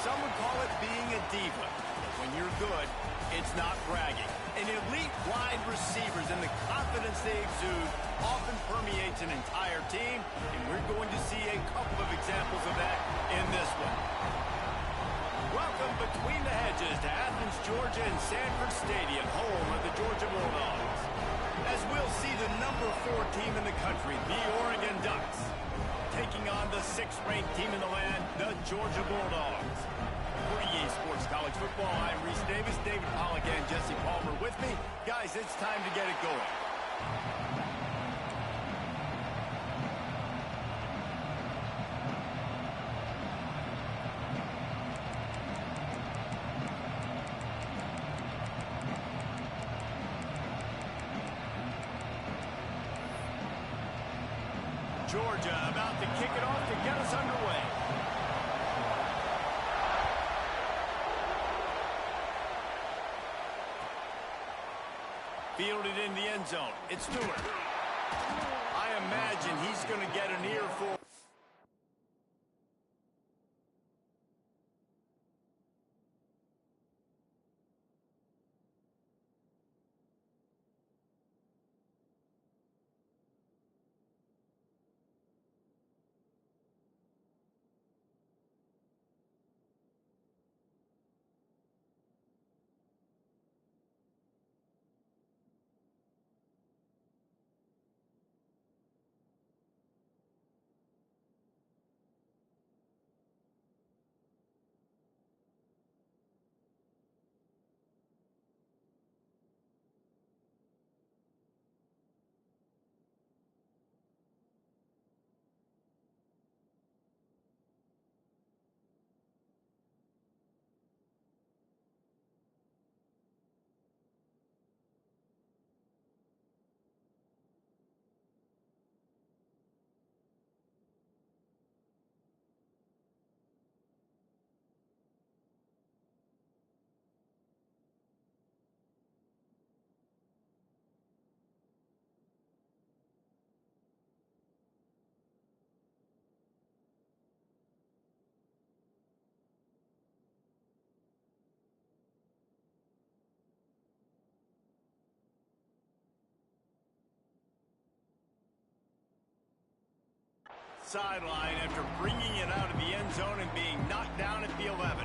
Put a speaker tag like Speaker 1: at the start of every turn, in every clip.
Speaker 1: some would call it being a diva. But when you're good, it's not bragging. And elite wide receivers and the confidence they exude often permeates an entire team, and we're going to see a couple of examples of that in this one. Welcome between the hedges to Athens, Georgia and Sanford Stadium, home of the Georgia Bulldogs. As we'll see the number 4 team in the country, the Oregon Ducks, taking on the 6th-ranked team in the land, the Georgia Bulldogs. For EA Sports College Football, I'm Reese Davis, David Pollack and Jesse Palmer with me. Guys, it's time to get it going. Georgia about to kick it off to get us underway. Fielded in the end zone. It's Stewart. I imagine he's going to get an earful. Sideline after bringing it out of the end zone and being knocked down at the 11.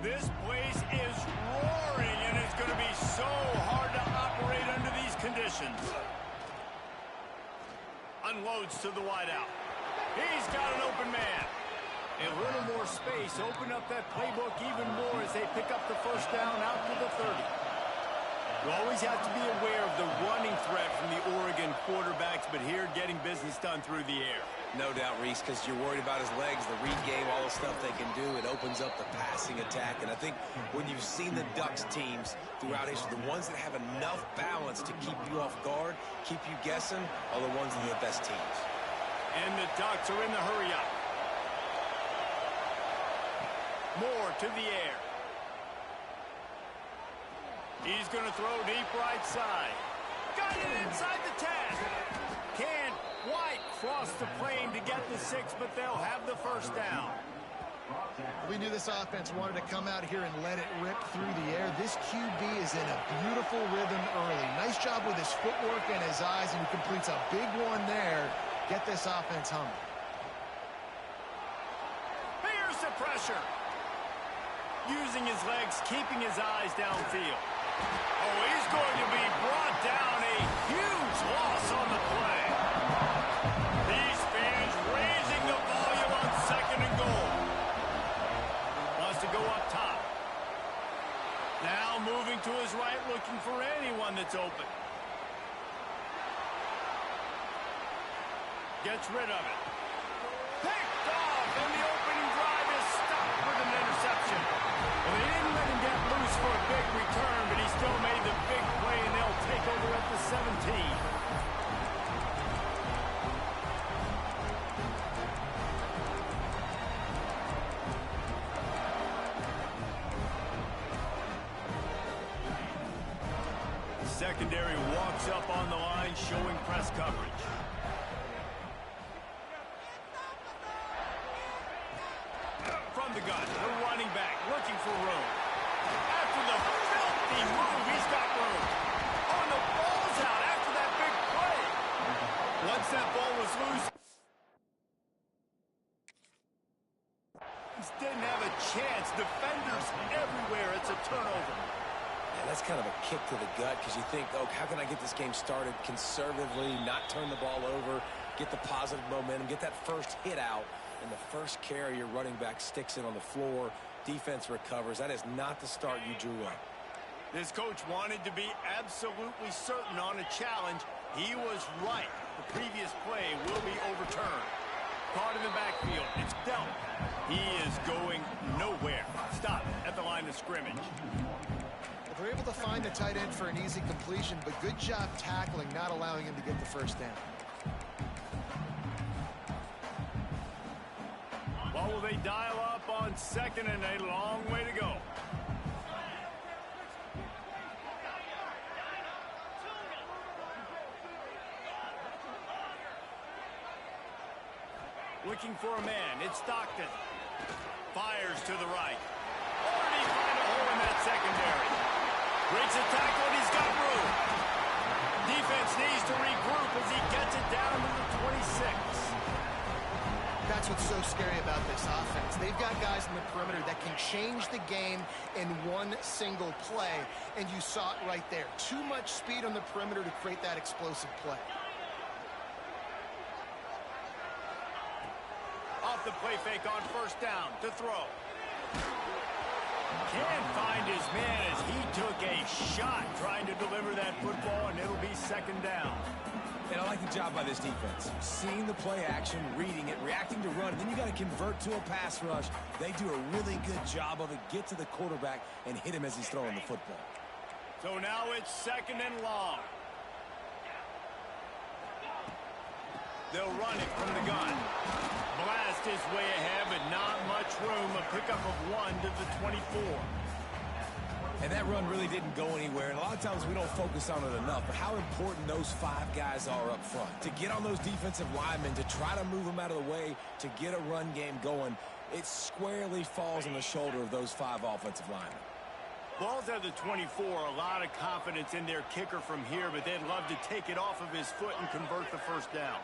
Speaker 1: This place is roaring, and it's going to be so hard to operate under these conditions. Unloads to the wideout. He's got an open man. A little more space, open up that playbook even more as they pick up the first down out to the 30. You always have to be aware of the running threat from the Oregon quarterbacks, but here getting business done through the air.
Speaker 2: No doubt, Reese, because you're worried about his legs, the read game, all the stuff they can do. It opens up the passing attack. And I think when you've seen the Ducks teams throughout history, the ones that have enough balance to keep you off guard, keep you guessing, are the ones that are the best teams.
Speaker 1: And the Ducks are in the hurry-up. Moore to the air. He's going to throw deep right side. Got it inside the 10. Can White cross the plane to get the 6, but they'll have the first down.
Speaker 3: We knew this offense wanted to come out here and let it rip through the air. This QB is in a beautiful rhythm early. Nice job with his footwork and his eyes, and he completes a big one there. Get this offense humming.
Speaker 1: Here's the pressure. Using his legs, keeping his eyes downfield. Oh, he's going to be brought down. A huge loss on the play. These fans raising the volume on 2nd and goal. Wants to go up top. Now moving to his right, looking for anyone that's open. Gets rid of it. Picked off, and the opening drive is stopped with an interception. Well, they didn't let him get loose for a big return, but he still made the big play, and they'll take over at the 17. Secondary walks up on the line, showing press coverage. From the gun, the running back looking for room. After the filthy move, he's got room. Oh, the ball's out after that big play. Once that ball was loose, he didn't have a chance. Defenders everywhere. It's a turnover.
Speaker 2: Yeah, that's kind of a kick to the gut because you think, oh, how can I get this game started conservatively, not turn the ball over, get the positive momentum, get that first hit out, and the first carry, your running back sticks it on the floor. Defense recovers. That is not the start you drew up.
Speaker 1: This coach wanted to be absolutely certain on a challenge. He was right. The previous play will be overturned. Caught in the backfield. It's dealt. He is going nowhere. Stop at the line of scrimmage.
Speaker 3: Well, they're able to find the tight end for an easy completion, but good job tackling, not allowing him to get the first down.
Speaker 1: What will they dial up on second and a long way to go? Looking for a man. It's Stockton. Fires to the right. Already find a hole in that secondary. Breaks a tackle and he's got room. Defense needs to regroup as he gets it down to the 26.
Speaker 3: That's what's so scary about this offense. They've got guys in the perimeter that can change the game in one single play, and you saw it right there. Too much speed on the perimeter to create that explosive play.
Speaker 1: Off the play fake on first down to throw. Can't find his man as he took a shot trying to deliver that football, and it'll be second down.
Speaker 2: And I like the job by this defense. Seeing the play action, reading it, reacting to run, and then you got to convert to a pass rush. They do a really good job of it. Get to the quarterback and hit him as he's throwing the football.
Speaker 1: So now it's second and long. They'll run it from the gun. Blast his way ahead, but not much room. A pickup of 1 to the 24.
Speaker 2: And that run really didn't go anywhere, and a lot of times we don't focus on it enough, but how important those 5 guys are up front. To get on those defensive linemen, to try to move them out of the way, to get a run game going, it squarely falls on the shoulder of those 5 offensive linemen.
Speaker 1: Ball's at the 24, a lot of confidence in their kicker from here, but they'd love to take it off of his foot and convert the first down.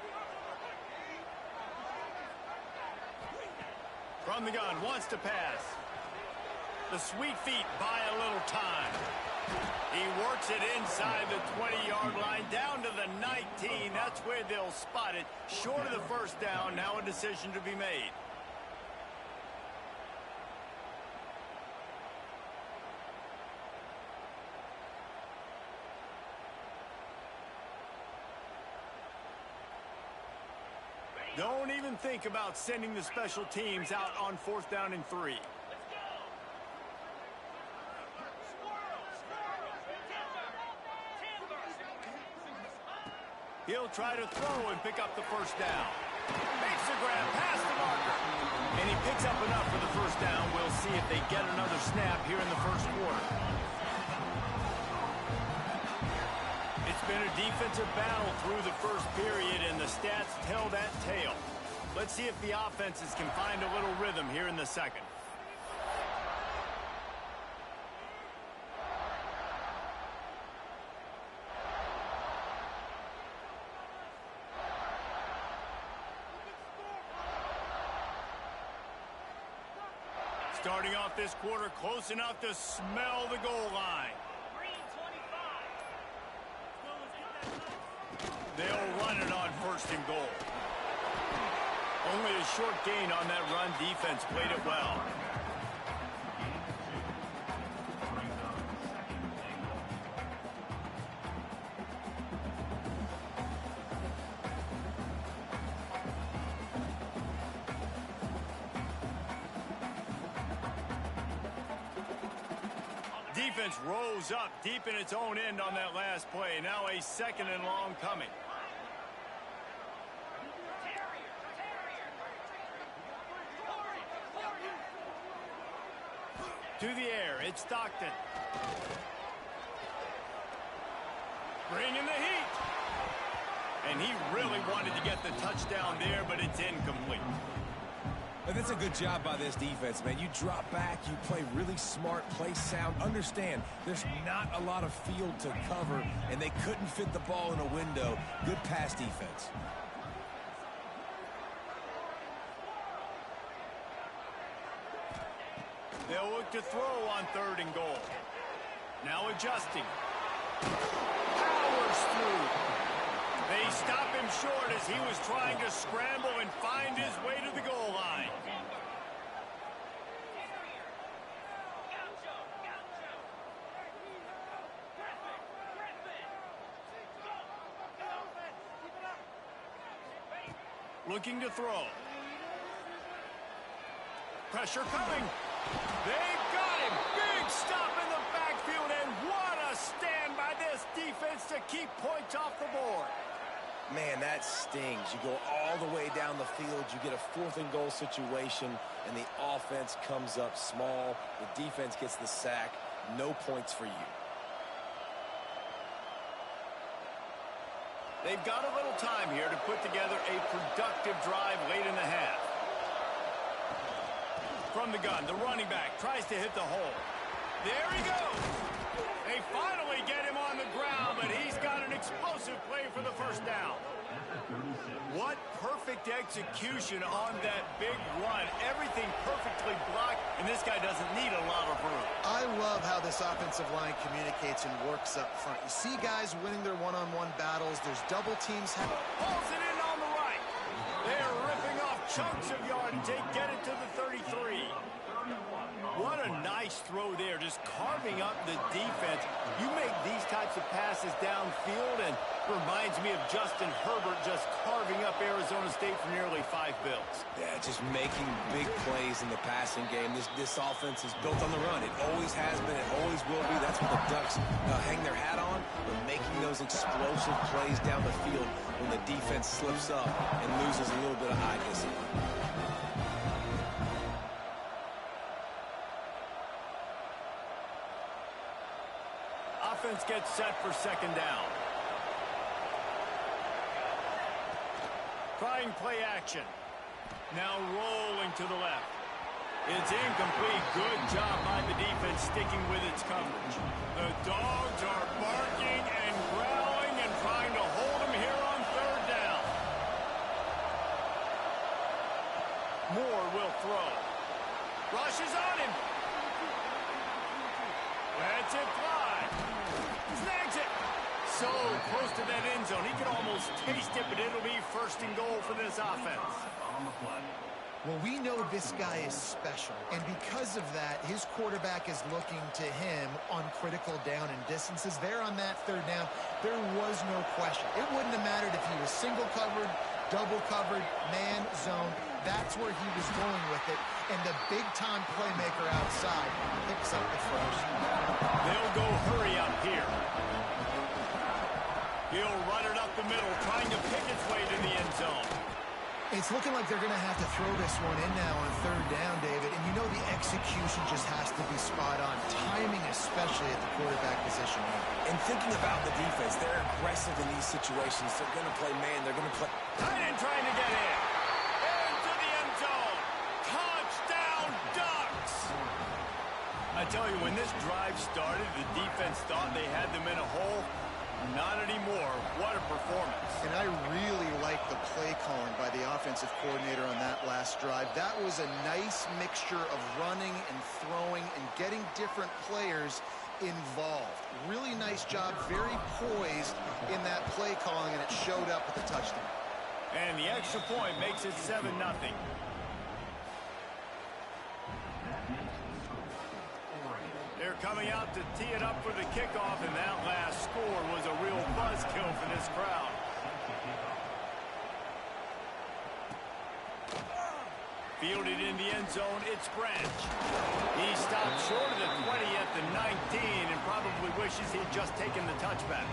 Speaker 1: From the gun, wants to pass. The sweet feet buy a little time. He works it inside the 20-yard line, down to the 19. That's where they'll spot it. Short of the first down, now a decision to be made. Don't even think about sending the special teams out on fourth down and 3. He'll try to throw and pick up the first down. Makes the grab past the marker. And he picks up enough for the first down. We'll see if they get another snap here in the first quarter. It's been a defensive battle through the first period, and the stats tell that tale. Let's see if the offenses can find a little rhythm here in the second. Starting off this quarter close enough to smell the goal line. They'll run it on first and goal. Only a short gain on that run. Defense played it well. Defense rose up deep in its own end on that last play. Now a second and long coming. To the air, it's Stockton. Bringing the heat. And he really wanted to get the touchdown there, but it's incomplete.
Speaker 2: And that's a good job by this defense, man. You drop back, you play really smart, play sound. Understand, there's not a lot of field to cover, and they couldn't fit the ball in a window. Good pass defense.
Speaker 1: They'll look to throw on 3rd and goal. Now adjusting. Powers through. They stop him short as he was trying to scramble and find his way to the goal line. Looking to throw. Pressure coming. They've got him. Big stop in the backfield, and what a stand by this defense to keep points off the board.
Speaker 2: Man, that stings. You go all the way down the field, you get a 4th and goal situation, and the offense comes up small. The defense gets the sack. No points for you.
Speaker 1: They've got a little time here to put together a productive drive late in the half. From the gun, the running back tries to hit the hole. There he goes. They finally get him on the ground, but he's got an explosive play for the first down. What perfect execution on that big run. Everything perfectly blocked, and this guy doesn't need a lot of room.
Speaker 3: I love how this offensive line communicates and works up front. You see guys winning their one-on-one battles. There's double teams.
Speaker 1: Pulls it in on the right. They're ripping off chunks of yardage. They get it to the 33. What a nice throw there, just carving up the defense. You make these types of passes downfield, and reminds me of Justin Herbert just carving up Arizona State for nearly 5 bills.
Speaker 2: Yeah, just making big plays in the passing game. This offense is built on the run. It always has been. It always will be. That's what the Ducks hang their hat on. But making those explosive plays down the field when the defense slips up and loses a little bit of eye discipline.
Speaker 1: Offense gets set for 2nd down. Trying play action. Now rolling to the left. It's incomplete. Good job by the defense sticking with its coverage. The Dogs are barking and growling and trying to hold him here on 3rd down. Moore will throw. Rushes on him. Lets it fly. Snags it. So close to that end zone. He could almost taste it, but it'll be 1st and goal for this offense.
Speaker 3: Well, we know this guy is special, and because of that, his quarterback is looking to him on critical down and distances. There on that 3rd down, there was no question. It wouldn't have mattered if he was single covered, double covered, man, zone. That's where he was going with it, and the big-time playmaker outside picks up the first.
Speaker 1: They'll go hurry up here. He'll run it up the middle, trying to pick its way to the end zone.
Speaker 3: It's looking like they're going to have to throw this one in now on 3rd down, David, and you know the execution just has to be spot on, timing especially at the quarterback position.
Speaker 2: And thinking about the defense, they're aggressive in these situations. They're going to play man. They're going to play...
Speaker 1: Tight end trying to get in. Into the end zone. Touchdown, Ducks! I tell you, when this drive started, the defense thought they had them in a hole. Not anymore. What a performance.
Speaker 3: And I really like the play calling by the offensive coordinator on that last drive. That was a nice mixture of running and throwing and getting different players involved. Really nice job, very poised in that play calling, and it showed up with the touchdown.
Speaker 1: And the extra point makes it 7-0. They're coming out to tee it up for the kickoff, and that last score was a real buzzkill for this crowd. Fielded in the end zone, it's Branch. He stopped short of the 20 at the 19 and probably wishes he'd just taken the touchback.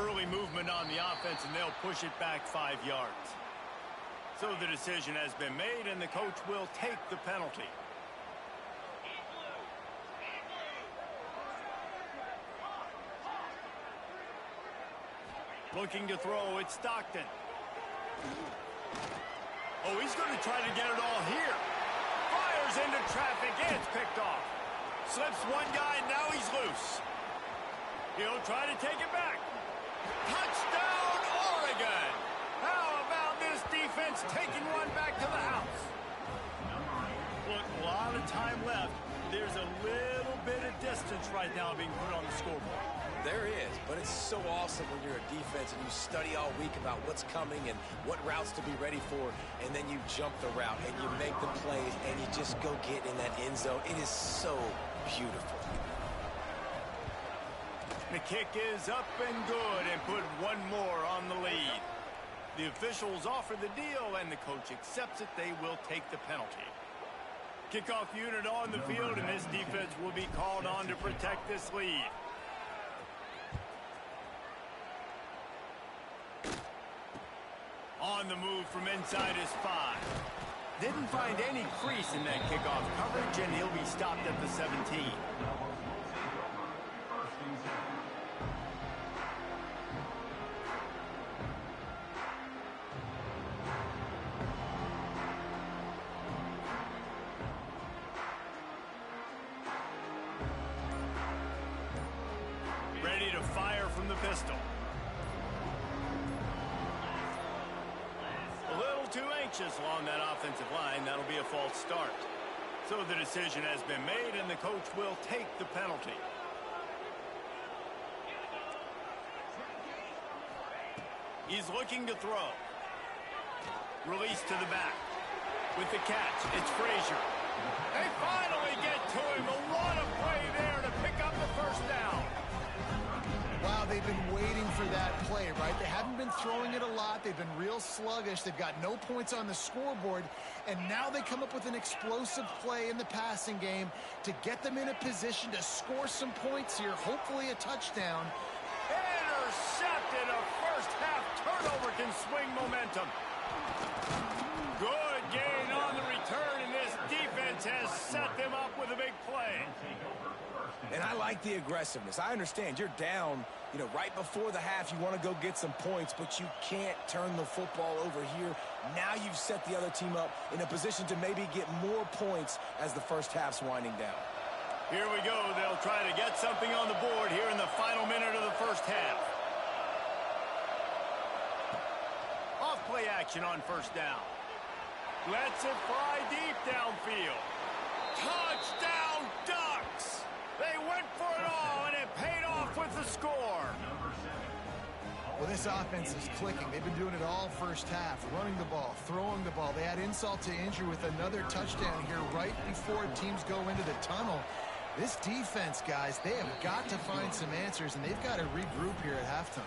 Speaker 1: Early movement on the offense, and they'll push it back 5 yards. So the decision has been made, and the coach will take the penalty. Looking to throw, it's Stockton. Oh, he's going to try to get it all here. Fires into traffic, and it's picked off. Slips one guy, and now he's loose. He'll try to take it back. Touchdown, Oregon! How about this defense taking one back to the house? Look, a lot of time left. There's a little bit of distance right now being put on the scoreboard.
Speaker 2: There is, but it's so awesome when you're a defense and you study all week about what's coming and what routes to be ready for, and then you jump the route and you make the plays and you just go get in that end zone. It is so beautiful.
Speaker 1: The kick is up and good and put one more on the lead. The officials offer the deal and the coach accepts it. They will take the penalty. Kickoff unit on the field, and this defense will be called on to protect this lead. On the move from inside his 5. Didn't find any crease in that kickoff coverage, and he'll be stopped at the 17. Ready to fire from the pistol. A little too anxious along that offensive line. That'll be a false start. So the decision has been made, and the coach will take the penalty. He's looking to throw. Release to the back. With the catch, it's Frazier. They finally get to him. What a play there to pick up the first down.
Speaker 3: Wow, they've been waiting for that play, right? They haven't been throwing it a lot. They've been real sluggish. They've got no points on the scoreboard. And now they come up with an explosive play in the passing game to get them in a position to score some points here, hopefully a touchdown.
Speaker 1: Intercepted. A first-half turnover can swing momentum. Good gain on the return, and this defense has set them up with a big play.
Speaker 2: And I like the aggressiveness. I understand you're down, right before the half. You want to go get some points, but you can't turn the football over here. Now you've set the other team up in a position to maybe get more points as the first half's winding down.
Speaker 1: Here we go. They'll try to get something on the board here in the final minute of the first half. Off play action on first down. Lets it fly deep downfield. Touchdown, Ducks! They went for it all, and it paid off with the score.
Speaker 3: Well, this offense is clicking. They've been doing it all first half, running the ball, throwing the ball. They add insult to injury with another touchdown here right before teams go into the tunnel. This defense, guys, they have got to find some answers, and they've got to regroup here at halftime.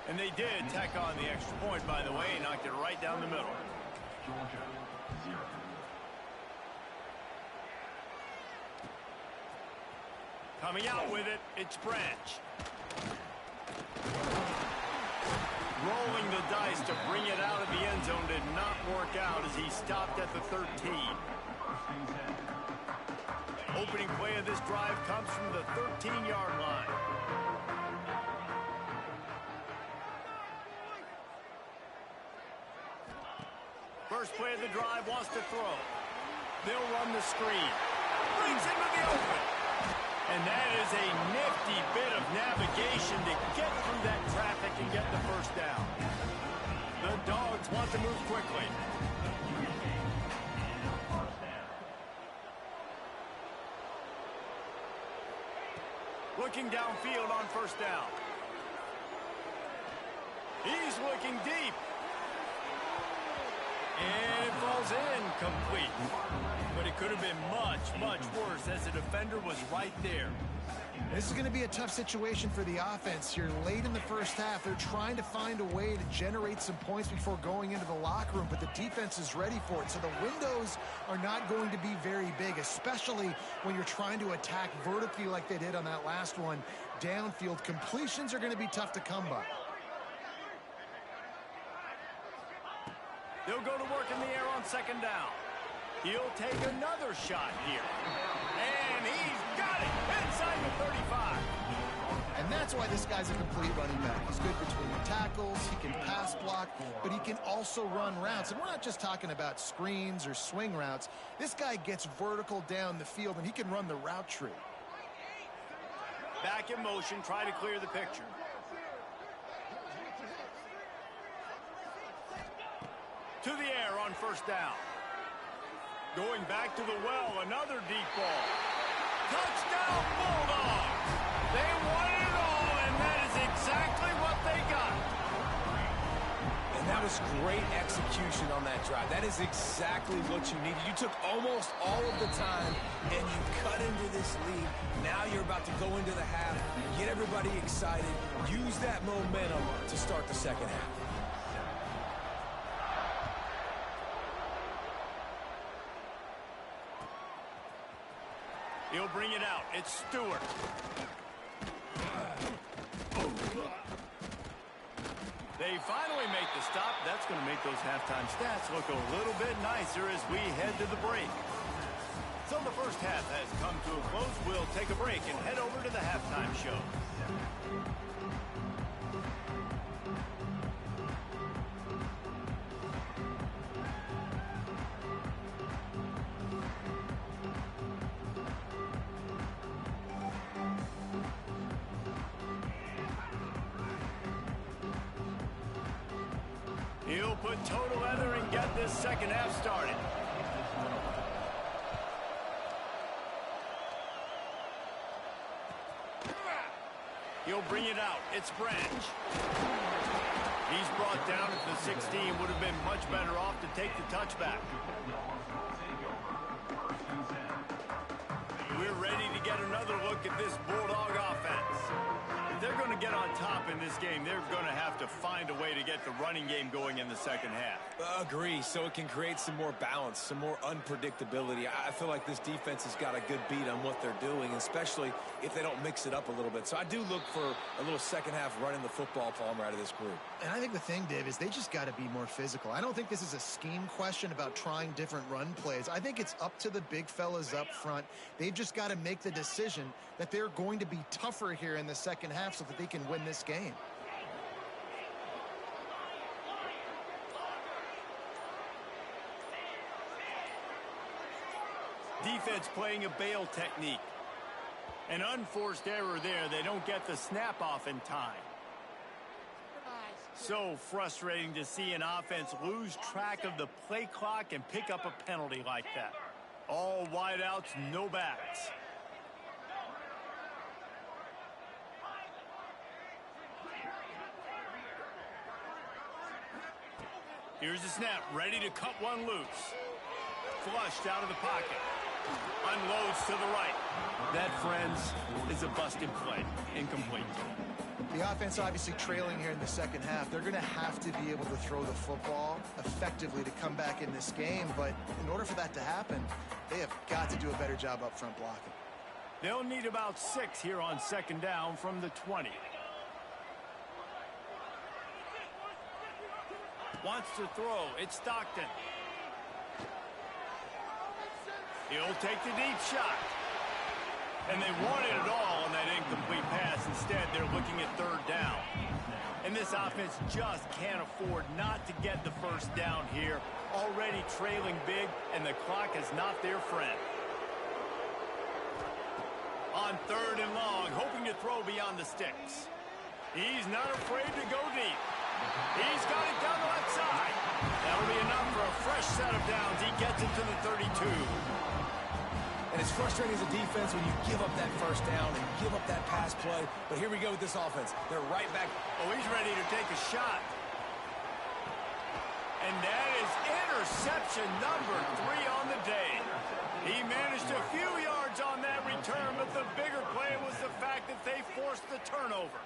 Speaker 1: And they did tack on the extra point, by the way, knocked it right down the middle.
Speaker 4: Georgia, 0.
Speaker 1: Coming out with it, it's Branch. Rolling the dice to bring it out of the end zone did not work out as he stopped at the 13. Opening play of this drive comes from the 13-yard line. First play of the drive wants to throw. They'll run the screen. Brings into the open. And that is a nifty bit of navigation to get through that traffic and get the first down. The Dogs want to move quickly. Looking downfield on first down. He's looking deep. And it falls in complete. But it could have been much, much worse as the defender was right there.
Speaker 3: This is going to be a tough situation for the offense here. Late in the first half, they're trying to find a way to generate some points before going into the locker room, but the defense is ready for it. So the windows are not going to be very big, especially when you're trying to attack vertically like they did on that last one. Downfield completions are going to be tough to come by.
Speaker 1: They'll go to work in the air on second down. He'll take another shot here. And he's got it inside the 35.
Speaker 3: And that's why this guy's a complete running back. He's good between the tackles, he can pass block, but he can also run routes. And we're not just talking about screens or swing routes. This guy gets vertical down the field, and he can run the route tree.
Speaker 1: Back in motion, try to clear the picture. To the air on first down. Going back to the well, another deep ball. Touchdown, Bulldogs! They won it all, and that is exactly what they got.
Speaker 2: And that was great execution on that drive. That is exactly what you needed. You took almost all of the time, and you cut into this lead. Now you're about to go into the half, get everybody excited, use that momentum to start the second half.
Speaker 1: He'll bring it out. It's Stewart. They finally make the stop. That's going to make those halftime stats look a little bit nicer as we head to the break. So the first half has come to a close. We'll take a break and head over to the halftime show. He'll put total leather and get this second half started. He'll bring it out. It's Branch. He's brought down at the 16. Would have been much better off to take the touchback. We're ready to get another look at this Bulldog offense. If they're going to get on top in this game, they're going to have to find a way to get the running game going in the second half.
Speaker 2: Agree, so it can create some more balance, some more unpredictability. I feel like this defense has got a good beat on what they're doing, especially if they don't mix it up a little bit. So I do look for a little second half running the football, Palmer, out of this group.
Speaker 3: And I think the thing, Dave, is they just got to be more physical. I don't think this is a scheme question about trying different run plays. I think it's up to the big fellas up front. They've just got to make the decision that they're going to be tougher here in the second half so that they can win this game.
Speaker 1: Defense playing a bail technique. An unforced error there. They don't get the snap off in time. So frustrating to see an offense lose track of the play clock and pick up a penalty like that. All wideouts, no backs. Here's the snap, ready to cut one loose. Flushed out of the pocket. Unloads to the right. That, friends, is a busted play. Incomplete.
Speaker 3: The offense obviously trailing here in the second half. They're going to have to be able to throw the football effectively to come back in this game. But in order for that to happen, they have got to do a better job up front blocking.
Speaker 1: They'll need about 6 here on second down from the 20. Wants to throw. It's Stockton. He'll take the deep shot. And they wanted it all on that incomplete pass. Instead, they're looking at third down. And this offense just can't afford not to get the first down here. Already trailing big, and the clock is not their friend. On third and long, hoping to throw beyond the sticks. He's not afraid to go deep. He's got it down the left side. That'll be enough for a fresh set of downs. He gets it to the 32.
Speaker 2: And it's frustrating as a defense when you give up that first down and give up that pass play. But here we go with this offense. They're right back.
Speaker 1: Oh, he's ready to take a shot. And that is interception number 3 on the day. He managed a few yards on that return, but the bigger play was the fact that they forced the turnover.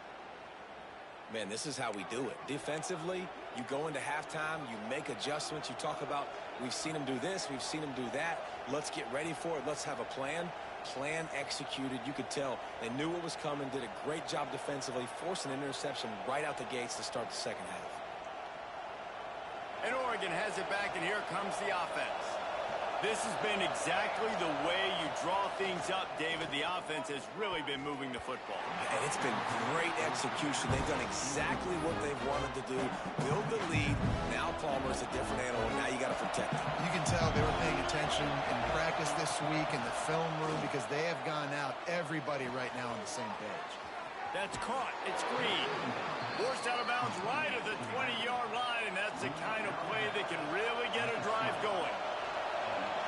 Speaker 2: Man, this is how we do it. Defensively, you go into halftime, you make adjustments. You talk about, we've seen them do this, we've seen them do that. Let's get ready for it. Let's have a plan. Plan executed. You could tell they knew what was coming, did a great job defensively, forced an interception right out the gates to start the second half.
Speaker 1: And Oregon has it back, and here comes the offense. This has been exactly the way you draw things up, David. The offense has really been moving the football.
Speaker 2: And it's been great execution. They've done exactly what they've wanted to do. Build the lead. Now Palmer's a different animal. Now you got to protect him.
Speaker 3: You can tell they were paying attention in practice this week in the film room because they have gone out, everybody right now on the same page.
Speaker 1: That's caught. It's Green. Forced out of bounds right at the 20-yard line, and that's the kind of play that can really get a drive going.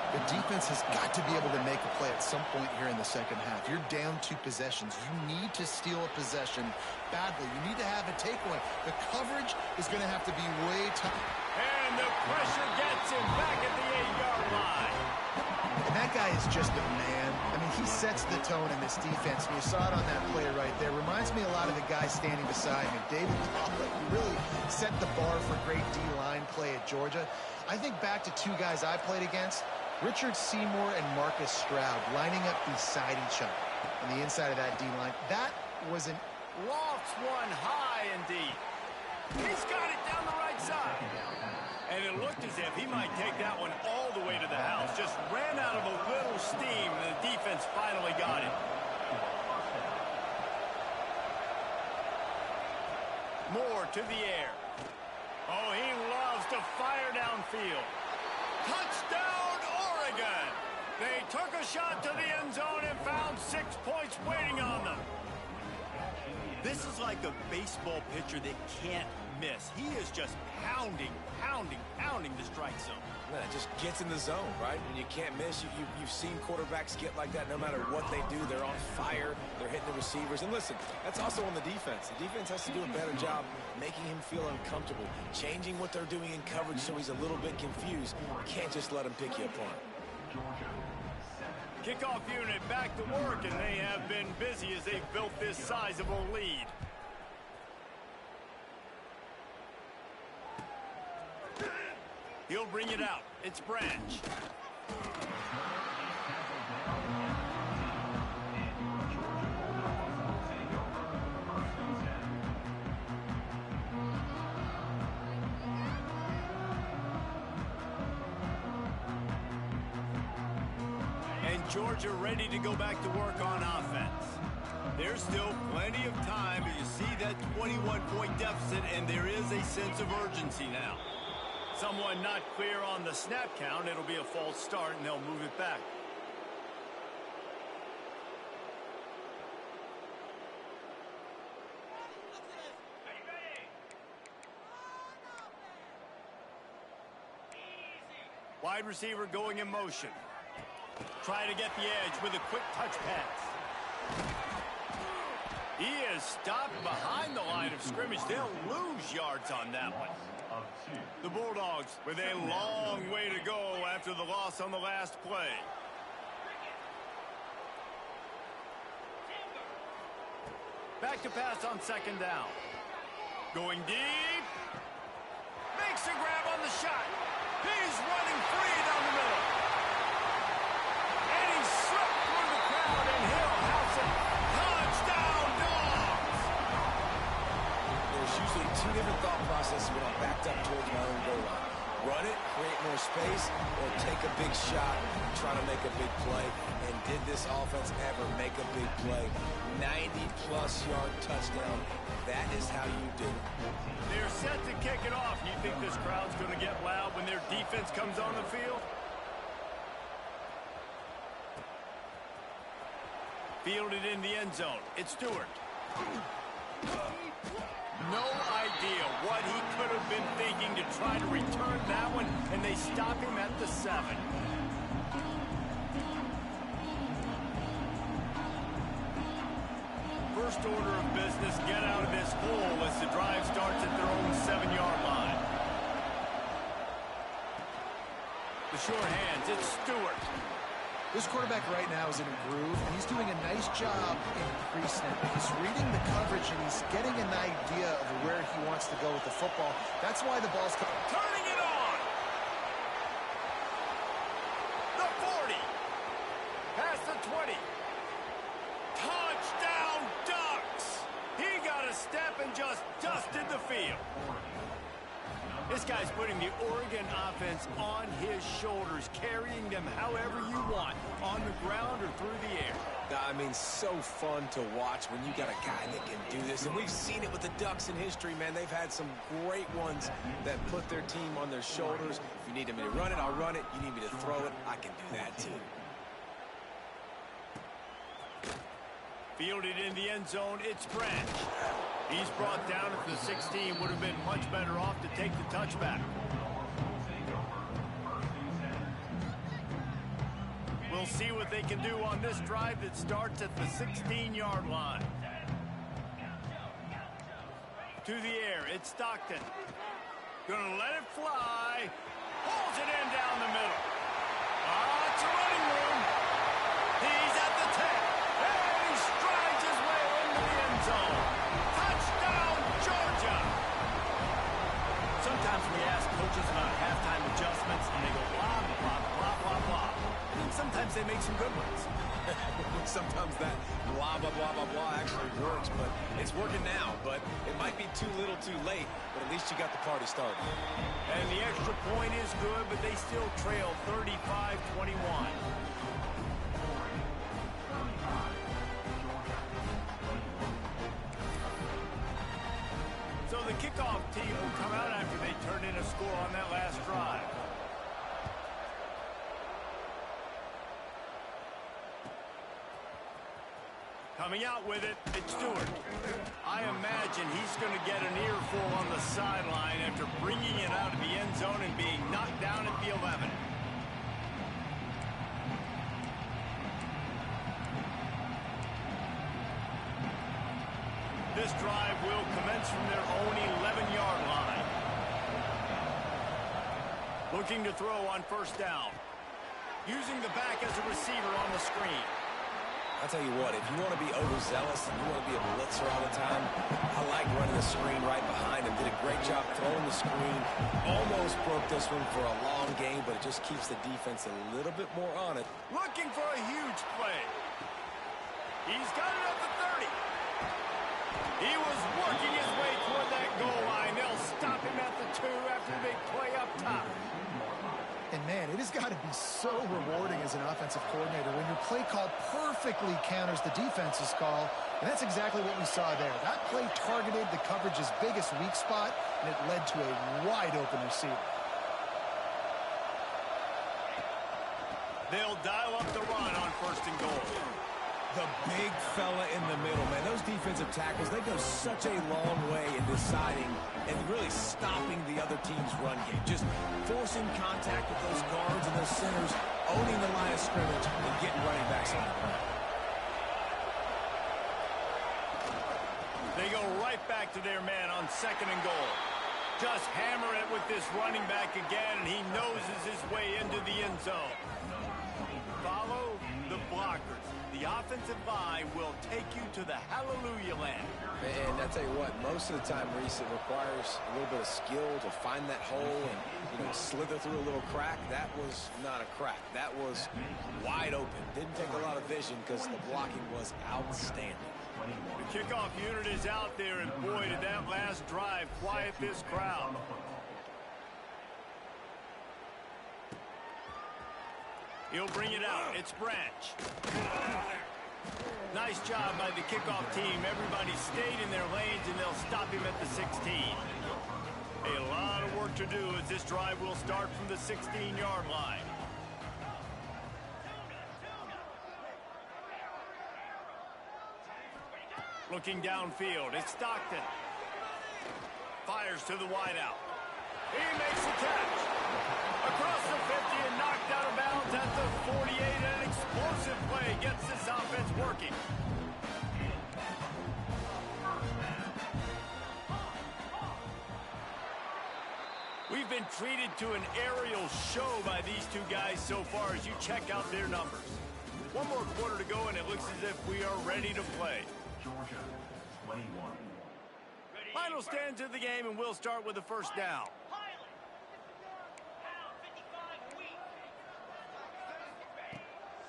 Speaker 3: The defense has got to be able to make a play at some point here in the second half. You're down 2 possessions. You need to steal a possession badly. You need to have a takeaway. The coverage is going to have to be way tough.
Speaker 1: And the pressure gets him back at the 8-yard line.
Speaker 3: And that guy is just a man. I mean, he sets the tone in this defense. And you saw it on that play right there. Reminds me a lot of the guy standing beside me, David Pollack, who really set the bar for great D-line play at Georgia. I think back to 2 guys I played against, Richard Seymour and Marcus Stroud, lining up beside each other on the inside of that D-line. That was an...
Speaker 1: Lofts one high indeed. He's got it down the right side. And it looked as if he might take that one all the way to the house. Just ran out of a little steam, and the defense finally got it. Moore to the air. Oh, he loves to fire downfield. Touchdown, Oregon! They took a shot to the end zone and found 6 points waiting on them. This is like a baseball pitcher that can't miss. He is just pounding the strike zone.
Speaker 2: Man, it just gets in the zone, right? When you can't miss, you've seen quarterbacks get like that no matter what they do. They're on fire. They're hitting the receivers. And listen, that's also on the defense. The defense has to do a better job making him feel uncomfortable, changing what they're doing in coverage so he's a little bit confused. You can't just let him pick you apart.
Speaker 1: Kickoff unit back to work, and they have been busy as they've built this sizable lead. He'll bring it out. It's Branch. And Georgia ready to go back to work on offense. There's still plenty of time, but you see that 21-point deficit, and there is a sense of urgency now. Someone not clear on the snap count. It'll be a false start, and they'll move it back. Wide receiver going in motion. Trying to get the edge with a quick touch pass. He is stopped behind the line of scrimmage. They'll lose yards on that one. The Bulldogs with a long way to go after the loss on the last play. Back to pass on second down. Going deep. Makes a grab on the shot. He's running free down the middle. And he slipped through the crowd, and Hill house it. Touchdown, Dogs!
Speaker 2: There's usually 2 different thought processes when I'm backed up towards my own goal line. Run it, create more space, or take a big shot, try to make a big play. And did this offense ever make a big play? 90-plus yard touchdown. That is how you do it.
Speaker 1: They're set to kick it off. You think this crowd's going to get loud when their defense comes on the field? Fielded in the end zone. It's Stewart. No idea what he could have been thinking to try to return that one, and they stop him at the 7. First order of business, get out of this hole as the drive starts at their own 7-yard line. The short hands, it's Stewart.
Speaker 3: This quarterback right now is in a groove, and he's doing a nice job in pre-snap. He's reading the coverage, and he's getting an idea of where he wants to go with the football. That's why the ball's
Speaker 1: turning it on. The 40. Past the 20. Touchdown, Ducks. He got a step and just dusted the field. This guy's putting the Oregon offense on his shoulders, carrying them however you want, on the ground or through the air.
Speaker 2: I mean, so fun to watch when you got a guy that can do this. And we've seen it with the Ducks in history, man. They've had some great ones that put their team on their shoulders. If you need me to run it, I'll run it. You need me to throw it, I can do that too.
Speaker 1: Fielded in the end zone, it's Branch. He's brought down at the 16. Would have been much better off to take the touchback. We'll see what they can do on this drive that starts at the 16-yard line. To the air, it's Stockton. Gonna let it fly. Pulls it in down the middle. It's a running room. He's at the 10. And he strides his way into the end zone. Touchdown, Georgia. Sometimes we ask coaches about halftime adjustments, and they go blah, blah, blah, blah, blah. And sometimes they make some good ones.
Speaker 2: Sometimes that blah, blah, blah, blah, blah actually works, but it's working now. But it might be too little too late, but at least you got the party started.
Speaker 1: And the extra point is good, but they still trail 35-21. So the kickoff team will come out after they turn in a score on that last drive. Coming out with it, it's Stewart. I imagine he's going to get an earful on the sideline after bringing it out of the end zone and being knocked down at the 11. This drive will commence from their own 11-yard line. Looking to throw on first down. Using the back as a receiver on the screen.
Speaker 2: I'll tell you what, if you want to be overzealous and you want to be a blitzer all the time, I like running the screen right behind him. Did a great job throwing the screen. Almost broke this one for a long game, but it just keeps the defense a little bit more on it.
Speaker 1: Looking for a huge play. He's got it at the 30. He was working his way toward that goal line. They'll stop him at the 2 after the big play up top.
Speaker 3: And, man, it has got to be so rewarding as an offensive coordinator when your play call perfectly counters the defense's call. And that's exactly what we saw there. That play targeted the coverage's biggest weak spot, and it led to a wide-open receiver.
Speaker 1: They'll dial up the run on first and goal.
Speaker 2: The big fella in the middle, man. Those defensive tackles, they go such a long way in deciding and really stopping the other team's run game. Just forcing contact with those guards and those centers, owning the line of scrimmage, and getting running backs on the ground.
Speaker 1: They go right back to their man on second and goal. Just hammer it with this running back again, and he noses his way into the end zone. Follow the blockers. The offensive line will take you to the hallelujah land.
Speaker 2: And I tell you what, most of the time, Reese, it requires a little bit of skill to find that hole and, slither through a little crack. That was not a crack. That was wide open. Didn't take a lot of vision because the blocking was outstanding.
Speaker 1: The kickoff unit is out there, and boy, did that last drive quiet this crowd. He'll bring it out. It's Branch. Nice job by the kickoff team. Everybody stayed in their lanes, and they'll stop him at the 16. A lot of work to do as this drive will start from the 16-yard line. Looking downfield, it's Stockton. Fires to the wideout. He makes the catch. Across the 50 and knocked out of bounds at the 48. An explosive play gets this offense working. We've been treated to an aerial show by these two guys so far as you check out their numbers. One more quarter to go, and it looks as if we are ready to play.
Speaker 4: Georgia, 21.
Speaker 1: Final stands of the game, and we'll start with the first down.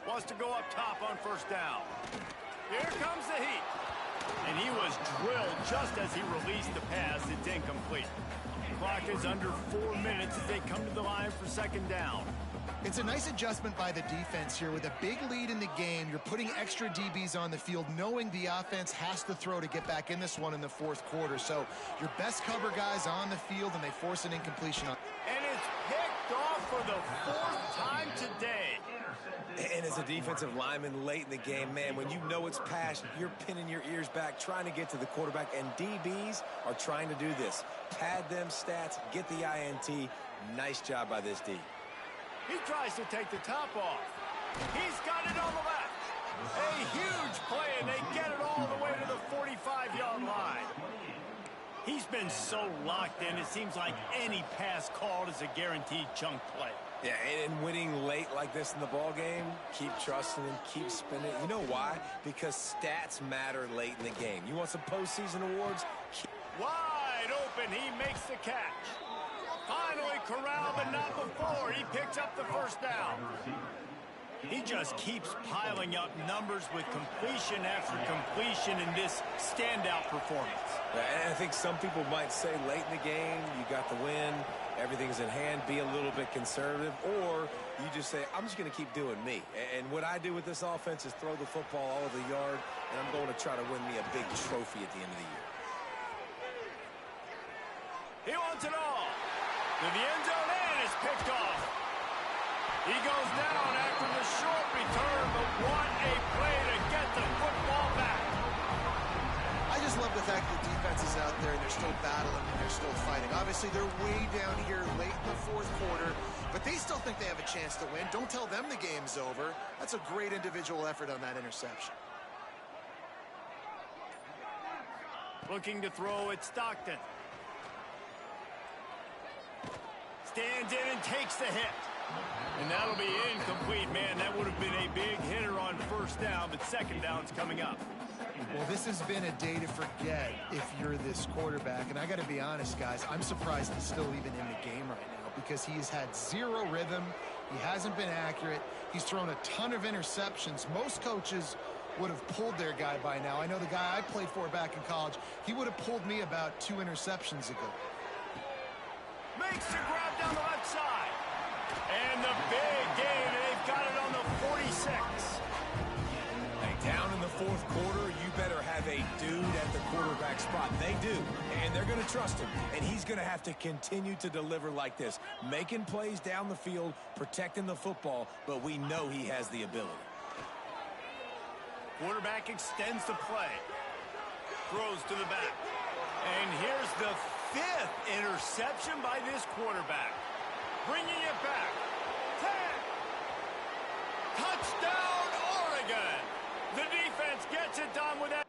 Speaker 1: Wants to go up top on first down. Here comes the heat. And he was drilled just as he released the pass. It's incomplete. Clock is under 4 minutes as they come to the line for second down.
Speaker 3: It's a nice adjustment by the defense here. With a big lead in the game, you're putting extra DBs on the field, knowing the offense has to throw to get back in this one in the fourth quarter. So your best cover guys on the field, and they force an incompletion on.
Speaker 1: And it's picked off for the fourth time today.
Speaker 2: And as a defensive lineman late in the game, man, when you know it's passed, you're pinning your ears back, trying to get to the quarterback, and DBs are trying to do this. Pad them stats, get the INT. Nice job by this D.
Speaker 1: He tries to take the top off. He's got it on the left. A huge play, and they get it all the way to the 45-yard line. He's been so locked in, it seems like any pass called is a guaranteed chunk play.
Speaker 2: Yeah, and winning late like this in the ball game, keep trusting him, keep spinning. You know why? Because stats matter late in the game. You want some postseason awards?
Speaker 1: Wide open, he makes the catch. Finally corralled, but not before. He picks up the first down. He just keeps piling up numbers with completion after completion in this standout performance.
Speaker 2: And I think some people might say late in the game, you got the win, everything's in hand, be a little bit conservative, or you just say, I'm just going to keep doing me. And what I do with this offense is throw the football all over the yard, and I'm going to try to win me a big trophy at the end of the year.
Speaker 1: He wants it all. To the end zone, and it's picked off. He goes down after the short return, but what a play to get the football back.
Speaker 3: I just love the fact that the defense is out there and they're still battling and they're still fighting. Obviously, they're way down here late in the fourth quarter, but they still think they have a chance to win. Don't tell them the game's over. That's a great individual effort on that interception.
Speaker 1: Looking to throw at Stockton. Stands in and takes the hit. And that'll be incomplete. Man, that would have been a big hitter on first down, but second down's coming up.
Speaker 3: Well, this has been a day to forget if you're this quarterback. And I got to be honest, guys, I'm surprised he's still even in the game right now because he has had zero rhythm. He hasn't been accurate. He's thrown a ton of interceptions. Most coaches would have pulled their guy by now. I know the guy I played for back in college, he would have pulled me about 2 interceptions ago.
Speaker 1: Makes the grab down the left side. And the big gain, and they've got it on the 46.
Speaker 2: Hey, down in the fourth quarter, you better have a dude at the quarterback spot. They do, and they're going to trust him. And he's going to have to continue to deliver like this, making plays down the field, protecting the football, but we know he has the ability.
Speaker 1: Quarterback extends the play. Throws to the back. And here's the 5th interception by this quarterback. Bringing it back. 10. Touchdown, Oregon. The defense gets it done with that.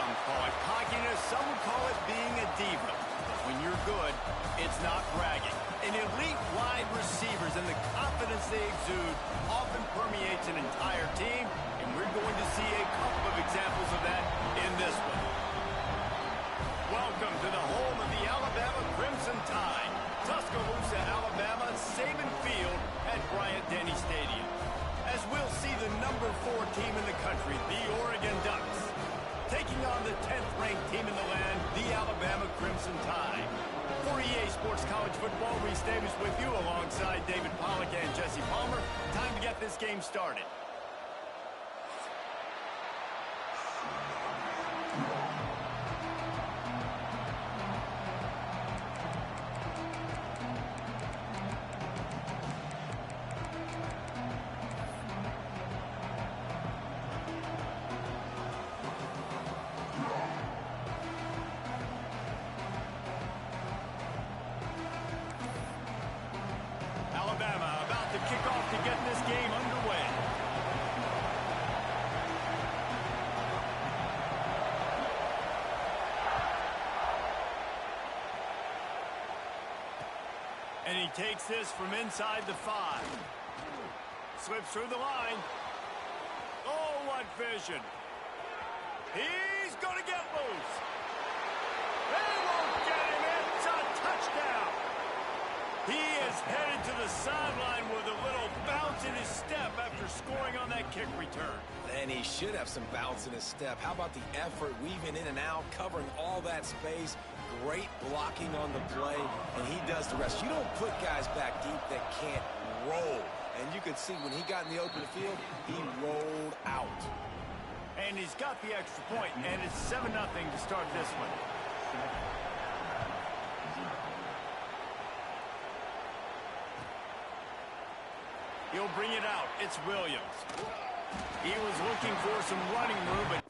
Speaker 1: Some call it cockiness, some would call it being a diva. But when you're good, it's not bragging. An elite wide receivers and the confidence they exude often permeates an entire team, and we're going to see a couple of examples of that in this one. Welcome to the home of the Alabama Crimson Tide. Tuscaloosa, Alabama, Saban Field at Bryant-Denny Stadium. As we'll see the number 4 team in the country, the Oregon Ducks, taking on the 10th-ranked team in the land, the Alabama Crimson Tide. For EA Sports College Football, Reese Davis with you alongside David Pollack and Jesse Palmer. Time to get this game started. Alabama about to kick off to get this game underway. And he takes this from inside the 5. Slips through the line. Oh, what vision. He's going to get loose. They won't get him. It's a touchdown. He is headed to the sideline with a little bounce in his step after scoring on that kick return.
Speaker 2: And he should have some bounce in his step. How about the effort, weaving in and out, covering all that space. Great blocking on the play, and he does the rest. You don't put guys back deep that can't roll. And you could see when he got in the open field, he rolled out.
Speaker 1: And he's got the extra point, and it's 7-0 to start this one. He'll bring it out. It's Williams. He was looking for some running room, but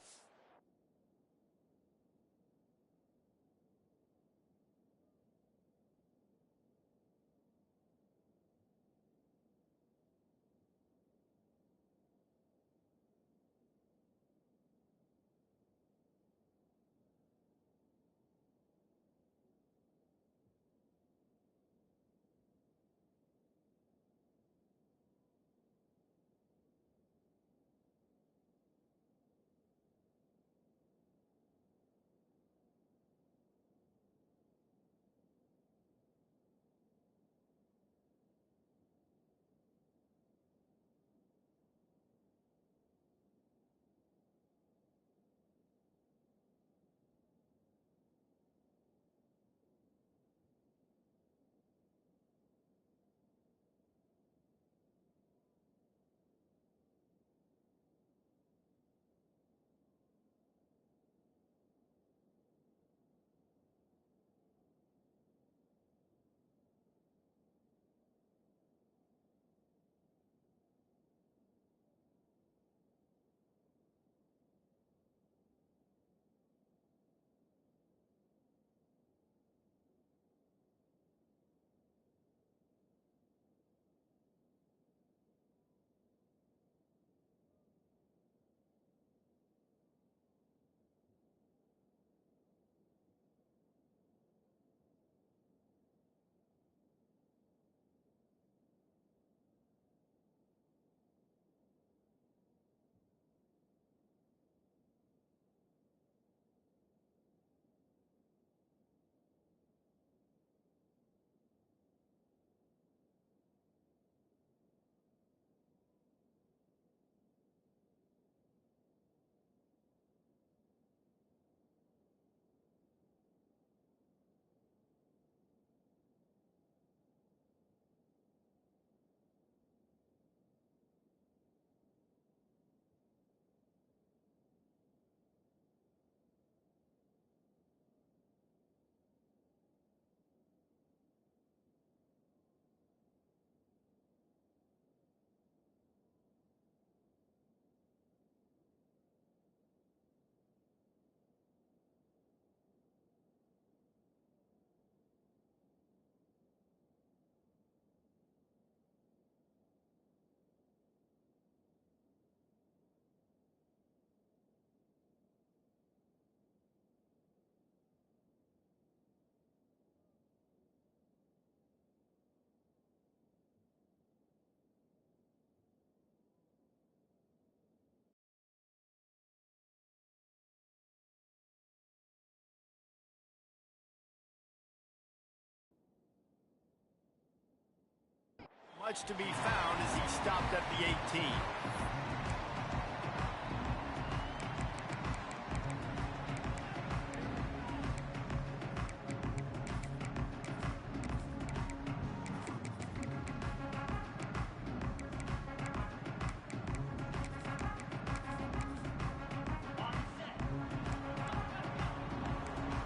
Speaker 1: much to be found as he stopped at the 18.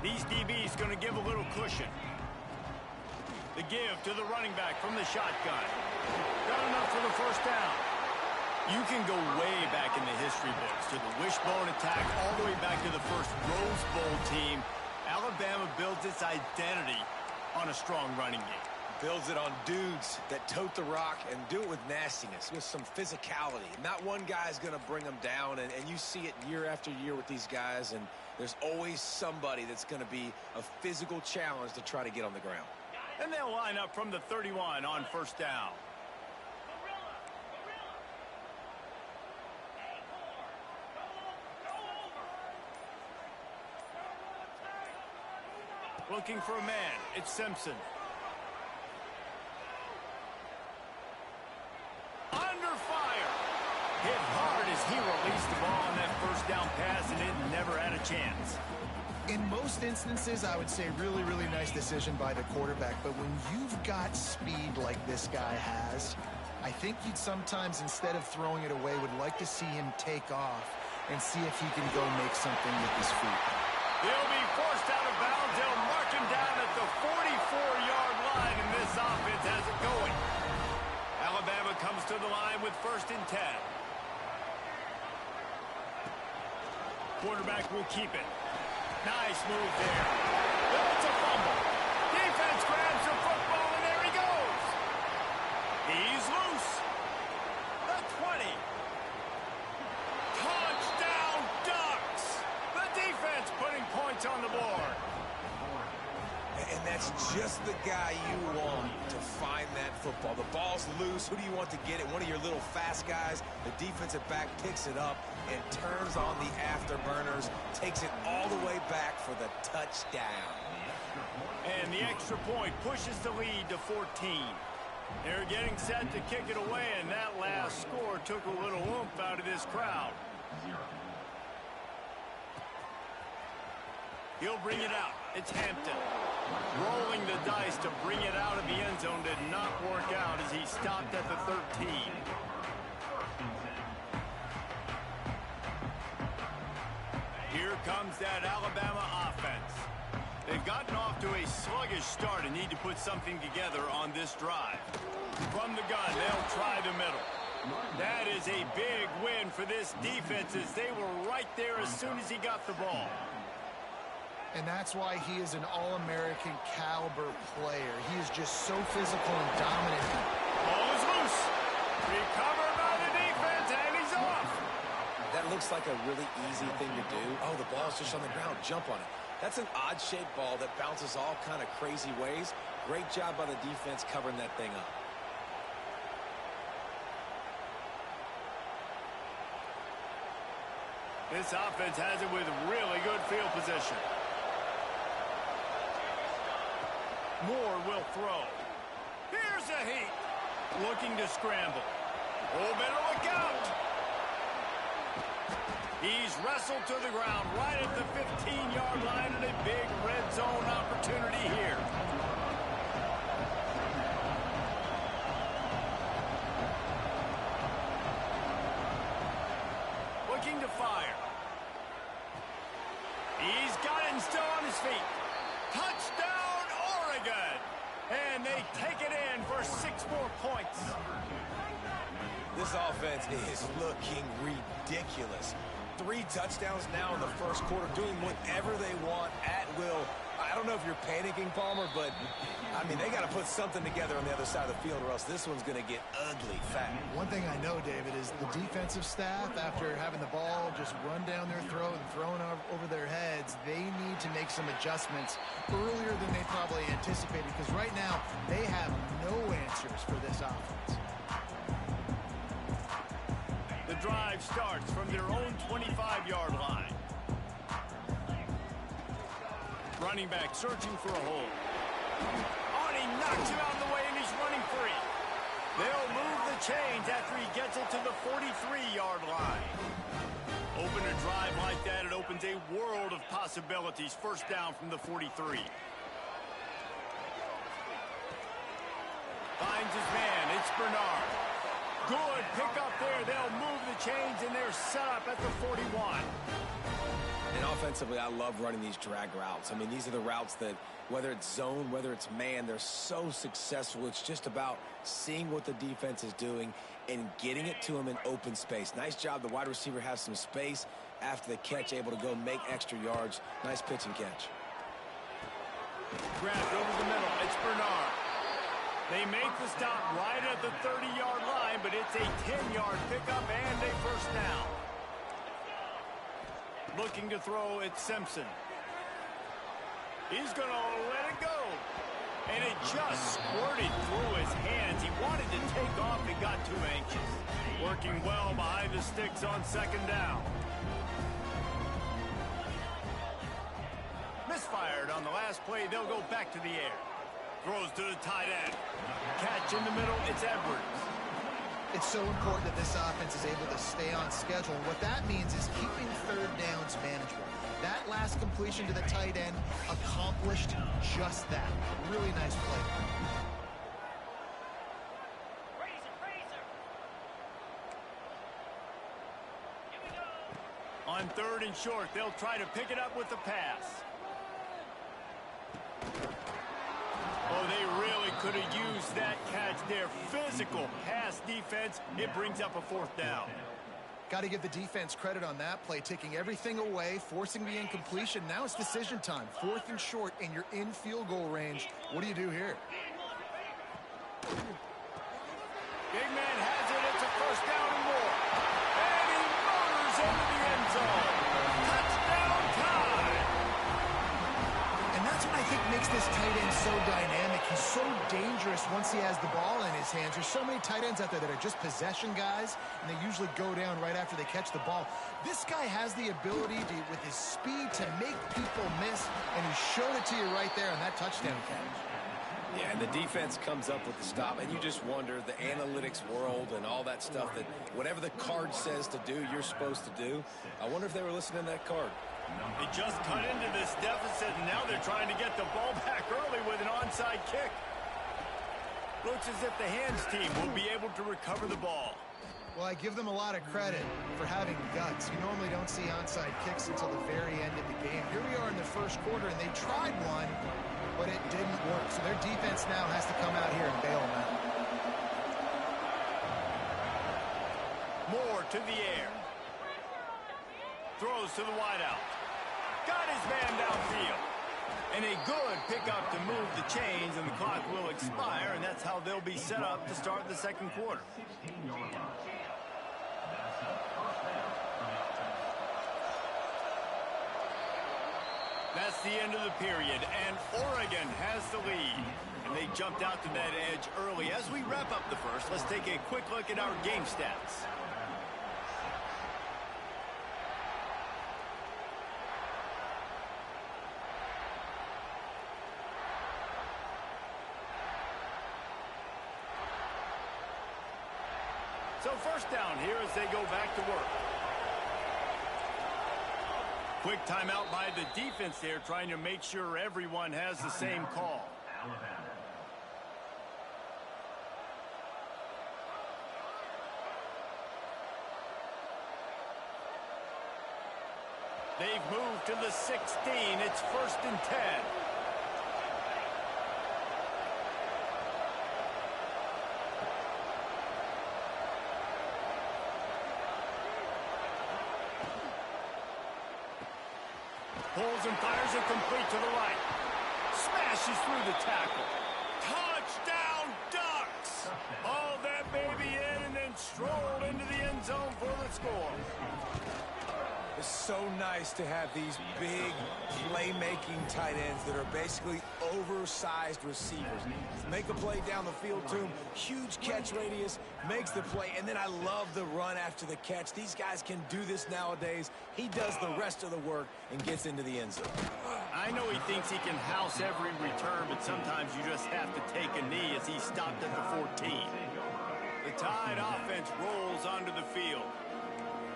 Speaker 1: These DBs going to give a little cushion. The give to the running back from the shotgun. Got enough for the first down. You can go way back in the history books to the wishbone attack all the way back to the first Rose Bowl team. Alabama builds its identity on a strong running game.
Speaker 2: Builds it on dudes that tote the rock and do it with nastiness, with some physicality. Not one guy's going to bring them down, and you see it year after year with these guys, and there's always somebody that's going to be a physical challenge to try to get on the ground.
Speaker 1: And they'll line up from the 31 on first down. Looking for a man. It's Simpson. Under fire. Hit hard as he released the ball on that first down pass, and it never had a chance.
Speaker 3: In most instances, I would say really, really nice decision by the quarterback. But when you've got speed like this guy has, I think you'd sometimes, instead of throwing it away, would like to see him take off and see if he can go make something with his feet.
Speaker 1: He'll be forced out of bounds. They'll mark him down at the 44-yard line, and this offense has it going. Alabama comes to the line with 1st and 10. Quarterback will keep it. Nice move there. It's a fumble. Defense grabs the football, and there he goes. He's loose. The 20. Touchdown, Ducks. The defense putting points on the board.
Speaker 2: And that's just the guy you want to find that football. The ball's loose. Who do you want to get it? One of your little fast guys. The defensive back picks it up and turns on the afterburners, takes it all the way back for the touchdown.
Speaker 1: And the extra point pushes the lead to 14. They're getting set to kick it away, and that last score took a little oomph out of this crowd. He'll bring it out. It's Hampton. Rolling the dice to bring it out of the end zone did not work out as he stopped at the 13. Here comes that Alabama offense. They've gotten off to a sluggish start and need to put something together on this drive. From the gun, they'll try the middle. That is a big win for this defense as they were right there as soon as he got the ball.
Speaker 3: And that's why he is an All-American caliber player. He is just so physical and dominant.
Speaker 1: Ball is loose. Recovered by the defense, and he's off.
Speaker 2: That looks like a really easy thing to do. Oh, the ball's just on the ground. Jump on it. That's an odd-shaped ball that bounces all kind of crazy ways. Great job by the defense covering that thing up.
Speaker 1: This offense has it with really good field position. Moore will throw. Here's a heat. Looking to scramble. Oh, better look out. He's wrestled to the ground right at the 15-yard line, and a big red zone opportunity here. Looking to fire. He's got it and still on his feet. Touchdown, Oregon. And they take it in for 6 more points.
Speaker 2: This offense is looking ridiculous. 3 touchdowns now in the first quarter, doing whatever they want at will. I don't know if you're panicking, Palmer, but, I mean, they got to put something together on the other side of the field or else this one's going to get ugly fast.
Speaker 3: One thing I know, David, is the defensive staff, after having the ball just run down their throat and thrown over their heads, they need to make some adjustments earlier than they probably anticipated, because right now they have no answers for this offense.
Speaker 1: The drive starts from their own 25-yard line. Running back searching for a hole. Oh, and he knocks him out of the way, and he's running free. They'll move the chains after he gets it to the 43-yard line. Open a drive like that, it opens a world of possibilities. First down from the 43. Finds his man. It's Bernard. Good pick up there. They'll move the chains, and they're set up at the 41.
Speaker 2: And offensively, I love running these drag routes. I mean, these are the routes that, whether it's zone, whether it's man, they're so successful. It's just about seeing what the defense is doing and getting it to them in open space. Nice job. The wide receiver has some space after the catch, able to go make extra yards. Nice pitch and catch.
Speaker 1: Grabbed over the middle. It's Bernard. They make the stop right at the 30-yard line, but it's a 10-yard pickup and a first down. Looking to throw, it's Simpson. He's going to let it go. And it just squirted through his hands. He wanted to take off and got too anxious. Working well behind the sticks on second down. Misfired on the last play. They'll go back to the air. Throws to the tight end. Catch in the middle, it's Edwards.
Speaker 3: It's so important that this offense is able to stay on schedule. And what that means is keeping third downs manageable. That last completion to the tight end accomplished just that. Really nice play.
Speaker 1: On third and short, they'll try to pick it up with the pass. Oh, they really could have used that catch there. Physical pass defense. It brings up a fourth down.
Speaker 3: Got to give the defense credit on that play, taking everything away, forcing the incompletion. Now it's decision time. Fourth and short, and you're in field goal range. What do you do here?
Speaker 1: Big man has it. It's a first down and more. And he motors into the end zone. Touchdown time.
Speaker 3: And that's what I think makes this tight end so dynamic. He's so dangerous once he has the ball in his hands. There's so many tight ends out there that are just possession guys, and they usually go down right after they catch the ball. This guy has the ability to, with his speed, to make people miss, and he showed it to you right there on that touchdown catch.
Speaker 2: Yeah, and the defense comes up with the stop, and you just wonder, the analytics world and all that stuff, that whatever the card says to do, you're supposed to do. I wonder if they were listening to that card.
Speaker 1: They just cut into this deficit, and now they're trying to get the ball back early with an onside kick. Looks as if the hands team will be able to recover the ball.
Speaker 3: Well, I give them a lot of credit for having guts. You normally don't see onside kicks until the very end of the game. Here we are in the first quarter, and they tried one, but it didn't work. So their defense now has to come out here and bail them out.
Speaker 1: Moore to the air. Throws to the wideout. Got his man downfield. And a good pickup to move the chains, and the clock will expire, and that's how they'll be set up to start the second quarter. That's the end of the period, and Oregon has the lead. And they jumped out to that edge early. As we wrap up the first, let's take a quick look at our game stats. So first down here as they go back to work. Quick timeout by the defense there, trying to make sure everyone has the same call. They've moved to the 16. It's first and 10. Pulls and fires it complete to the right. Smashes through the tackle. Touchdown, Ducks! Hauled that baby in and then strolled into the end zone for the score.
Speaker 2: It's so nice to have these big playmaking tight ends that are basically oversized receivers. Make a play down the field to him, huge catch radius, makes the play, and then I love the run after the catch. These guys can do this nowadays. He does the rest of the work and gets into the end zone.
Speaker 1: I know he thinks he can house every return, but sometimes you just have to take a knee as he stopped at the 14. Tide offense rolls onto the field.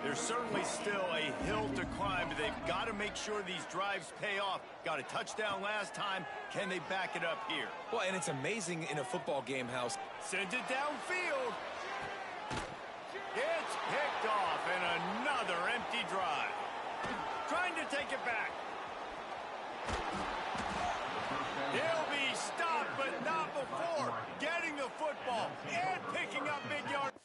Speaker 1: There's certainly still a hill to climb, but they've got to make sure these drives pay off. Got a touchdown last time. Can they back it up here?
Speaker 2: Well, and it's amazing in a football game, House.
Speaker 1: Sends it downfield. It's picked off, and another empty drive. Trying to take it back. He'll be stopped, but not before getting the football and picking up big yards.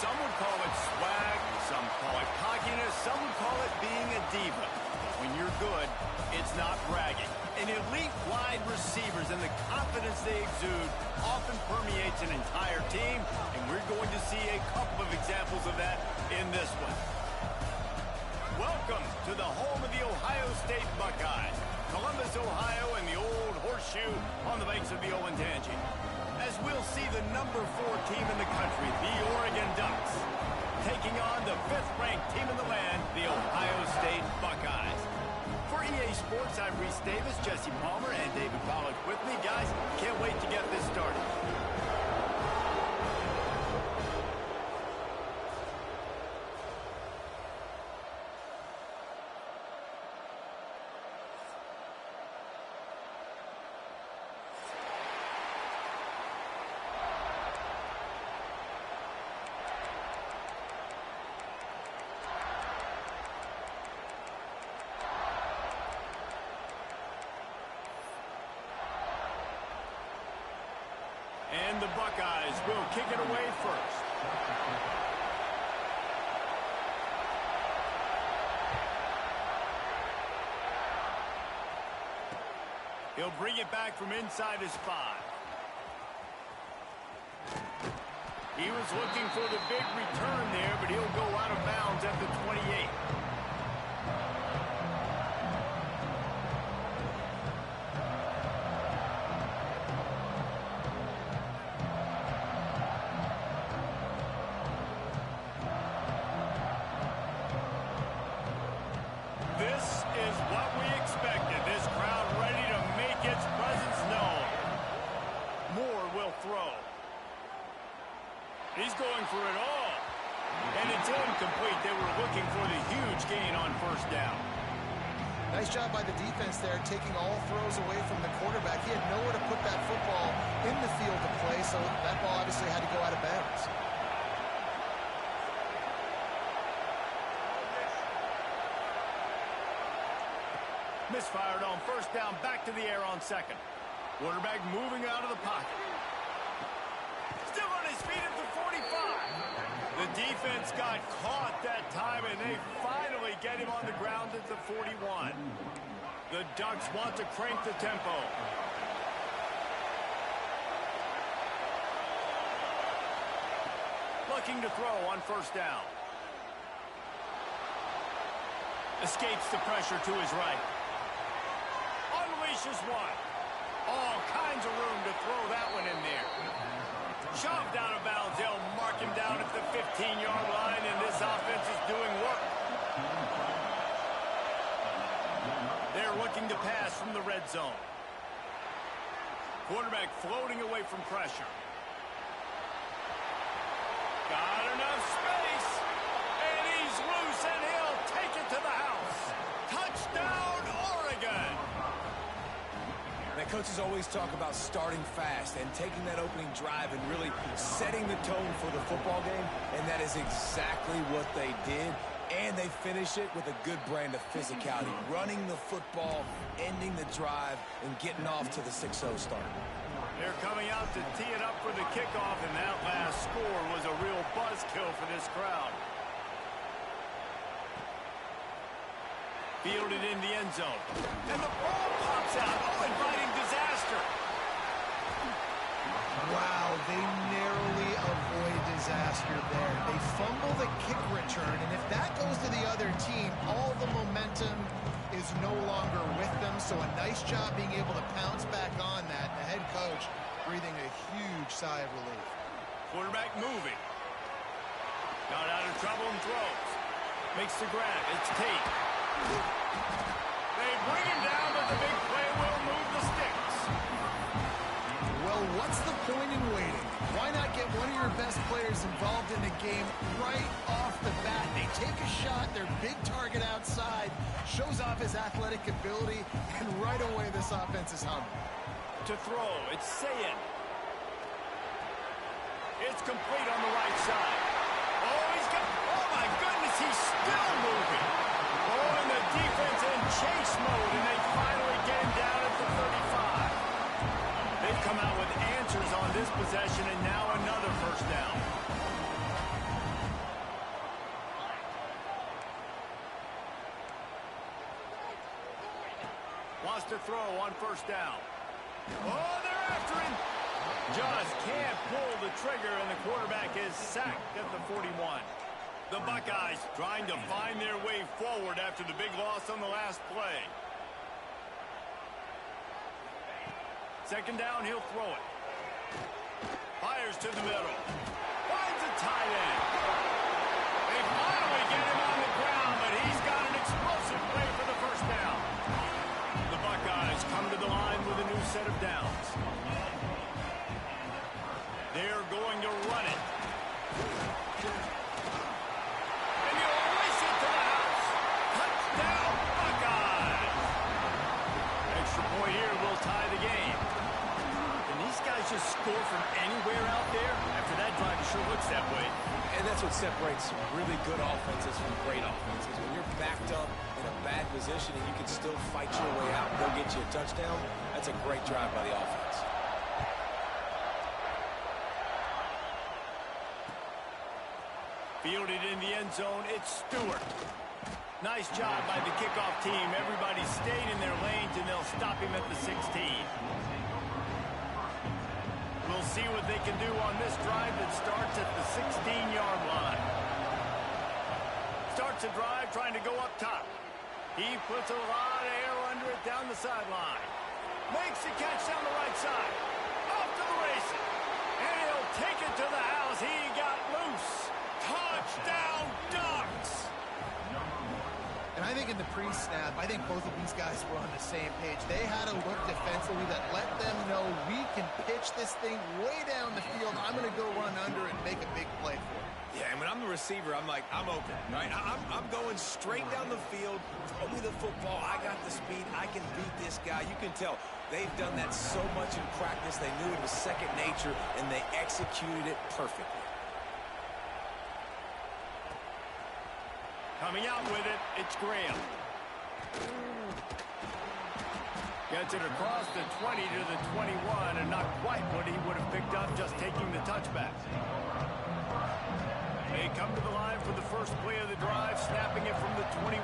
Speaker 1: Some would call it swag, some call it cockiness, some would call it being a diva. But when you're good, it's not bragging. An elite wide receivers and the confidence they exude often permeates an entire team, and we're going to see a couple of examples of that in this one. Welcome to the home of the Ohio State Buckeyes, Columbus, Ohio, and the old horseshoe on the banks of the Olentangy. As we'll see the number 4 team in the country, the Oregon Ducks, taking on the 5th-ranked team in the land, the Ohio State Buckeyes. For EA Sports, I'm Reese Davis, Jesse Palmer, and David Pollack with me. Guys, can't wait to get this started. And the Buckeyes will kick it away first. He'll bring it back from inside his 5. He was looking for the big return there, but he'll go out of bounds at the 28. This is what we expected. This crowd ready to make its presence known. Moore will throw. He's going for it all. And it's incomplete. They were looking for the huge gain on first down.
Speaker 3: Nice job by the defense there, taking all throws away from the quarterback. He had nowhere to put that football in the field to play, so that ball obviously had to go out of bounds.
Speaker 1: Misfired on first down, back to the air on second. Quarterback moving out of the pocket. Still on his feet at the 45. The defense got caught that time, and they finally get him on the ground at the 41. The Ducks want to crank the tempo. looking to throw on first down. Escapes the pressure to his right. Unleashes one. All kinds of room to throw that one in there. Shoved out of bounds. They'll mark him down at the 15-yard line, and this offense is doing work. They're looking to pass from the red zone. Quarterback floating away from pressure. Got enough space, and he's loose, and he'll take it to the house. Touchdown, Oregon!
Speaker 2: Now, coaches always talk about starting fast and taking that opening drive and really setting the tone for the football game, and that is exactly what they did. And they finish it with a good brand of physicality, running the football, ending the drive, and getting off to the 6-0 start.
Speaker 1: They're coming out to tee it up for the kickoff, and that last score was a real buzzkill for this crowd. Fielded in the end zone. And the ball pops out. Oh, inviting disaster.
Speaker 3: Wow, they narrowly avoid disaster there. They fumble the kick return, and if that goes to the other team, all the momentum is no longer with them. So a nice job being able to pounce back on that. The head coach breathing a huge sigh of relief.
Speaker 1: Quarterback moving. Got out of trouble and throws. Makes the grab. It's Tate. They bring him down, but the big play will move the sticks.
Speaker 3: Well, what's the point in waiting? Why not get one of your best players involved in the game right off the bat? They take a shot, their big target outside, shows off his athletic ability, and right away this offense is humming.
Speaker 1: To throw, it's Sayin. It's complete on the right side. Oh my goodness, he's still moving. Oh, and the defense in chase mode, and they finally get him down at the 35. They've come out with answers on this possession, and now another first down. Wants to throw on first down. Oh, they're after him. Just can't pull the trigger, and the quarterback is sacked at the 41. The Buckeyes trying to find their way forward after the big loss on the last play. Second down, he'll throw it. Fires to the middle. Finds a tight end. They finally get him on the ground, but he's got an explosive play for the first down. The Buckeyes come to the line with a new set of downs. They're going to run it. And he'll race it to the house. Touchdown, Buckeyes. Extra point here will tie the game. Can these guys just score from anywhere out there? After that drive, it sure looks that way.
Speaker 2: And that's what separates really good offenses from great offenses. When you're backed up in a bad position and you can still fight your way out and go get you a touchdown, that's a great drive by the offense.
Speaker 1: Fielded in the end zone, it's Stewart. Nice job by the kickoff team. Everybody stayed in their lanes, and they'll stop him at the 16. We'll see what they can do on this drive that starts at the 16-yard line. Starts a drive trying to go up top. He puts a lot of air under it down the sideline. Makes the catch down the right side. Off to the races. And he'll take it to the house. He got loose. Touchdown, Ducks!
Speaker 3: And I think in the pre-snap, I think both of these guys were on the same page. They had a look defensively that let them know we can pitch this thing way down the field. I'm going to go run under and make a big play for it.
Speaker 2: Yeah, and when I'm the receiver, I'm like, I'm open, right? I'm going straight down the field. Throw me the football. I got the speed. I can beat this guy. You can tell they've done that so much in practice. They knew it was second nature, and they executed it perfectly.
Speaker 1: Coming out with it, it's Graham. Gets it across the 20 to the 21, and not quite what he would have picked up just taking the touchback. They come to the line for the first play of the drive, snapping it from the 21.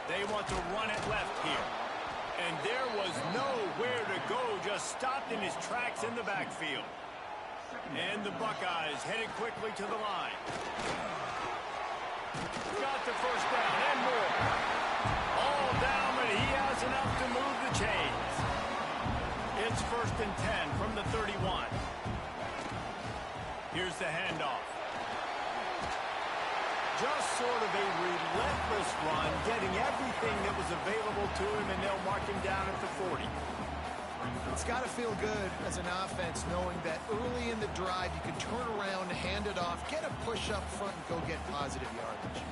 Speaker 1: They want to run it left here. And there was nowhere to go, just stopped in his tracks in the backfield. And the Buckeyes headed quickly to the line. Got the first down and more. All down, but he has enough to move the chains. It's 1st and 10 from the 31. Here's the handoff. Just sort of a relentless run, getting everything that was available to him, and they'll mark him down at the 40.
Speaker 3: It's got to feel good as an offense knowing that early in the drive you can turn around, hand it off, get a push up front, and go get positive yardage.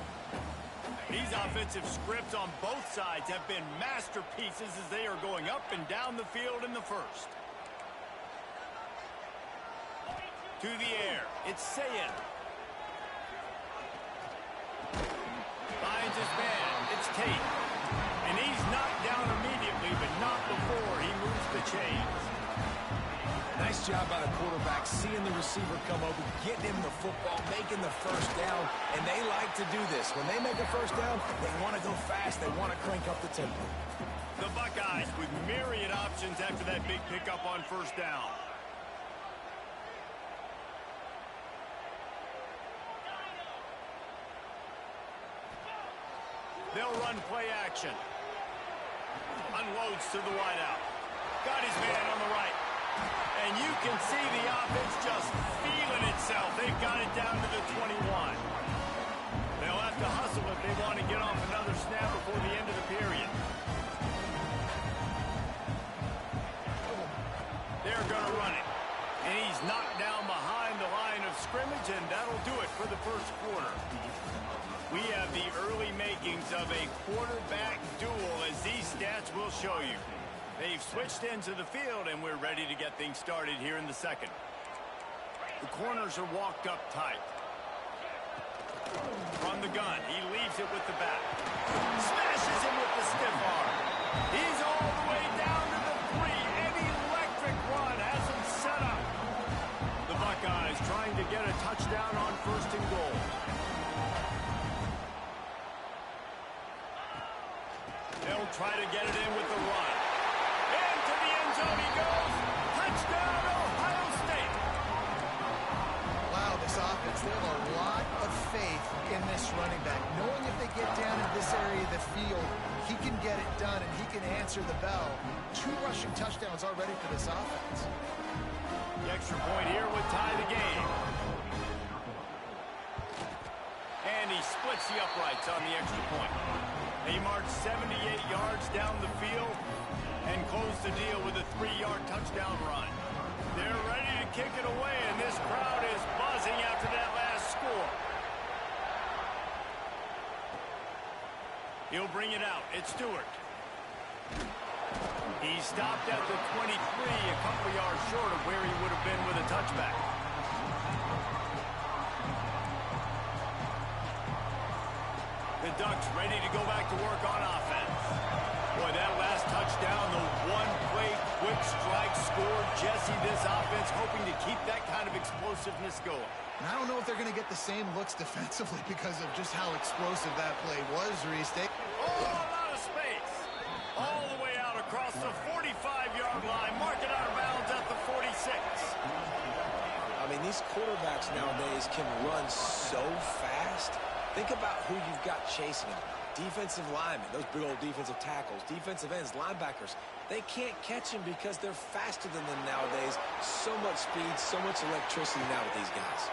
Speaker 1: These offensive scripts on both sides have been masterpieces as they are going up and down the field in the first. To the air, it's Sayin. Finds his man, it's Tate. And he's knocked down immediately, but not before he moves the chains.
Speaker 2: Nice job by the quarterback, seeing the receiver come open, getting him the football, making the first down, and they like to do this. When they make a first down, they want to go fast, they want to crank up the tempo.
Speaker 1: The Buckeyes with myriad options after that big pickup on first down. They'll run play action. Unloads to the wideout. Got his man on the right. And you can see the offense just feeling itself. They've got it down to the 21. They'll have to hustle if they want to get off another snap before the end of the period. They're going to run it. And he's knocked down behind the line of scrimmage, and that'll do it for the first quarter. We have the early makings of a quarterback duel, as these stats will show you. They've switched into the field, and we're ready to get things started here in the second. The corners are walked up tight. From the gun, he leaves it with the back. Smashes him with the stiff arm. He's all the way down to the 3. An electric run has him set up. The Buckeyes trying to get a touchdown on 1st and goal. They'll try to get it in with the run. Into the end zone he goes. Touchdown, Ohio State.
Speaker 3: Wow, this offense, they have a lot of faith in this running back. Knowing if they get down in this area of the field, he can get it done and he can answer the bell. 2 rushing touchdowns already for this offense.
Speaker 1: The extra point here would tie the game. And he splits the uprights on the extra point. They march 78 yards down the field and close the deal with a 3-yard touchdown run. They're ready to kick it away, and this crowd is buzzing after that last score. He'll bring it out. It's Stewart. He stopped at the 23, a couple yards short of where he would have been with a touchback. The Ducks ready to go back to work on offense. Boy, that last touchdown, the one-play quick strike scored. Jesse, this offense hoping to keep that kind of explosiveness going.
Speaker 3: And I don't know if they're going to get the same looks defensively because of just how explosive that play was, Reese.
Speaker 1: Oh, a lot of space. All the way out across the 45-yard line. Marking out of bounds at the 46.
Speaker 2: I mean, these quarterbacks nowadays can run so fast. Think about who you've got chasing them. Defensive linemen, those big old defensive tackles, defensive ends, linebackers. They can't catch them because they're faster than them nowadays. So much speed, so much electricity now with these guys.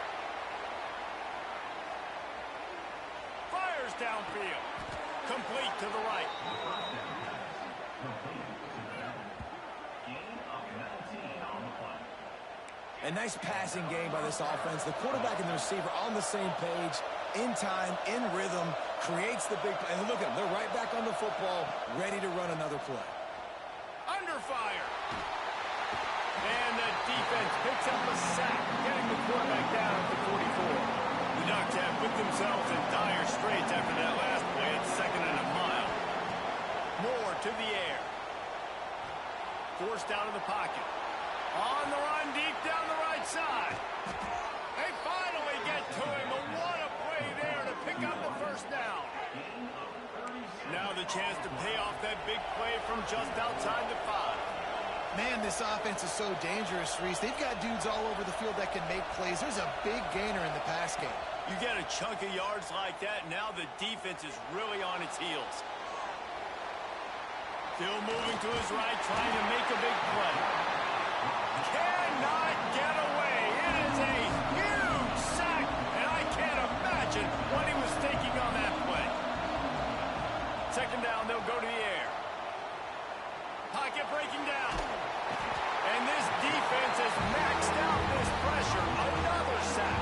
Speaker 1: Fires downfield. Complete to the right.
Speaker 2: A nice passing game by this offense. The quarterback and the receiver on the same page, in time, in rhythm, creates the big play. And look at them. They're right back on the football, ready to run another play.
Speaker 1: Under fire. And the defense picks up a sack, getting the quarterback down at the 44. The Ducks have put themselves in dire straits after that last play. It's 2nd and a mile. Moore to the air. Forced out of the pocket. On the run, deep down the right side. They finally get to him. But what a play there to pick up the first down. Now the chance to pay off that big play from just outside the 5.
Speaker 3: Man, this offense is so dangerous, Reese. They've got dudes all over the field that can make plays. There's a big gainer in the pass game.
Speaker 1: You get a chunk of yards like that, now the defense is really on its heels. Still moving to his right, trying to make a big play. Cannot get away. It is a huge sack, and I can't imagine what he was thinking on that play. Second down, they'll go to the air. Pocket breaking down. And this defense has maxed out this pressure. Another sack.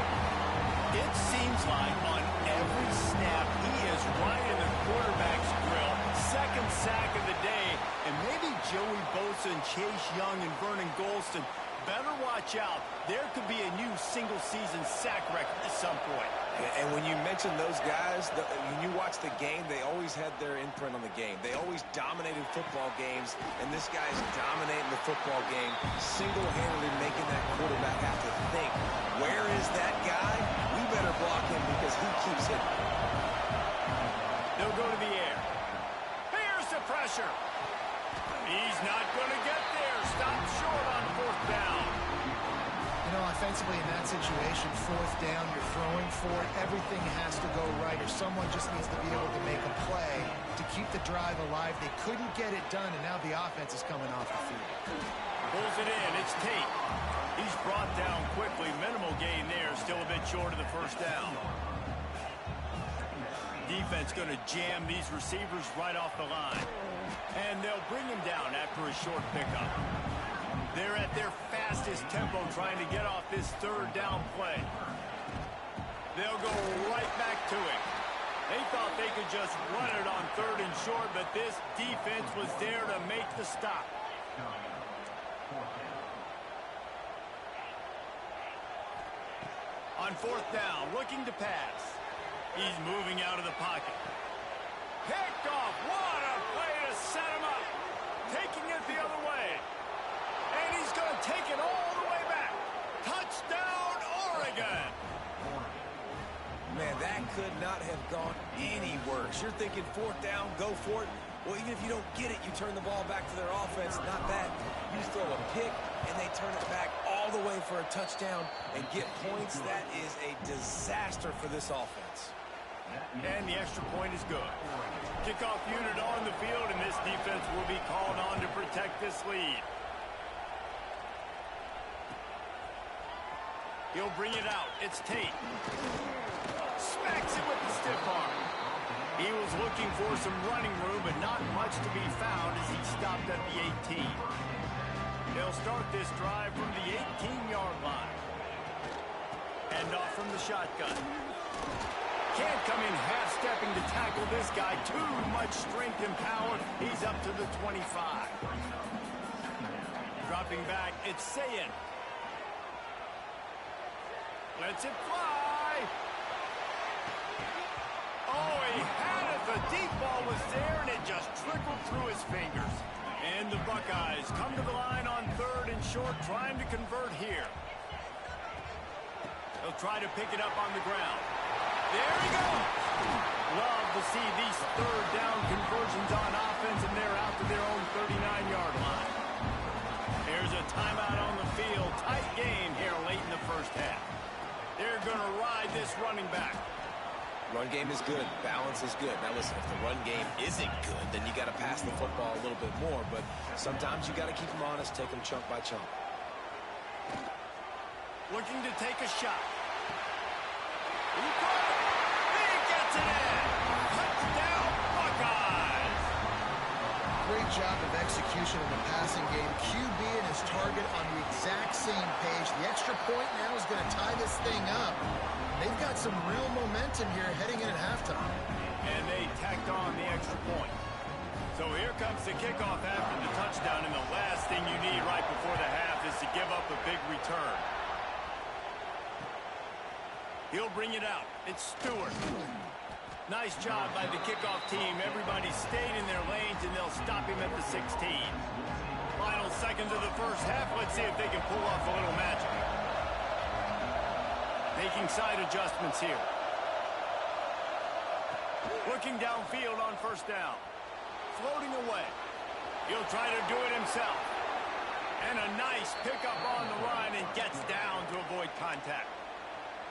Speaker 1: It seems like on every snap, he is right in the quarterback's grill. Second sack of the day. And maybe Joey Bosa and Chase Young and Vernon Golston better watch out. There could be a new single-season sack record at some point.
Speaker 2: And when you mention those guys, when you watch the game, they always had their imprint on the game. They always dominated football games, and this guy's dominating the football game, single-handedly making that quarterback have to think, where is that guy? We better block him because he keeps hitting.
Speaker 1: They'll go to the air. Here's the pressure. He's not going to get there. Stop short on fourth down.
Speaker 3: You know, offensively in that situation, fourth down, you're throwing for it. Everything has to go right, or someone just needs to be able to make a play to keep the drive alive. They couldn't get it done, and now the offense is coming off the field.
Speaker 1: Pulls it in. It's Tate. He's brought down quickly. Minimal gain there. Still a bit short of the first down. Defense going to jam these receivers right off the line. And they'll bring him down after a short pickup. They're at their fastest tempo trying to get off this third down play. They'll go right back to it. They thought they could just run it on third and short, but this defense was there to make the stop. On fourth down, looking to pass. He's moving out of the pocket. Picked off. What a play to set him up. Taking it the other way. And he's going to take it all the way back. Touchdown, Oregon.
Speaker 2: Man, that could not have gone any worse. You're thinking fourth down, go for it. Well, even if you don't get it, you turn the ball back to their offense. Not that. You throw a pick, and they turn it back all the way for a touchdown and get points. That is a disaster for this offense.
Speaker 1: And the extra point is good. Kickoff unit on the field, and this defense will be called on to protect this lead. He'll bring it out. It's Tate. Smacks it with the stiff arm. He was looking for some running room, but not much to be found as he stopped at the 18. They'll start this drive from the 18-yard line. Hand off from the shotgun. Can't come in half-stepping to tackle this guy. Too much strength and power. He's up to the 25. Dropping back, it's Sayin. Lets it fly. Oh, he had it. The deep ball was there, and it just trickled through his fingers. And the Buckeyes come to the line on third and short, trying to convert here. They'll try to pick it up on the ground. There he goes. Love to see these third down conversions on offense, and they're out to their own 39-yard line. There's a timeout on the field. Tight game here late in the first half. They're going to ride this running back.
Speaker 2: Run game is good. Balance is good. Now, listen, if the run game isn't good, then you got to pass the football a little bit more. But sometimes you got to keep them honest, take them chunk by chunk.
Speaker 1: Looking to take a shot. He caught it. He gets it in. Touchdown, Buckeyes.
Speaker 3: Great job of execution in the passing game. QB and his target on the exact same page. The extra point now is going to tie this thing up. They've got some real momentum here heading in at halftime.
Speaker 1: And they tacked on the extra point. So here comes the kickoff after the touchdown, and the last thing you need right before the half is to give up a big return. He'll bring it out. It's Stewart. Nice job by the kickoff team. Everybody stayed in their lanes, and they'll stop him at the 16. Final seconds of the first half. Let's see if they can pull off a little magic. Making side adjustments here. Looking downfield on first down. floating away. He'll try to do it himself. And a nice pickup on the line and gets down to avoid contact.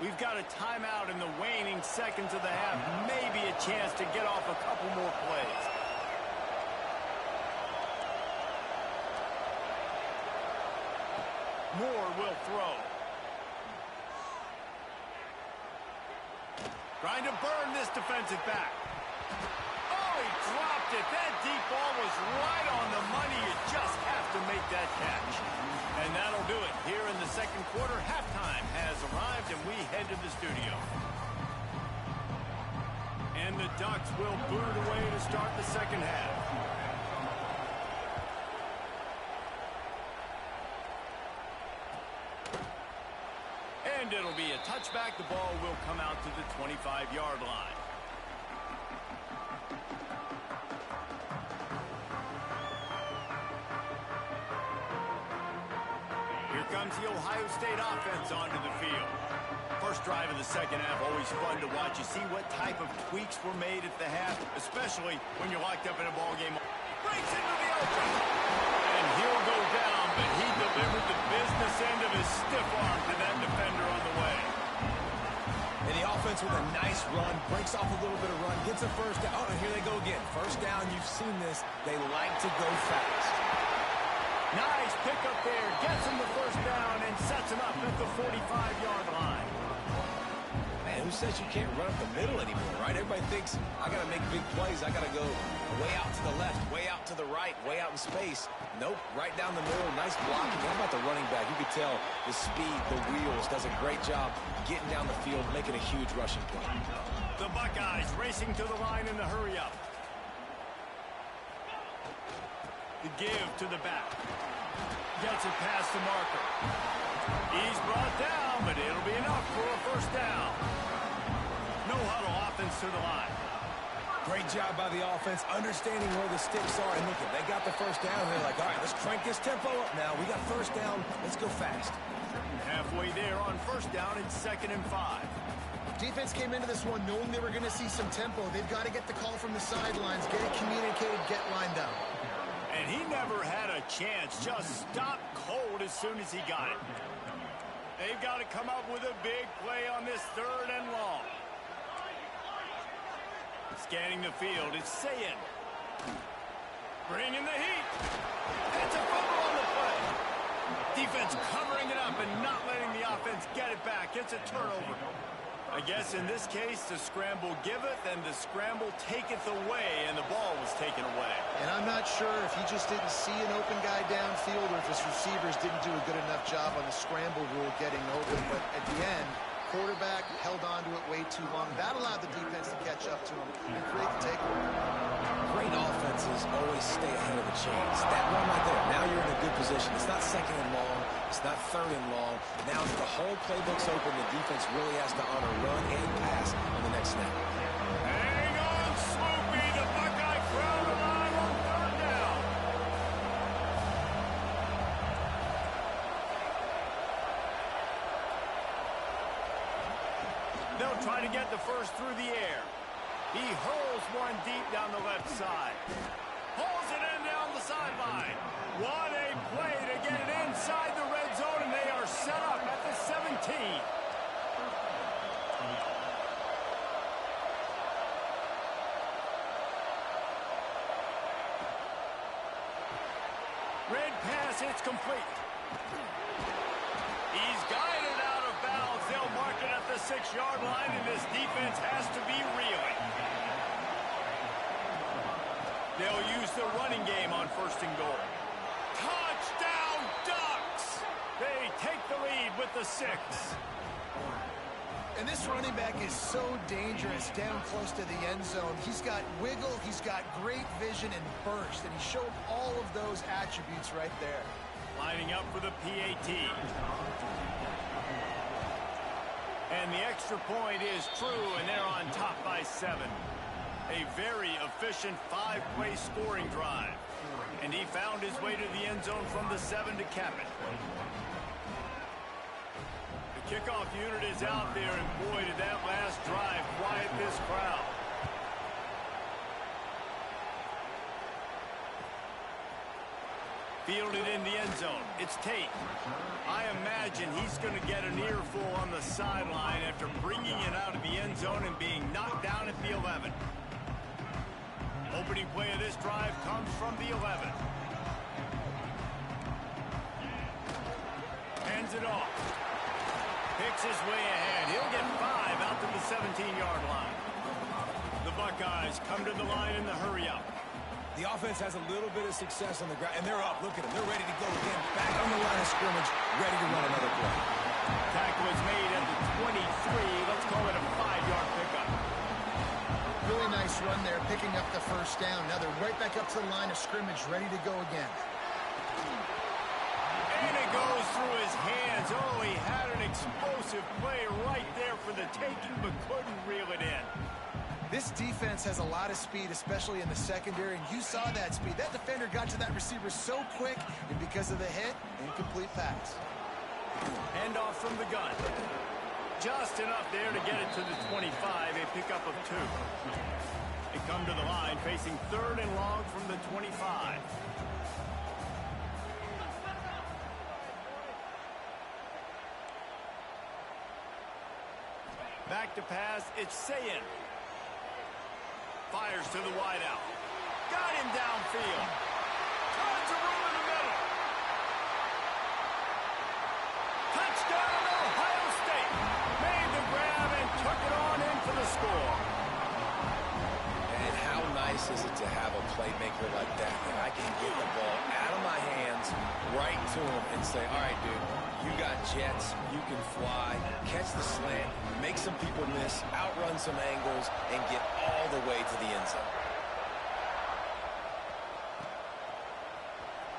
Speaker 1: We've got a timeout in the waning seconds of the half. Maybe a chance to get off a couple more plays. Moore will throw. Trying to burn this defensive back. Oh, he dropped it. That deep ball was right on the money. You just have to make that catch. And that'll do it. Here in the second quarter, halftime has arrived, and we head to the studio. And the Ducks will boot it away to start the second half. And it'll be a touchback. The ball will come out to the 25-yard line. Here comes the Ohio State offense onto the field. First drive of the second half, always fun to watch. You see what type of tweaks were made at the half, especially when you're locked up in a ball game. Breaks into the open. And he'll go down, but he delivered the business end of his stiff arm to that defender on the way.
Speaker 2: And the offense with a nice run, breaks off a little bit of run, gets a first down. Oh, and here they go again. First down, you've seen this. They like to go fast.
Speaker 1: Nice pickup there. Gets him the first down and sets him up at the 45-yard line.
Speaker 2: Man, who says you can't run up the middle anymore, right? Everybody thinks, I got to make big plays. I got to go way out to the left, way out to the right, way out in space. Nope, right down the middle. Nice blocking. How about the running back? You could tell the speed, the wheels, does a great job getting down the field, making a huge rushing play.
Speaker 1: The Buckeyes racing to the line in the hurry-up. The give to the back. Gets it past the marker. He's brought down, but it'll be enough for a first down. No huddle offense to the line.
Speaker 2: Great job by the offense, understanding where the sticks are. And look, they got the first down. They're like, all right, let's crank this tempo up now. We got first down. Let's go fast.
Speaker 1: Halfway there on first down, it's 2nd and 5.
Speaker 3: Defense came into this one knowing they were going to see some tempo. They've got to get the call from the sidelines, get it communicated, get lined up.
Speaker 1: And he never had a chance. Just stopped cold as soon as he got it. They've got to come up with a big play on this 3rd and long. Scanning the field, it's Sayin. Bringing the heat. It's a fumble on the play. Defense covering it up and not letting the offense get it back. It's a turnover. I guess in this case, the scramble giveth and the scramble taketh away, and the ball was taken away.
Speaker 3: And I'm not sure if he just didn't see an open guy downfield or if his receivers didn't do a good enough job on the scramble rule getting open. But at the end, quarterback held on to it way too long. That allowed the defense to catch up to him and create the takeaway.
Speaker 2: Great offenses always stay ahead of the chains. That one right there, now you're in a good position. It's not 2nd and long. It's not 3rd and long. Now the whole playbook's open. The defense really has to honor run and pass on the next snap.
Speaker 1: Hang on, Swoopy. The Buckeye crowd alive on 3rd down. They'll try to get the first through the air. He hurls one deep down the left side. Pulls it in down the sideline. What a play to get it inside the red zone, and they are set up at the 17. Red pass, it's complete. He's guided out of bounds. They'll mark it at the 6-yard line, and this defense has to be reeling. They'll use the running game on 1st and goal. Touchdown, Ducks! They take the lead with the 6.
Speaker 3: And this running back is so dangerous down close to the end zone. He's got wiggle, he's got great vision and burst, and he showed all of those attributes right there.
Speaker 1: Lining up for the PAT. And the extra point is true, and they're on top by 7. A very efficient 5-play scoring drive. And he found his way to the end zone from the 7 to cap it. The kickoff unit is out there, and boy, did that last drive quiet this crowd. Fielded in the end zone. It's Tate. I imagine he's going to get an earful on the sideline after bringing it out of the end zone and being knocked down at the 11. Opening play of this drive comes from the 11. Hands it off. Picks his way ahead. He'll get 5 out to the 17-yard line. The Buckeyes come to the line in the hurry-up.
Speaker 2: The offense has a little bit of success on the ground, and they're up. Look at them. They're ready to go again. Back on the line of scrimmage, ready to run another play.
Speaker 1: Tackle is made at the 23. Let's call it a 5-yard pickup.
Speaker 3: Really nice run there, picking up the first down. Now they're right back up to the line of scrimmage, ready to go again.
Speaker 1: And it goes through his hands. Oh, he had an explosive play right there for the taking, but couldn't reel it in.
Speaker 3: This defense has a lot of speed, especially in the secondary, and you saw that speed. That defender got to that receiver so quick, and because of the hit, incomplete pass.
Speaker 1: Handoff from the gun. Just enough there to get it to the 25, a pickup of 2. They come to the line facing 3rd and long from the 25. Back to pass, it's Sayin. Fires to the wideout. Got him downfield. Tons of room in the middle. Touchdown, Ohio State. Made the grab and took it on in for the score.
Speaker 2: And how nice is it to have a playmaker like that I can get the ball out of my hands right to him and say, all right, dude, you got jets, you can fly, catch the slant, make some people miss, outrun some angles, and get all the way to the end zone.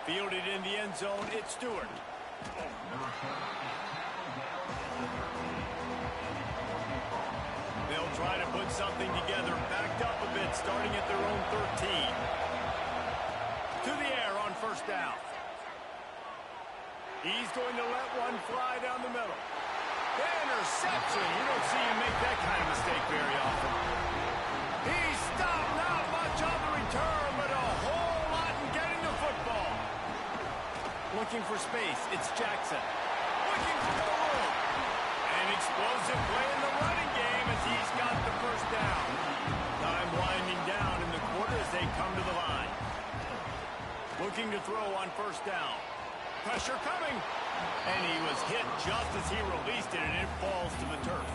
Speaker 1: Fielded in the end zone, it's Stewart. They'll try to put something together, backed up a bit, starting at their own 13. To the air on first down. He's going to let one fly down the middle. Interception. You don't see him make that kind of mistake very often. He stopped, not much on the return, but a whole lot in getting the football. Looking for space. It's Jackson. Looking for the room. An explosive play in the running game as he's got the first down. Time winding down in the quarter as they come to the line. Looking to throw on first down. Pressure coming. And he was hit just as he released it, and it falls to the turf.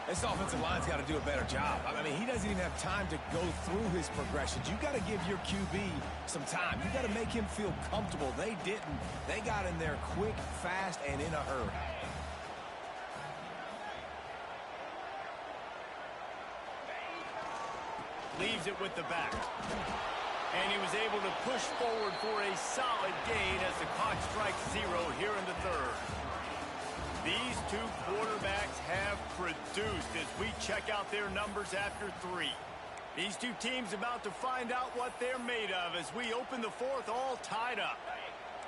Speaker 2: This offensive line's got to do a better job. I mean, he doesn't even have time to go through his progressions. You got to give your QB some time. You got to make him feel comfortable. They didn't. They got in there quick, fast, and in a hurry.
Speaker 1: Leaves it with the back. And he was able to push forward for a solid gain as the clock strikes 0 here in the 3rd. These two quarterbacks have produced as we check out their numbers after 3. These two teams about to find out what they're made of as we open the 4th all tied up.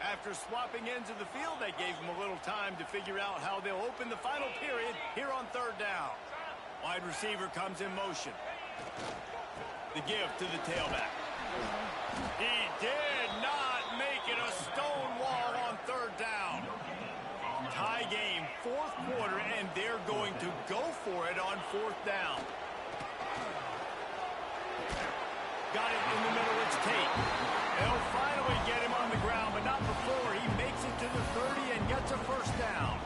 Speaker 1: After swapping ends of the field, they gave them a little time to figure out how they'll open the final period here on 3rd down. Wide receiver comes in motion. The give to the tailback. He did not make it a stone wall on 3rd down. Tie game, 4th quarter, and they're going to go for it on 4th down. Got it in the middle, it's Tate. They'll finally get him on the ground, but not before he makes it to the 30 and gets a first down.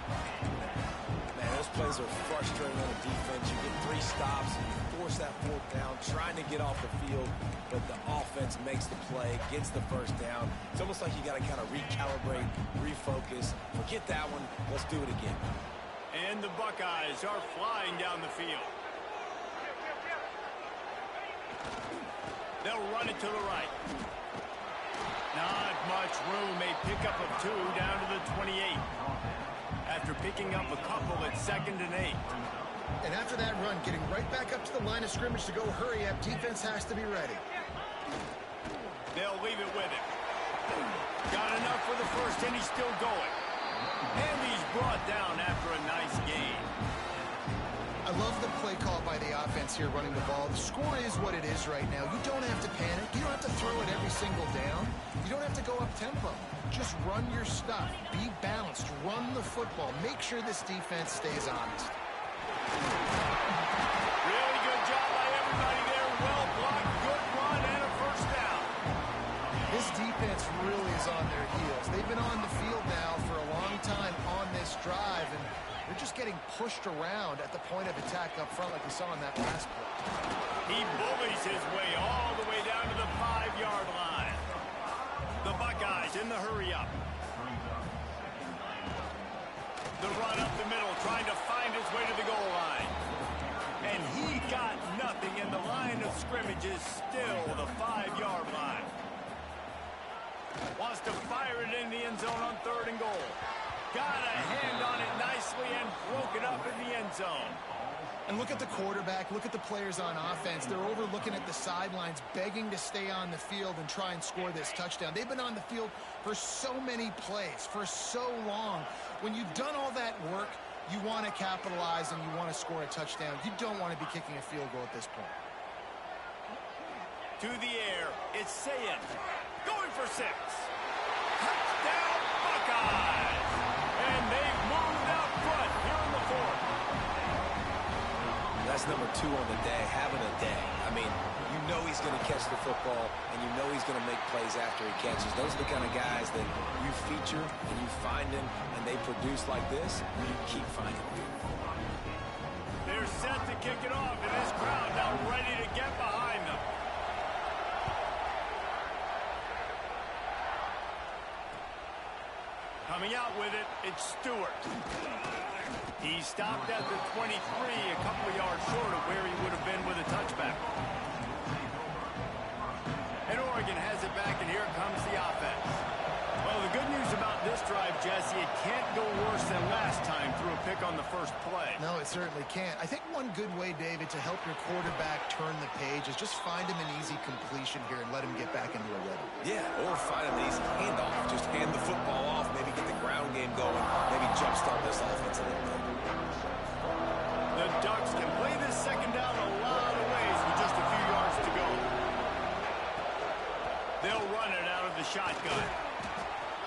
Speaker 2: Man, those plays are frustrating on the defense. You get 3 stops, and you force that 4th down, trying to get off the field, but the offense makes the play, gets the first down. It's almost like you got to kind of recalibrate, refocus. Forget that one. Let's do it again.
Speaker 1: And the Buckeyes are flying down the field. They'll run it to the right. Not much room. A pickup of 2 down to the 28. After picking up a couple at 2nd and 8.
Speaker 3: And after that run, getting right back up to the line of scrimmage to go hurry up, defense has to be ready.
Speaker 1: They'll leave it with him. Got enough for the first, and he's still going. And he's brought down after a nice gain.
Speaker 3: I love the play call by the offense here running the ball. The score is what it is right now. You don't have to panic. You don't have to throw it every single down. You don't have to go up tempo. Just run your stuff. Be balanced. Run the football. Make sure this defense stays honest.
Speaker 1: Really good job by everybody there. Well blocked, good run, and a first down.
Speaker 3: This defense really is on their heels. They've been on the field now for a long time on this drive, and they're just getting pushed around at the point of attack up front like we saw in that last play.
Speaker 1: He bullies his way all the way down to the 5-yard line. The Buckeyes in the hurry-up. The run up the middle, trying to find his way to the goal line. And he got nothing, and the line of scrimmage is still the 5-yard line. Wants to fire it in the end zone on 3rd and goal. Got a hand on it nicely and broke it up in the end zone.
Speaker 3: And look at the quarterback. Look at the players on offense. They're over looking at the sidelines, begging to stay on the field and try and score this touchdown. They've been on the field for so many plays, for so long. When you've done all that work, you want to capitalize and you want to score a touchdown. You don't want to be kicking a field goal at this point.
Speaker 1: To the air, it's Sayin. Going for 6. Touchdown, Buckeyes! And they've moved out front here in the 4th.
Speaker 2: That's number 2 on the day, having a day. I mean, you know he's going to catch the football, and you know he's going to make plays after he catches. Those are the kind of guys that you feature, and you find them, and they produce like this, and you keep finding them.
Speaker 1: They're set to kick it off, and this crowd now ready to get behind them. Coming out with it, it's Stewart. He stopped at the 23, a couple of yards short of where he would have been with a touchback. And Oregon has it back, and here comes the offense. Well, the good news about this drive, Jesse, it can't go worse than last time through a pick on the first play.
Speaker 3: No, it certainly can't. I think one good way, David, to help your quarterback turn the page is just find him an easy completion here and let him get back into a rhythm.
Speaker 2: Yeah, or find him an easy handoff. Just hand the football off, maybe get the ground game going, maybe jumpstart this offense a little bit.
Speaker 1: The Ducks can play this second down a lot of ways with just a few yards to go. They'll run it out of the shotgun.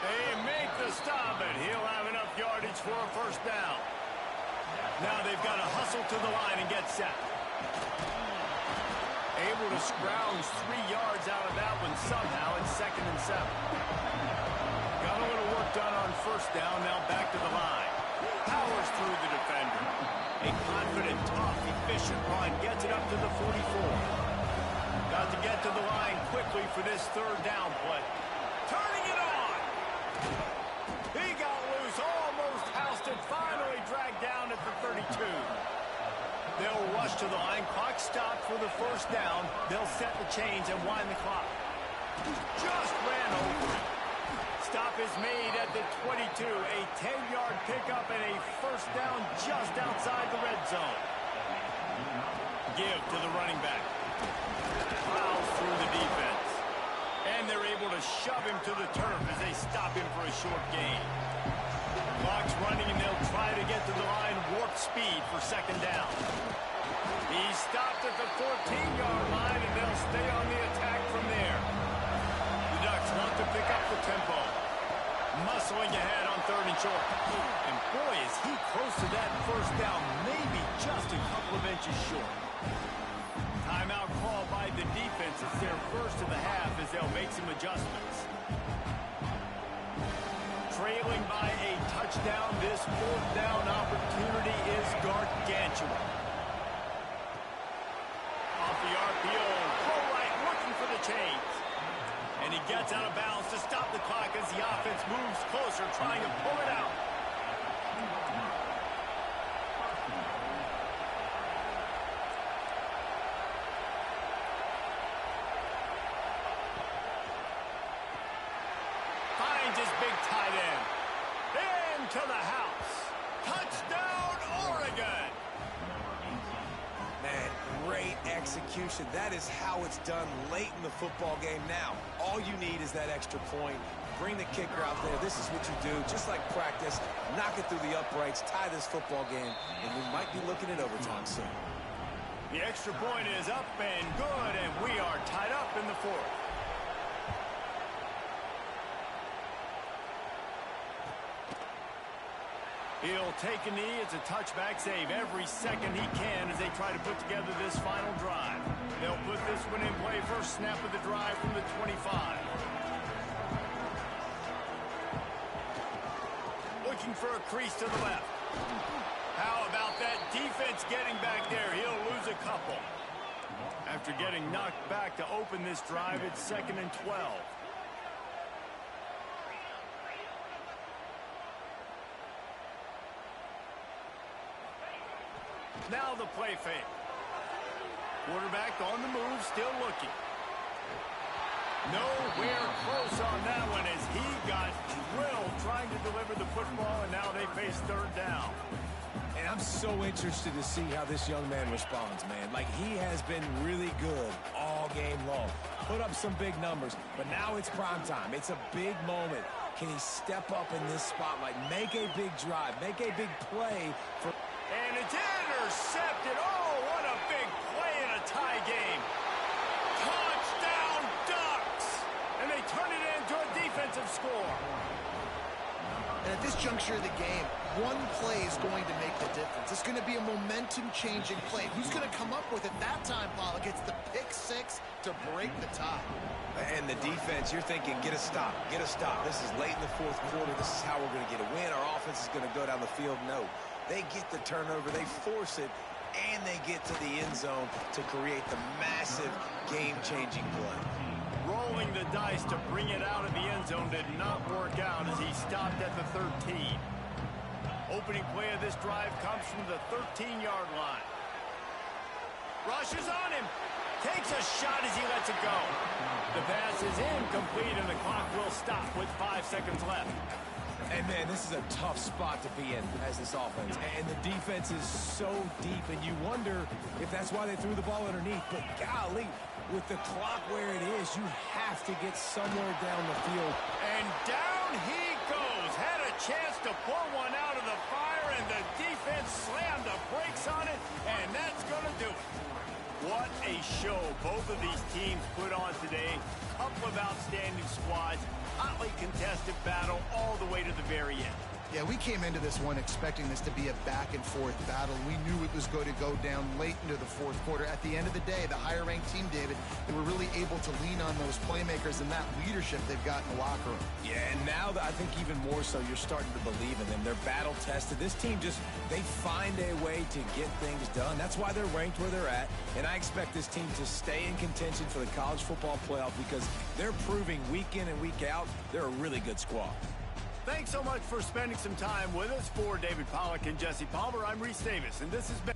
Speaker 1: They make the stop, and he'll have enough yardage for a first down. Now they've got to hustle to the line and get set. Able to scrounge 3 yards out of that one somehow in 2nd and 7. Got a little work done on first down, now back to the line. Powers through the defender. A confident, tough, efficient run gets it up to the 44. Got to get to the line quickly for this 3rd down play. Turning it on! He got loose, almost housed it, finally dragged down at the 32. They'll rush to the line. Clock stopped for the first down. They'll set the chains and wind the clock. Just ran over it. Stop is made at the 22. A 10-yard pickup and a first down just outside the red zone. Give to the running back. Plows through the defense. And they're able to shove him to the turf as they stop him for a short gain. Clock's running, and they'll try to get to the line, warp speed for 2nd down. He stopped at the 14-yard line, and they'll stay on the attack from there. The Ducks want to pick up the tempo. Muscling ahead on 3rd and short. And boy, is he close to that first down, maybe just a couple of inches short. Timeout call by the defense. It's their first of the half as they'll make some adjustments. Trailing by a touchdown, this 4th down opportunity is gargantuan. Off the RPO, go right, looking for the chains. And he gets out of bounds to stop the clock as the offense moves closer, trying to pull it out. Finds his big tight end. Into the house. Touchdown, Oregon!
Speaker 2: Man, great execution. That is how it's done late in the football game now. All you need is that extra point. Bring the kicker out there. This is what you do. Just like practice, knock it through the uprights, tie this football game, and we might be looking at overtime soon.
Speaker 1: The extra point is up and good, and we are tied up in the fourth. He'll take a knee. It's a touchback save every second he can as they try to put together this final drive. They'll put this one in play first snap of the drive from the 25. Looking for a crease to the left. How about that defense getting back there? He'll lose a couple. After getting knocked back to open this drive, it's 2nd and 12. Now the play fake. Quarterback on the move, still looking. Nowhere close on that one as he got drilled trying to deliver the football, and now they face 3rd down.
Speaker 2: And I'm so interested to see how this young man responds, man. Like, he has been really good all game long. Put up some big numbers, but now it's prime time. It's a big moment. Can he step up in this spotlight, make a big drive, make a big play for...
Speaker 1: And it's intercepted. Oh, what a big play in a tie game. Touchdown, Ducks! And they turn it into a defensive score.
Speaker 3: And at this juncture of the game, one play is going to make the difference. It's going to be a momentum-changing play. Who's going to come up with it that time, Pollock? It's the pick six to break the tie.
Speaker 2: And the defense, you're thinking, get a stop, get a stop. This is late in the 4th quarter. This is how we're going to get a win. Our offense is going to go down the field. No. They get the turnover, they force it, and they get to the end zone to create the massive game-changing play.
Speaker 1: Rolling the dice to bring it out of the end zone did not work out as he stopped at the 13. Opening play of this drive comes from the 13-yard line. Rushes on him. Takes a shot as he lets it go. The pass is incomplete, and the clock will stop with 5 seconds left.
Speaker 2: And, man, this is a tough spot to be in as this offense. And the defense is so deep, and you wonder if that's why they threw the ball underneath. But, golly, with the clock where it is, you have to get somewhere down the field.
Speaker 1: And down he goes. Had a chance to pull one out of the fire, and the defense slammed the brakes on it, and that's going to do it. What a show both of these teams put on today. Couple of outstanding squads. Hotly contested battle all the way to the very end.
Speaker 3: Yeah, we came into this one expecting this to be a back-and-forth battle. We knew it was going to go down late into the 4th quarter. At the end of the day, the higher-ranked team, David, they were really able to lean on those playmakers and that leadership they've got in the locker room.
Speaker 2: Yeah, and now I think even more so, you're starting to believe in them. They're battle-tested. This team they find a way to get things done. That's why they're ranked where they're at, and I expect this team to stay in contention for the college football playoff because they're proving week in and week out they're a really good squad.
Speaker 1: Thanks so much for spending some time with us. For David Pollock and Jesse Palmer, I'm Reese Davis, and this has been...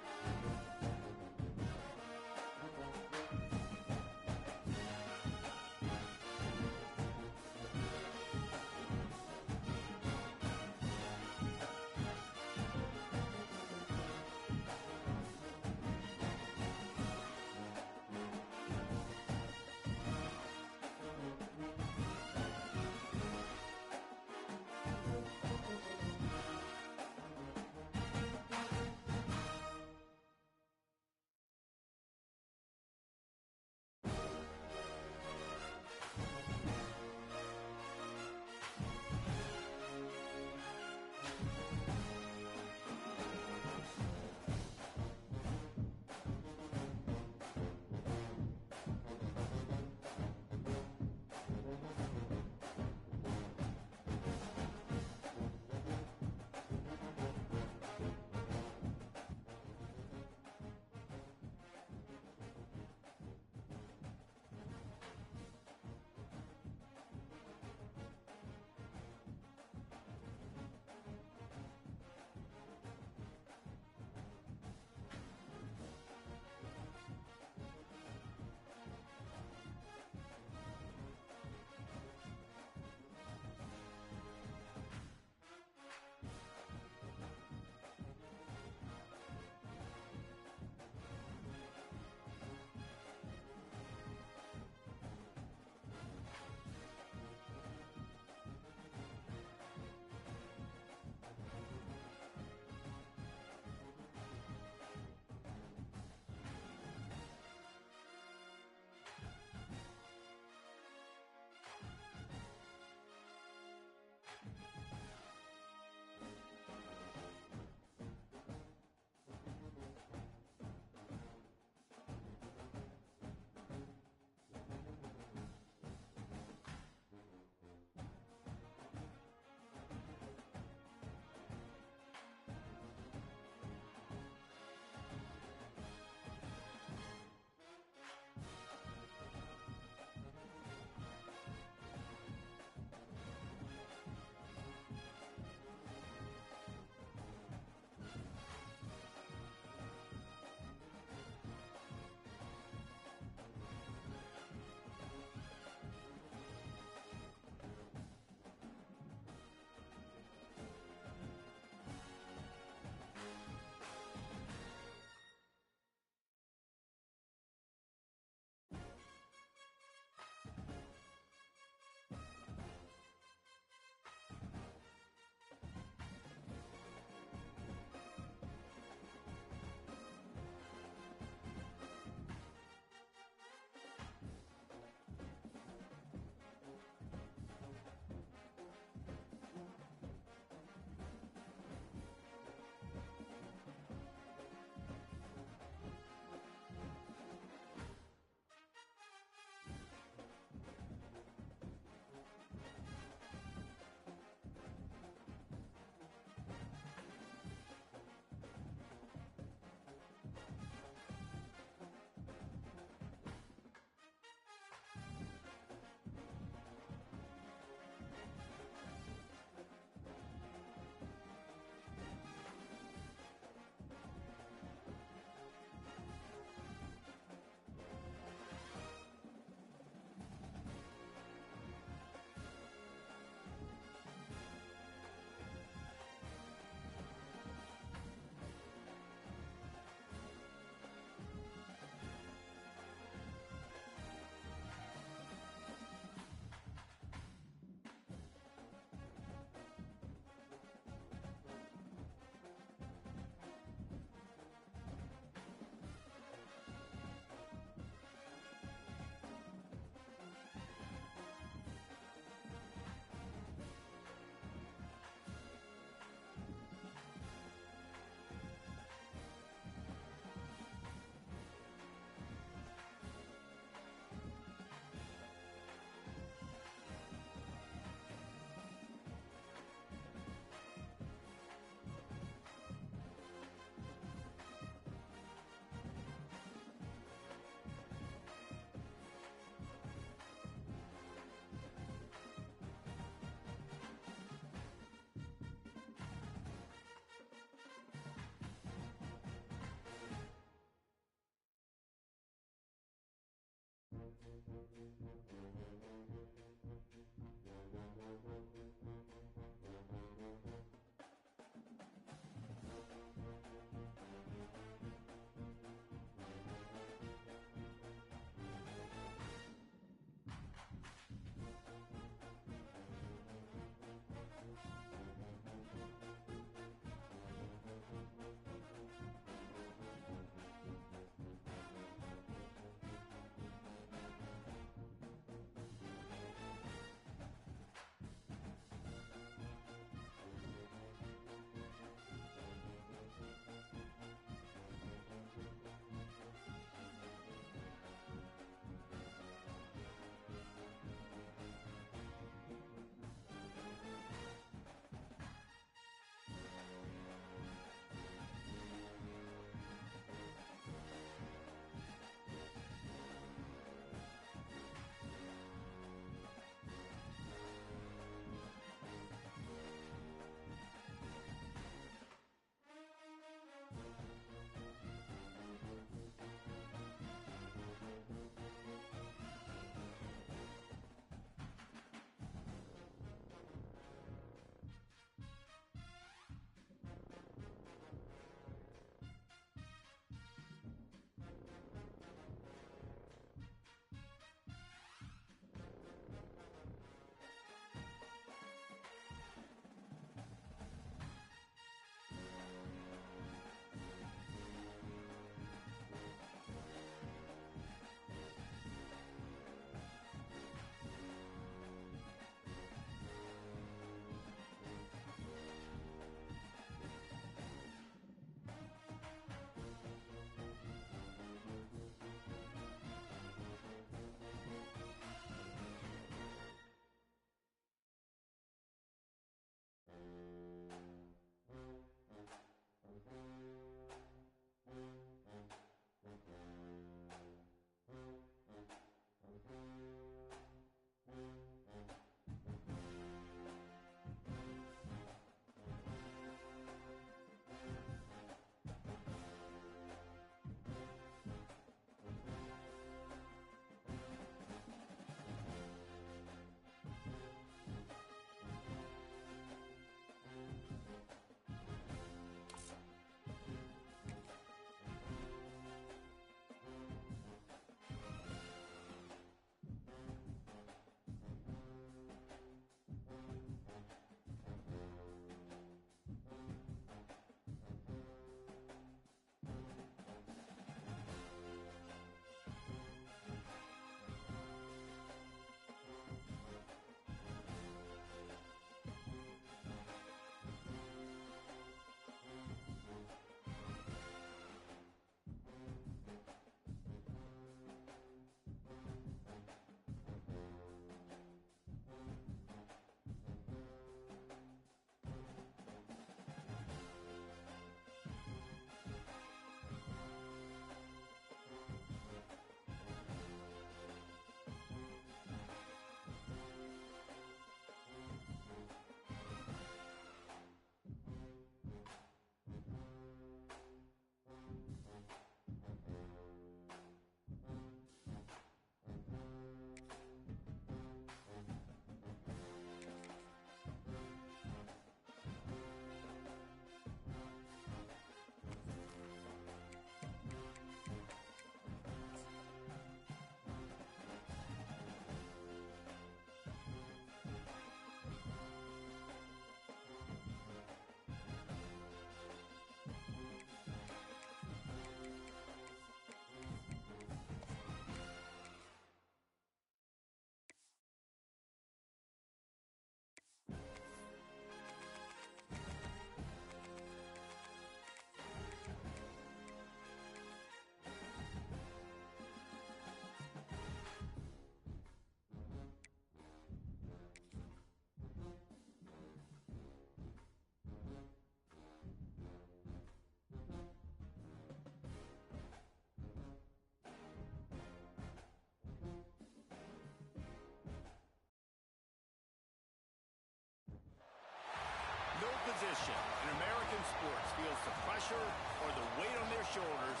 Speaker 1: pressure or the weight on their shoulders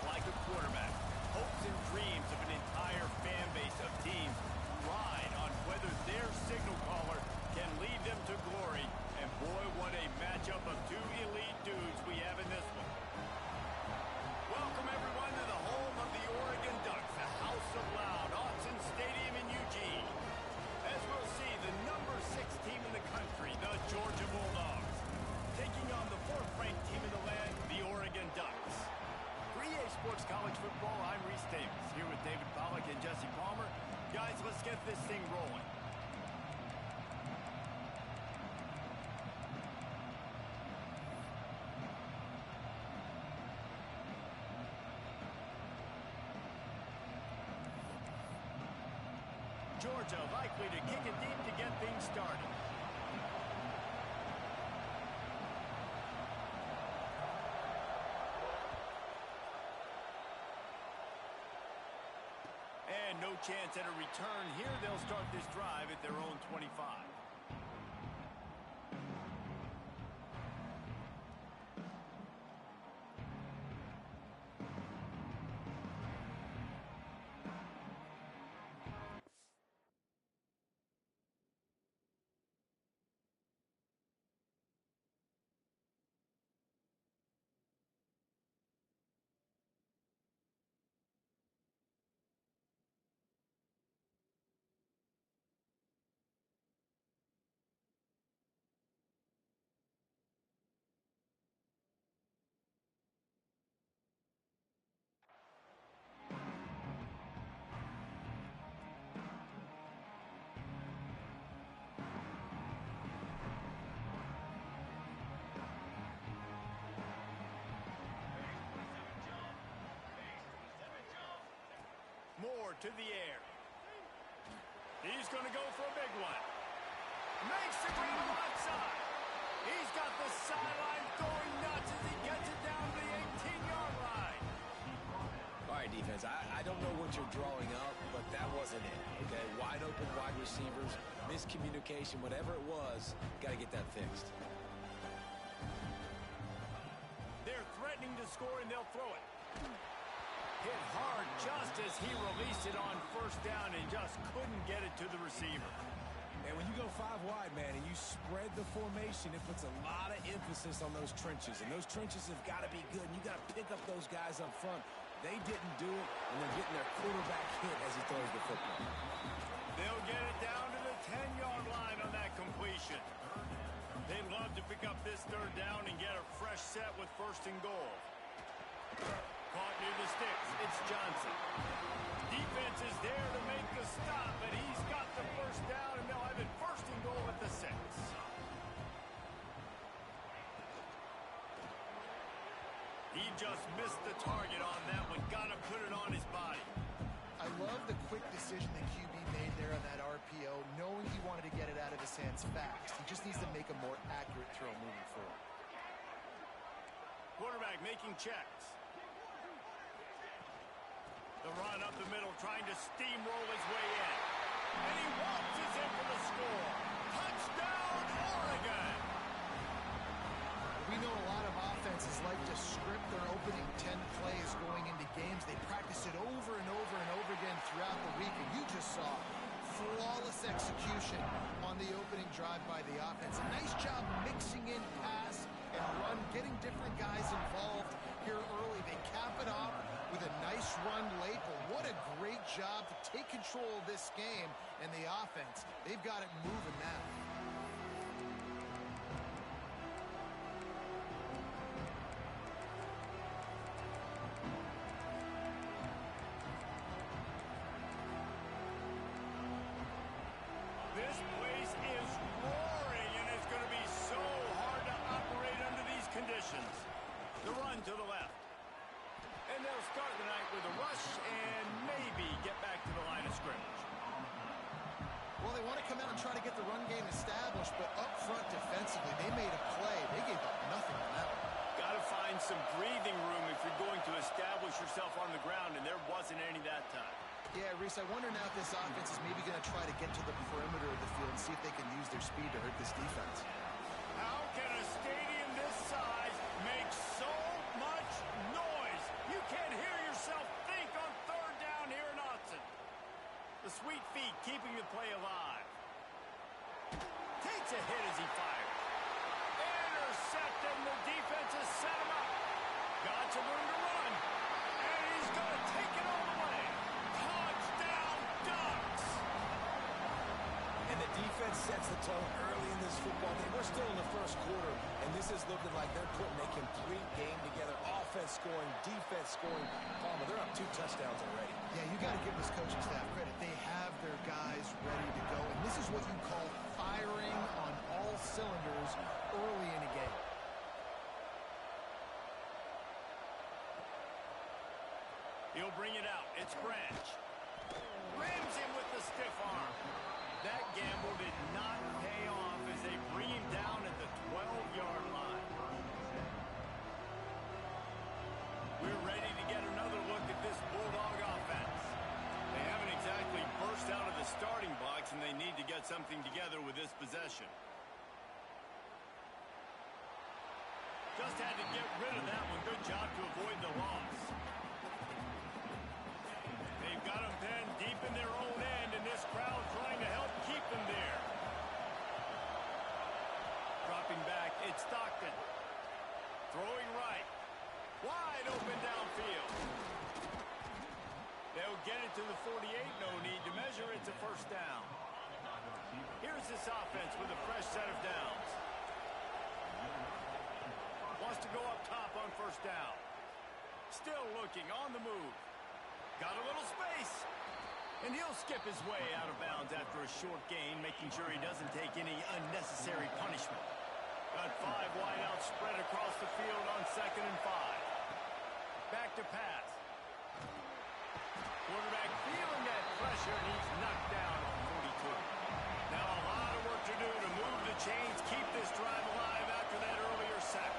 Speaker 1: like a quarterback. Hopes and dreams of an entire fan base of teams ride on whether their signal caller can lead them to glory. And boy, what a matchup of two elite dudes we have in this one. Welcome, everyone, to the home of the Oregon Ducks, the House of Loud, Autzen Stadium in Eugene. As we'll see, the number 6 team in the country, the Georgia Bulldogs, taking on the 4th-ranked team in the land, the Oregon Ducks. For EA Sports College Football, I'm Reese Davis, here with David Pollack and Jesse Palmer. Guys, let's get this thing rolling. Georgia likely to kick it deep to get things started. And no chance at a return here. They'll start this drive at their own 25. Moore to the air. He's going to go for a big one. Makes the green on the left side. He's got the sideline going nuts as he gets it down to the 18-yard line.
Speaker 2: All right, defense, I don't know what you're drawing up, but that wasn't it, okay? Wide open wide receivers, miscommunication, whatever it was, got to get that fixed.
Speaker 1: They're threatening to score, and they'll throw it. Hit hard just as he released it on first down and just couldn't get it to the receiver.
Speaker 2: And when you go 5 wide, man, and you spread the formation, it puts a lot of emphasis on those trenches. And those trenches have got to be good. And you got to pick up those guys up front. They didn't do it, and they're getting their quarterback hit as he throws the football.
Speaker 1: They'll get it down to the 10-yard line on that completion. They'd love to pick up this third down and get a fresh set with 1st and goal. Caught near the sticks. It's Johnson. Defense is there to make the stop, but he's got the first down, and they'll have it 1st and goal at the 6. He just missed the target on that one. Got to put it on his body.
Speaker 3: I love the quick decision the QB made there on that RPO, knowing he wanted to get it out of his hands fast. He just needs to make a more accurate throw moving forward.
Speaker 1: Quarterback making checks. The run up the middle, trying to steamroll his way in. And he waltzes in for the score. Touchdown, Oregon!
Speaker 3: We know a lot of offenses like to script their opening 10 plays going into games. They practice it over and over and over again throughout the week, and you just saw flawless execution on the opening drive by the offense. A nice job mixing in pass and run, getting different guys involved here early. They cap it off with a nice run late, but what a great job to take control of this game and the offense. They've got it moving now.
Speaker 1: This place is roaring, and it's going to be so hard to operate under these conditions. The run to the left. And they'll start the night with a rush and maybe get back to the line of scrimmage.
Speaker 3: Well, they want to come out and try to get the run game established, but up front defensively, they made a play. They gave up nothing on that one.
Speaker 1: Got to find some breathing room if you're going to establish yourself on the ground, and there wasn't any that time.
Speaker 3: Yeah, Reese, I wonder now if this offense is maybe going to try to get to the perimeter of the field and see if they can use their speed to hurt this defense.
Speaker 1: How can a stadium this size make so play alive. Takes a hit as he fires. Intercepted, and the defense has set him up. Got some room to run. And he's going to take it all the way. Touchdown, Ducks!
Speaker 2: And the defense sets the tone early in this football game. We're still in the first quarter, and this is looking like they're putting a complete game together. Offense scoring, defense scoring. Palmer, they're up 2 touchdowns already.
Speaker 3: Yeah, you got to give this coaching staff credit. They have their guys ready to go, and this is what you call firing on all cylinders early in a game.
Speaker 1: He'll bring it out. It's Branch. Rims him with the stiff arm. That gamble did not pay off as they bring him down at the 12-yard line. We're ready to get another look at this Bulldog offense. They haven't exactly burst out of the starting box, and they need to get something together with this possession. Just had to get rid of that one. Good job to avoid the loss. They've got them pinned deep in their own end, and this crowd trying to help keep them there. Dropping back, it's Stockton. Throwing right. Wide open downfield. They'll get it to the 48. No need to measure. It's a first down. Here's this offense with a fresh set of downs. Wants to go up top on first down. Still looking on the move. Got a little space. And he'll skip his way out of bounds after a short gain, making sure he doesn't take any unnecessary punishment. Got 5 wideouts spread across the field on 2nd and 5. Back to pass. Quarterback feeling that pressure, and he's knocked down on 42. Now a lot of work to do to move the chains, keep this drive alive after that earlier sack.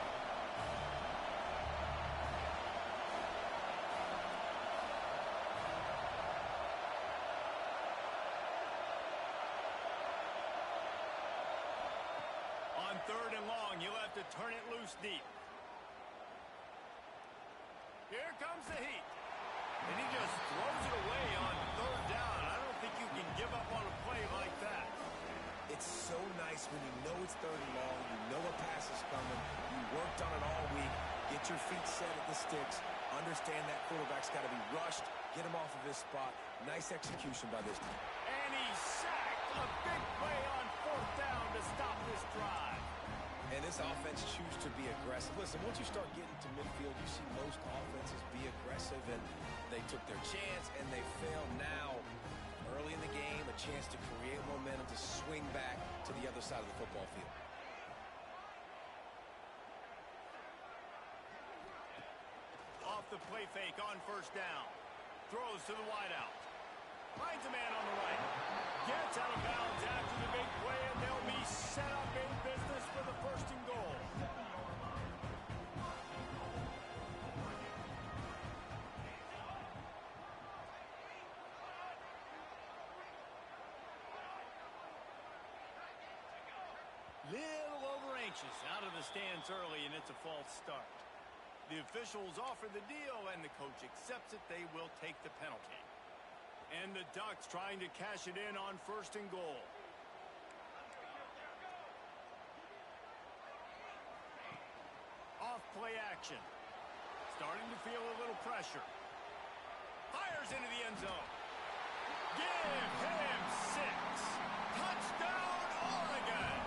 Speaker 1: On 3rd and long, you'll have to turn it loose deep. Here comes the heat. And he just throws it away on 3rd down. I don't think you can give up on a play like that.
Speaker 2: It's so nice when you know it's 3rd and long, you know a pass is coming, you worked on it all week, get your feet set at the sticks, understand that quarterback's got to be rushed, get him off of his spot. Nice execution by this team.
Speaker 1: And he sacked. A big play on 4th down to stop this drive.
Speaker 2: And this offense chooses to be aggressive. Listen, once you start getting to midfield, you see most offenses be aggressive, and they took their chance, and they failed. Now, early in the game, a chance to create momentum, to swing back to the other side of the football field.
Speaker 1: Off the play fake on 1st down. Throws to the wideout. Finds a man on the right. Gets out of bounds after the big play, and they'll be set up in business for the 1st and goal. Little over anxious out of the stands early, and it's a false start. The officials offer the deal, and the coach accepts it. They will take the penalty. And the Ducks trying to cash it in on 1st and goal. Off play action. Starting to feel a little pressure. Fires into the end zone. Give him 6. Touchdown, Oregon.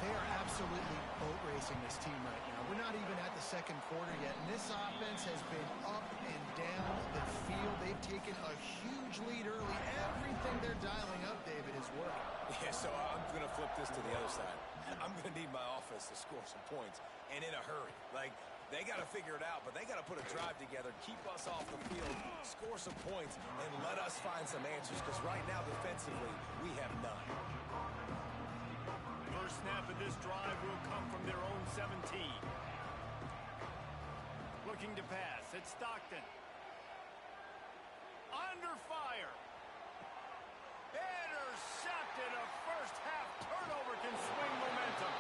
Speaker 3: They are absolutely boat racing this team right now. We're not even at the 2nd quarter yet, and this offense has been up and down the field. They've taken a huge lead early. Everything they're dialing up, David, is working.
Speaker 2: Yeah, so I'm going to flip this to the other side. I'm going to need my offense to score some points, and in a hurry. Like, they got to figure it out, but they got to put a drive together, keep us off the field, score some points, and let us find some answers, because right now, defensively, we have none.
Speaker 1: First snap of this drive will come from their own 17. Looking to pass. It's Stockton. Under fire. Intercepted. A first half turnover can swing momentum.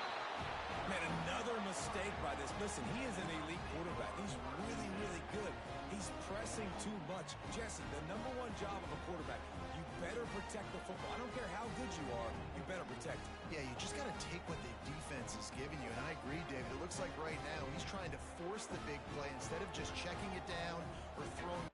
Speaker 2: Man, another mistake by this. Listen, he is an elite quarterback. He's really, really good. He's pressing too much. Jesse, the #1 job of a quarterback, you better protect the football. I don't care how good you are, you better protect it.
Speaker 3: Yeah, you just got to take what the defense is giving you. And I agree, David. It looks like right now he's trying to force the big play instead of just checking it down or throwing.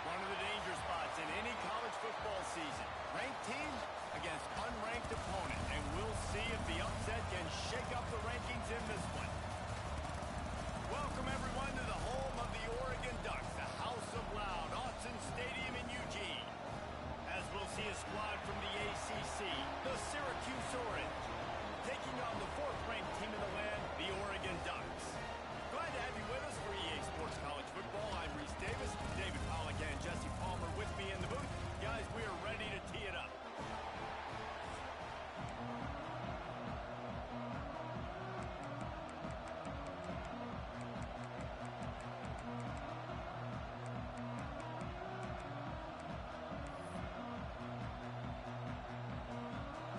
Speaker 1: One of the danger spots in any college football season. Ranked team against unranked opponent. And we'll see if the upset can shake up the rankings in this one. Welcome, everyone, to the home of the Oregon Ducks, the House of Loud, Autzen Stadium in Eugene. As we'll see a squad from the ACC, the Syracuse Orange, taking on the 4th-ranked team in the land, the Oregon Ducks. Glad to have you with us for EA Sports College Football. I'm Reese Davis, David Pollack and Jesse Palmer with me in the booth. Guys, we are ready to tee it up.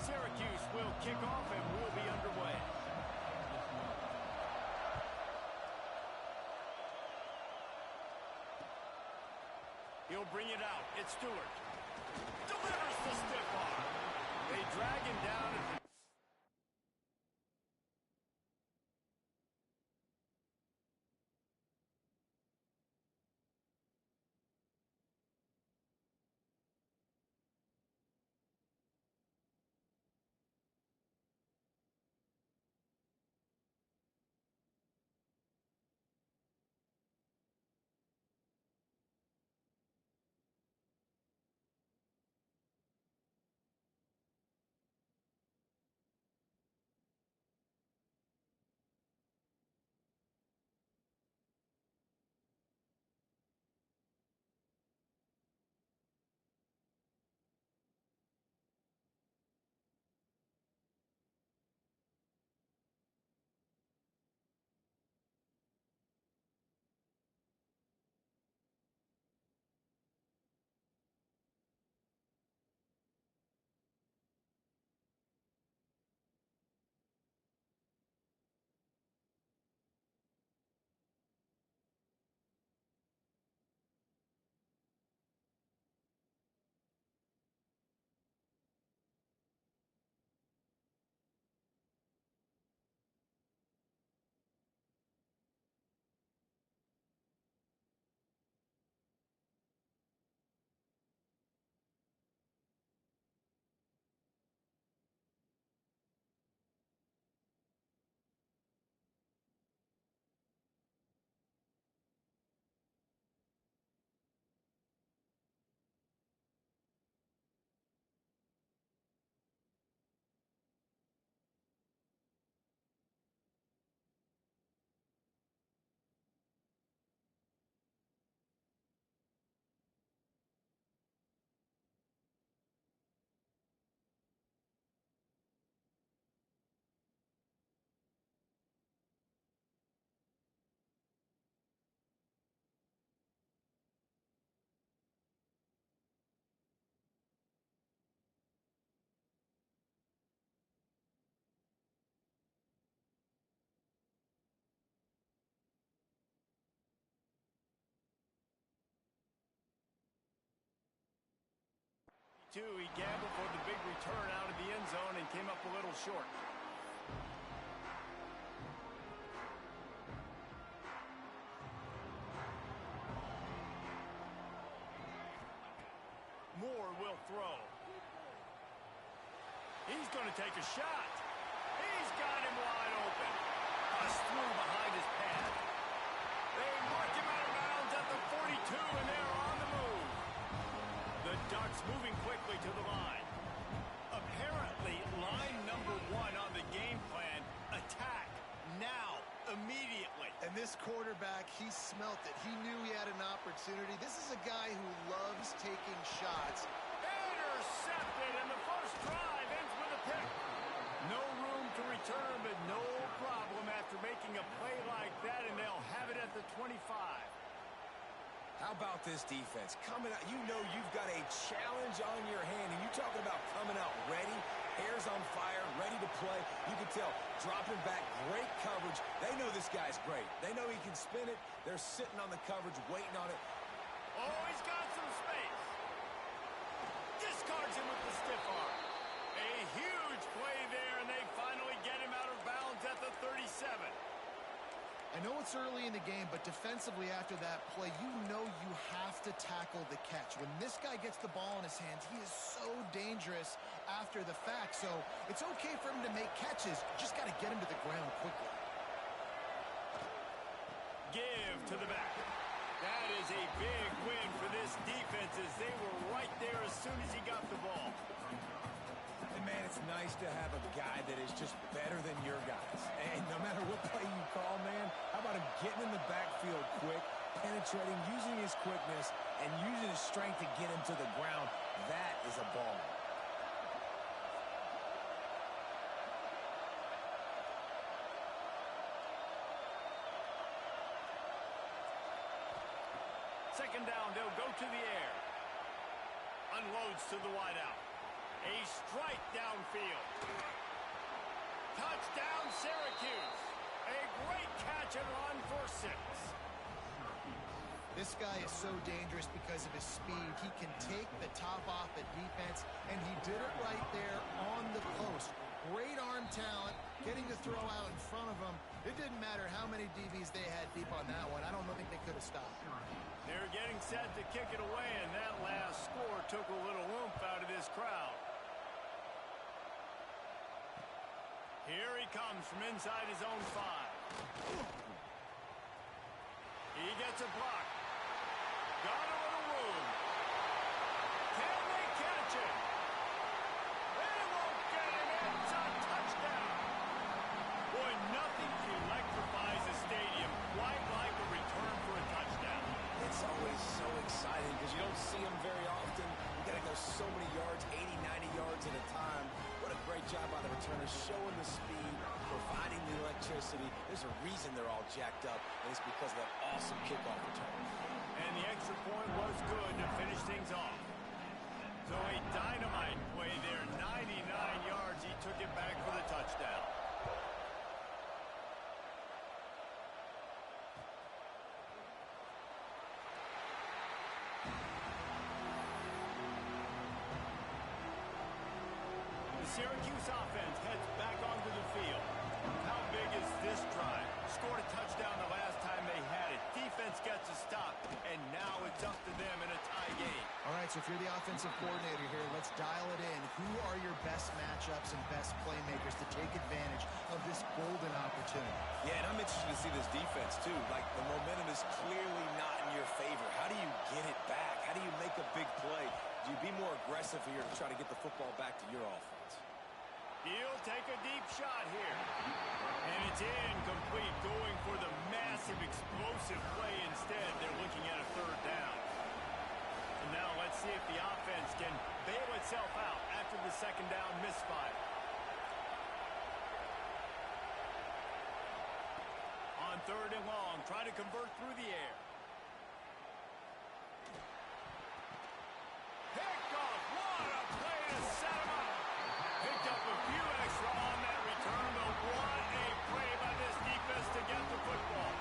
Speaker 1: Syracuse will kick off and we'll be underway. He'll bring it out. It's Stewart. Delivers the stiff arm. They drag him down at the too. He gambled for the big return out of the end zone and came up a little short. Moore will throw. He's going to take a shot. He's got him wide open. Bust through behind his pad. They mark him out of bounds at the 42, and they're on the move. The Ducks moving quickly to the line. Apparently, line number 1 on the game plan, attack now, immediately.
Speaker 3: And this quarterback, he smelt it. He knew he had an opportunity. This is a guy who loves taking shots.
Speaker 1: Intercepted, and the first drive ends with a pick. No room to return, but no problem after making a play like that, and they'll have it at the 25.
Speaker 2: How about this defense? Coming out, you know you've got a challenge on your hand, and you're talking about coming out ready, hair's on fire, ready to play. You can tell, dropping back, great coverage. They know this guy's great. They know he can spin it. They're sitting on the coverage, waiting on it.
Speaker 1: Oh, he's got some space. Discards him with the stiff arm. A huge play there, and they finally get him out of bounds at the 37.
Speaker 3: I know it's early in the game, but defensively after that play, you know you have to tackle the catch. When this guy gets the ball in his hands, he is so dangerous after the fact. So it's okay for him to make catches. Just got to get him to the ground quickly.
Speaker 1: Give to the back. That is a big win for this defense as they were right there as soon as he got the ball.
Speaker 2: And, man, it's nice to have a guy that is just better than your guys. And no matter what play you call, man, how about him getting in the backfield quick, penetrating, using his quickness, and using his strength to get him to the ground? That is a ball.
Speaker 1: Second down, they'll go to the air. Unloads to the wideout. A strike downfield. Touchdown, Syracuse. A great catch and run for 6.
Speaker 3: This guy is so dangerous because of his speed. He can take the top off the defense, and he did it right there on the post. Great arm talent, getting to throw out in front of him. It didn't matter how many DBs they had deep on that one. I don't think they could have stopped.
Speaker 1: They're getting set to kick it away, and that last score took a little oomph out of this crowd. Here he comes from inside his own 5. He gets a block. Got a little room. Can they catch him? They won't get him. It's a touchdown. Boy, nothing electrifies a stadium quite like a return for a touchdown.
Speaker 2: It's always so exciting because you don't see them very often. You got to go so many yards, 80, 90 yards at a time. What a great job by the returners, showing the speed, providing the electricity. There's a reason they're all jacked up, and it's because of that awesome kickoff return.
Speaker 1: And the extra point was good to finish things off. So a dynamite play there, 99 yards. He took it back for the touchdown. Syracuse offense heads back onto the field. How big is this drive? Scored a touchdown the last time they had it. Defense gets a stop, and now it's up to them in a tie game.
Speaker 3: All right, so if you're the offensive coordinator here, let's dial it in. Who are your best matchups and best playmakers to take advantage of this golden opportunity?
Speaker 2: Yeah, and I'm interested to see this defense, too. Like, the momentum is clearly not in your favor. How do you get it back? How do you make a big play? Do you be more aggressive here to try to get the football back to your offense?
Speaker 1: He'll take a deep shot here. And it's incomplete, going for the massive, explosive play instead. They're looking at a third down. And now let's see if the offense can bail itself out after the second down misfire. On third and long, try to convert through the air. Picked off. What a play to set him up. Picked up a few extra on that return, but what a play by this defense to get the football.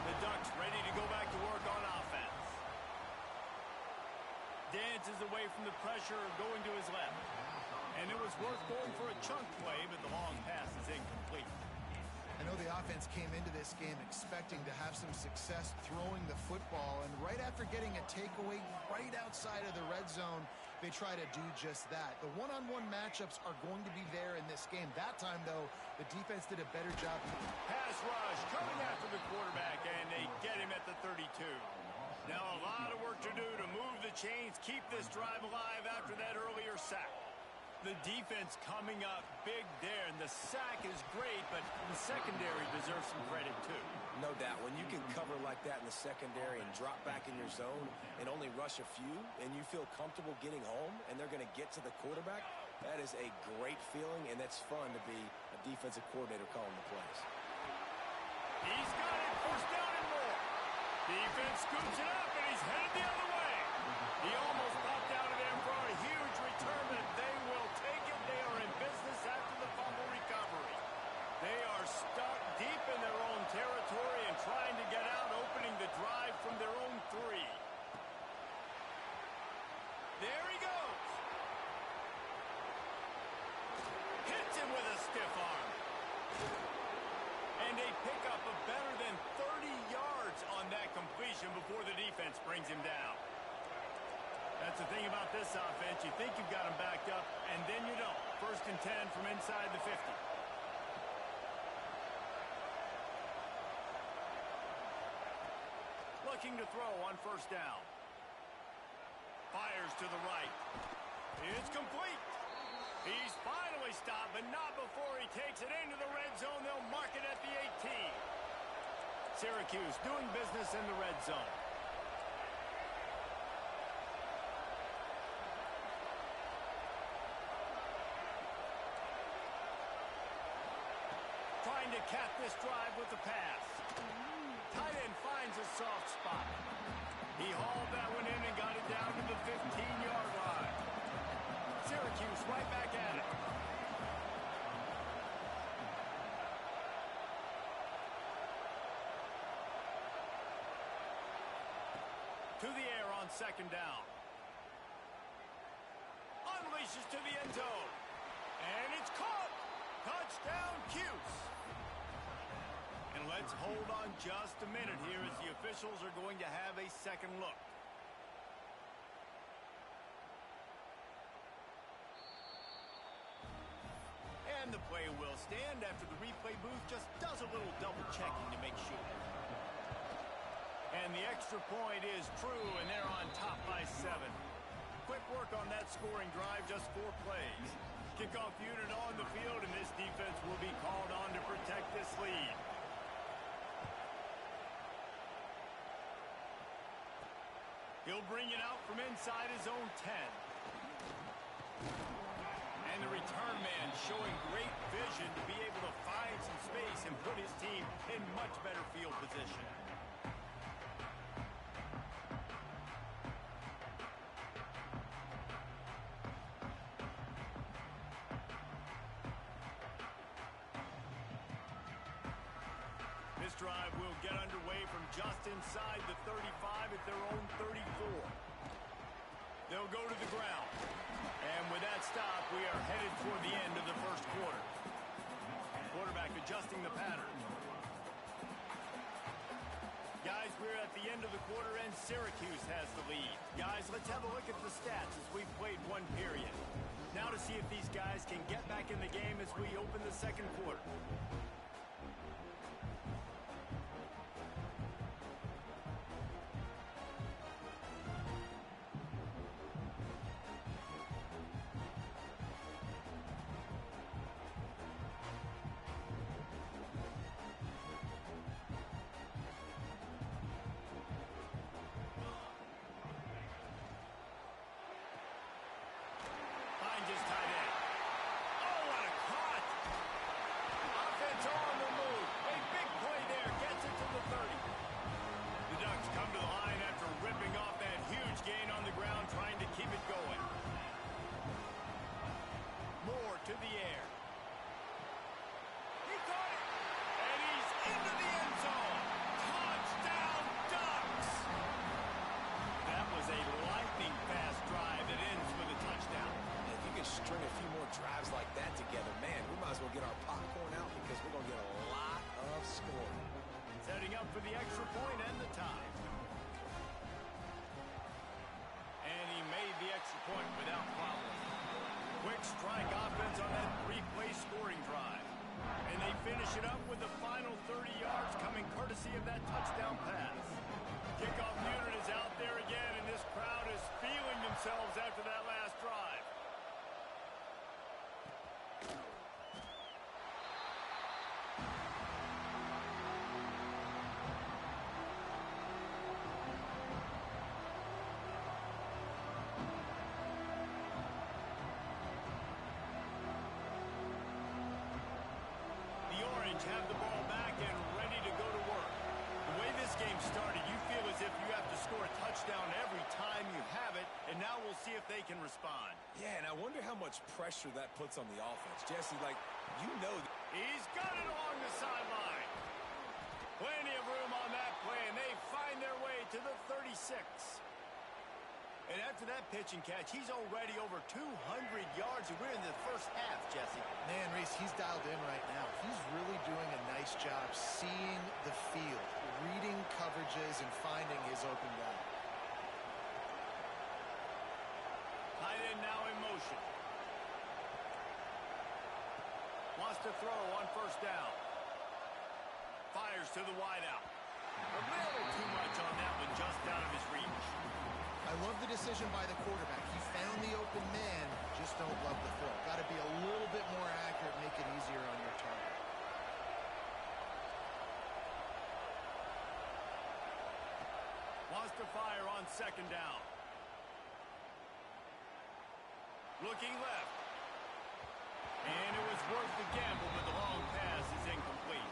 Speaker 1: The Ducks ready to go back to work on offense. dances away from the pressure going to his left. And it was worth going for a chunk play, but the long pass is incomplete.
Speaker 3: I know the offense came into this game expecting to have some success throwing the football, and right after getting a takeaway right outside of the red zone, they try to do just that. The one-on-one matchups are going to be there in this game. That time, though, the defense did a better job.
Speaker 1: Pass rush coming after the quarterback, and they get him at the 32. Now a lot of work to do to move the chains, keep this drive alive after that earlier sack. The defense coming up big there, and the sack is great, but the secondary deserves some credit too.
Speaker 2: No doubt. When you can cover like that in the secondary and drop back in your zone and only rush a few, and you feel comfortable getting home, and they're going to get to the quarterback, that is a great feeling, and that's fun to be a defensive coordinator calling the plays.
Speaker 1: He's got it, first down and more. Defense scoops it up, and he's headed the other way. He almost popped out of there for a huge return, but they will take it. They are in business after the fumble recovery. They are stuck deep in their own territory and trying to get out, opening the drive from their own 3. There he goes. Hits him with a stiff arm. And they pick up a better than 30 yards on that completion before the defense brings him down. That's the thing about this offense. You think you've got them backed up, and then you don't. 1st and 10 from inside the 50. Looking to throw on 1st down. Fires to the right. It's complete. He's finally stopped, but not before he takes it into the red zone. They'll mark it at the 18. Syracuse doing business in the red zone. Trying to cap this drive with the pass. Tight end finds a soft spot. He hauled that one in and got it down to the 15-yard line. Syracuse right back at it. To the air on 2nd down. Unleashes to the end zone. And it's caught. Touchdown, Cuse. And let's hold on just a minute here as the officials are going to have a second look. And the play will stand after the replay booth just does a little double checking to make sure. And the extra point is true, and they're on top by 7. Quick work on that scoring drive, just 4 plays. Kickoff unit on the field, and this defense will be called on to protect this lead. He'll bring it out from inside his own 10. And the return man showing great vision to be able to find some space and put his team in much better field position. This drive will get underway from just inside the 35 at their own 34. They'll go to the ground. And with that stop, we are headed toward the end of the 1st quarter. Quarterback adjusting the pattern. Guys, we're at the end of the quarter, and Syracuse has the lead. Guys, let's have a look at the stats as we've played 1 period. Now to see if these guys can get back in the game as we open the 2nd quarter. Finds his tight end. Oh, what a cut! Offense
Speaker 2: string a few more drives like that together, man, we might as well get our popcorn out because we're going to get a lot of scoring.
Speaker 1: Setting up for the extra point and the tie. And he made the extra point without problem. Quick strike offense on that three-play scoring drive. And they finish it up with the final 30 yards coming courtesy of that touchdown pass. Kickoff unit is out there again, and this crowd is feeling themselves after that last drive. Have the ball back and ready to go to work. The way this game started, you feel as if you have to score a touchdown every time you have it, and now we'll see if they can respond.
Speaker 2: Yeah, and I wonder how much pressure that puts on the offense. Jesse, like, you know.
Speaker 1: He's got it along the sideline. Plenty of room on that play, and they find their way to the 36. And after that pitch and catch, he's already over 200 yards, and we're in the first half, Jesse.
Speaker 3: Man, Reese, he's dialed in right now. He's really doing a nice job seeing the field, reading coverages, and finding his open guy.
Speaker 1: Tight end now in motion. Wants to throw on first down. Fires to the wideout. A little too much on that one, just out of his reach.
Speaker 3: I love the decision by the quarterback. He found the open man, just don't love the throw. Got to be a little bit more accurate, make it easier on your target.
Speaker 1: Wants to fire on second down. Looking left. And it was worth the gamble, but the long pass is incomplete.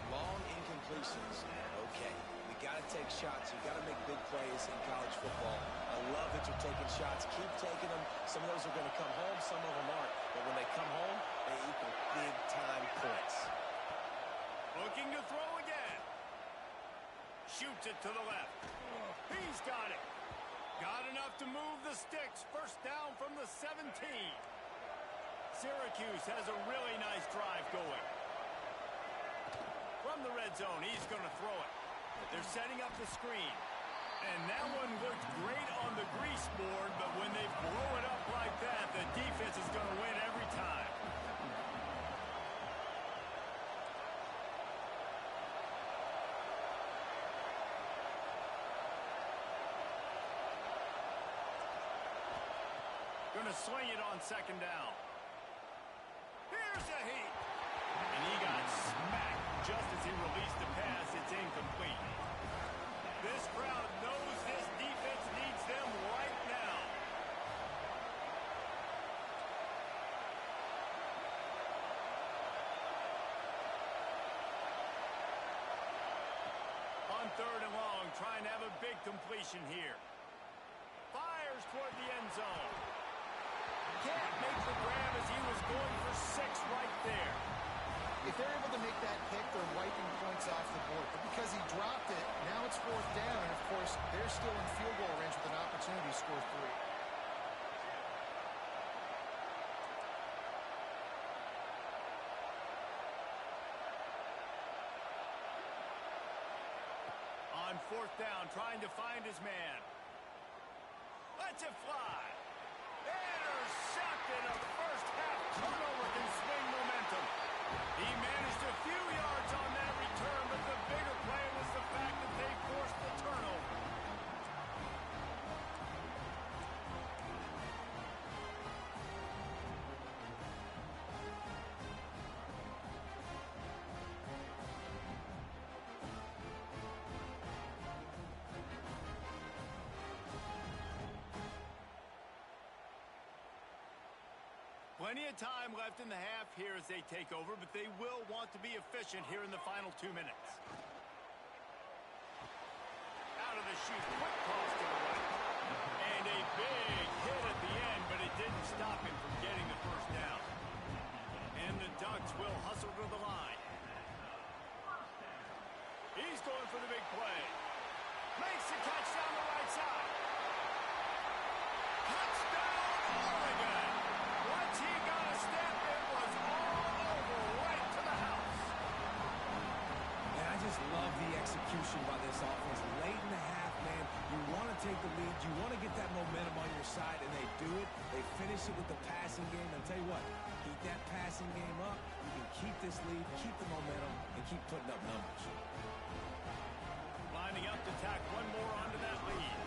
Speaker 2: Long incompletions, okay. You got to take shots. You got to make big plays in college football. I love that you're taking shots. Keep taking them. Some of those are going to come home. Some of them aren't. But when they come home, they equal big-time points.
Speaker 1: Looking to throw again. Shoots it to the left. He's got it. Got enough to move the sticks. First down from the 17. Syracuse has a really nice drive going. From the red zone, he's going to throw it. They're setting up the screen. And that one looked great on the grease board, but when they blow it up like that, the defense is going to win every time. Going to swing it on second down. Here's a heat. And he got smacked just as he released the pass. It's incomplete. This crowd knows this defense needs them right now. On third and long, trying to have a big completion here. Fires toward the end zone. Can't make the grab as he was going for 6 right there.
Speaker 3: If they're able to make that pick, they're wiping points off the board. But because he dropped it, now it's fourth down. And, of course, they're still in field goal range with an opportunity to score
Speaker 1: 3. On fourth down, trying to find his man. Lets it fly. Intercepted. A first-half turnover can swing momentum. He managed a few yards on that return, but the bigger play was the fact that they forced the turnover. Plenty of time left in the half here as they take over, but they will want to be efficient here in the final 2 minutes. Out of the chute, quick toss to the right. And a big hit at the end, but it didn't stop him from getting the first down. And the Ducks will hustle to the line. He's going for the big play. Makes the catch down the right side. Touchdown, Oregon!
Speaker 2: execution by this offense. Late in the half, man, you want to take the lead. You want to get that momentum on your side, and they do it. They finish it with the passing game. I'll tell you what, keep that passing game up. You can keep this lead, keep the momentum, and keep putting up numbers.
Speaker 1: Lining up to tack one more onto that lead.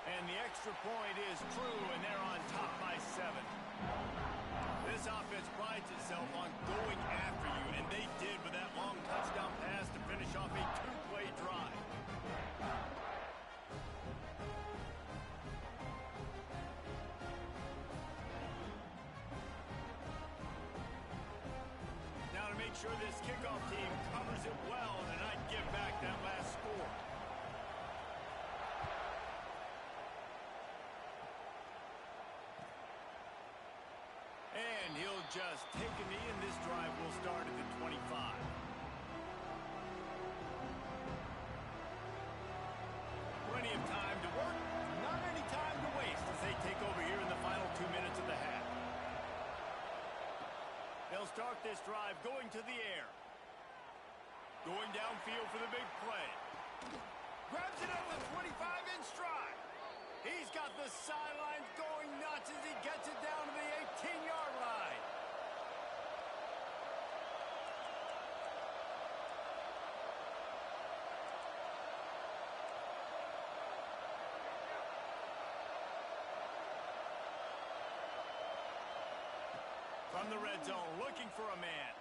Speaker 1: And the extra point is true, and they're on top by 7. This offense prides itself on going after you, and they did with that long touchdown pass to finish off a 2-play drive. Now to make sure this kickoff team covers it well and not give back that last score. And he'll just take a knee, and this drive will start at the 25. Plenty of time to work, not any time to waste as they take over here in the final 2 minutes of the half. They'll start this drive going to the air. Going downfield for the big play. Grabs it up with 25 in stride. He's got the sidelines going nuts as he gets it down to the 18-yard line. From the red zone, looking for a man.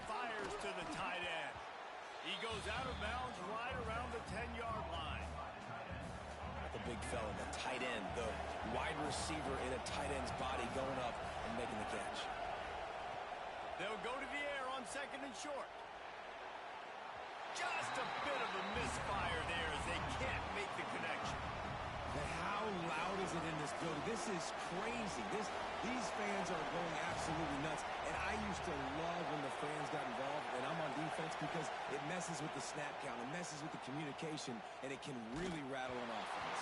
Speaker 1: Fires to the tight end. He goes out of bounds right around the 10-yard line.
Speaker 2: The big fella, the tight end, the wide receiver in a tight end's body going up and making the catch.
Speaker 1: They'll go to the air on 2nd and short. Just a bit of a misfire there as they can't make the connection.
Speaker 2: And how loud is it in this building? This is crazy. These fans are going absolutely nuts. And I used to love when the fans got involved, and I'm on defense, because it messes with the snap count. It messes with the communication, and it can really rattle an offense.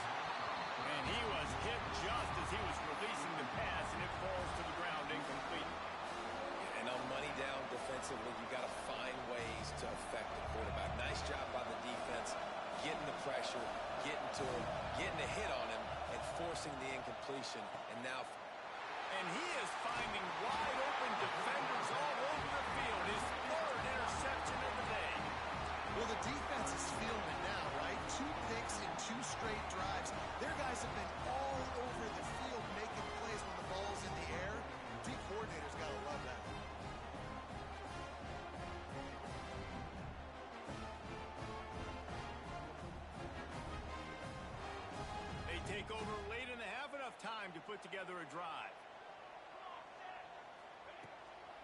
Speaker 1: And he was hit just as he was releasing the pass, and it falls to the ground incomplete.
Speaker 2: And on money down defensively, you got to find ways to affect the quarterback. Nice job by the defense, getting the pressure, getting to him, getting a hit on him, and forcing the incompletion. And now...
Speaker 1: And he is finding wide open defenders all over the field. His 3rd interception of the day.
Speaker 3: Well, the defense is feeling it now, right? 2 picks in 2 straight drives. Their guys have been all over the field making plays when the ball's in the air. D coordinators got to love that.
Speaker 1: They take over late in the half, enough time to put together a drive.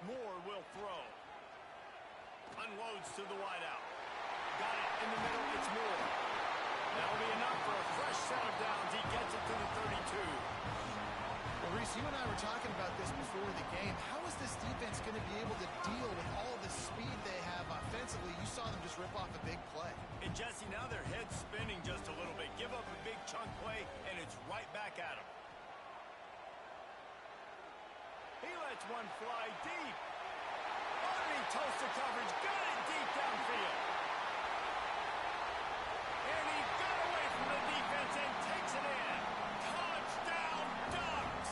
Speaker 1: Moore will throw. Unloads to the wideout. Got it in the middle. It's Moore. That'll be enough for a fresh set of downs. He gets it to the 32.
Speaker 3: Well, Reese, you and I were talking about this before the game. How is this defense going to be able to deal with all the speed they have offensively? You saw them just rip off a big play.
Speaker 1: And Jesse, now their head's spinning just a little bit. Give up a big chunk play, and it's right back at them. He lets one fly deep. Underneath toaster coverage. Got it deep downfield. And he got away from the defense and takes it in. Touchdown, Ducks!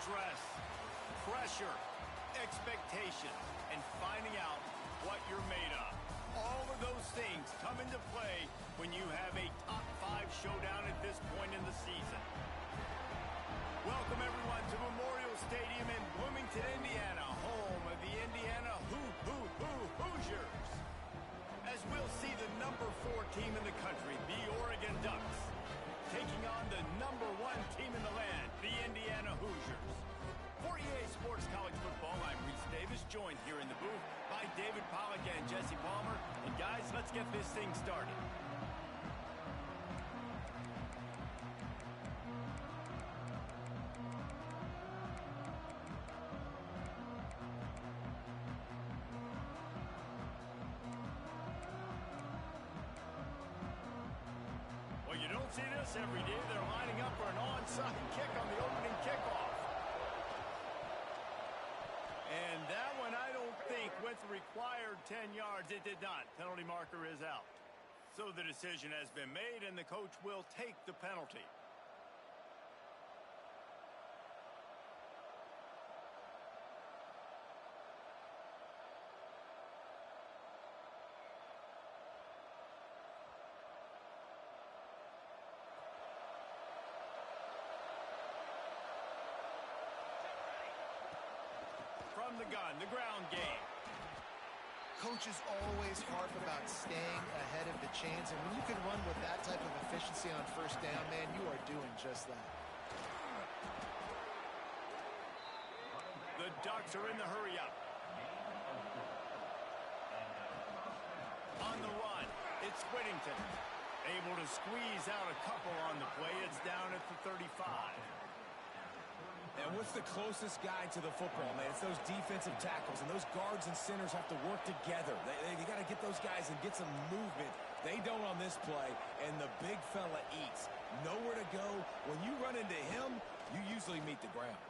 Speaker 1: Stress, pressure, expectation, and finding out what you're made of. All of those things come into play when you have a top 5 showdown at this point in the season. Welcome, everyone, to Memorial Stadium in Bloomington, Indiana, home of the Indiana Hoosiers. As we'll see the number 4 team in the country, the Oregon Ducks, taking on the number 1 team in the land, the Indiana Hoosiers. For EA Sports College Football, I'm Reese Davis, joined here in the booth by David Pollack and Jesse Palmer. And guys, let's get this thing started. Well, you don't see this every day. They're lining up for an onside kick on the opening kickoff. And that one, I don't think, went the required 10 yards. It did not. Penalty marker is out. So the decision has been made, and the coach will take the penalty. From the gun, the ground game.
Speaker 3: Coaches always harp about staying ahead of the chains, and when you can run with that type of efficiency on first down, man, you are doing just that.
Speaker 1: The Ducks are in the hurry-up. On the run, it's Whittington. Able to squeeze out a couple on the play. It's down at the 35.
Speaker 2: And what's the closest guy to the football, man? It's those defensive tackles, and those guards and centers have to work together. They got to get those guys and get some movement. They don't on this play, and the big fella eats. Nowhere to go. When you run into him, you usually meet the ground.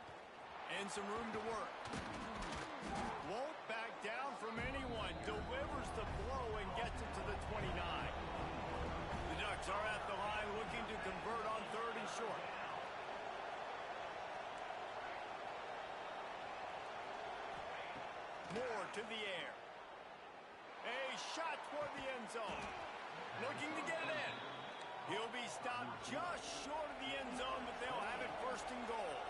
Speaker 1: And some room to work. Won't back down from anyone. Delivers the blow and gets it to the 29. The Ducks are at the line looking to convert on 3rd and short. Moore to the air. A shot toward the end zone. Looking to get it in. He'll be stopped just short of the end zone, but they'll have it 1st and goal.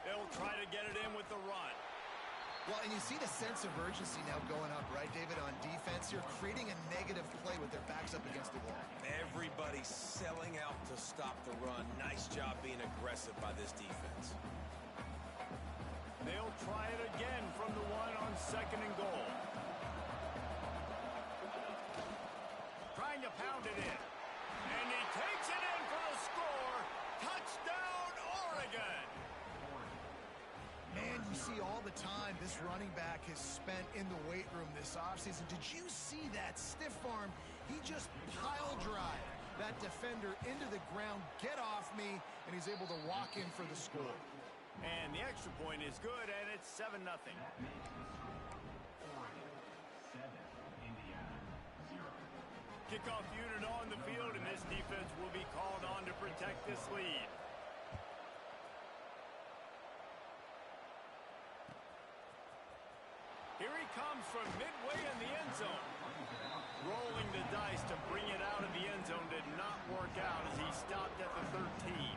Speaker 1: They'll try to get it in with the run.
Speaker 3: Well, and you see the sense of urgency now going up, right, David, on defense. You're creating a negative play with their backs up against the wall.
Speaker 2: Everybody's selling out to stop the run. Nice job being aggressive by this defense.
Speaker 1: They'll try it again from the 1 on 2nd and goal. Trying to pound it in. And he takes it in for the score. Touchdown, Oregon!
Speaker 3: Man, you see all the time this running back has spent in the weight room this offseason. Did you see that stiff arm? He just pile drive that defender into the ground, get off me, and he's able to walk in for the score.
Speaker 1: And the extra point is good, and it's 7-0.
Speaker 4: Oregon 7, Indiana 0.
Speaker 1: Kickoff unit on the field, and this defense will be called on to protect this lead. Here he comes from midway in the end zone. Rolling the dice to bring it out of the end zone did not work out as he stopped at the 13.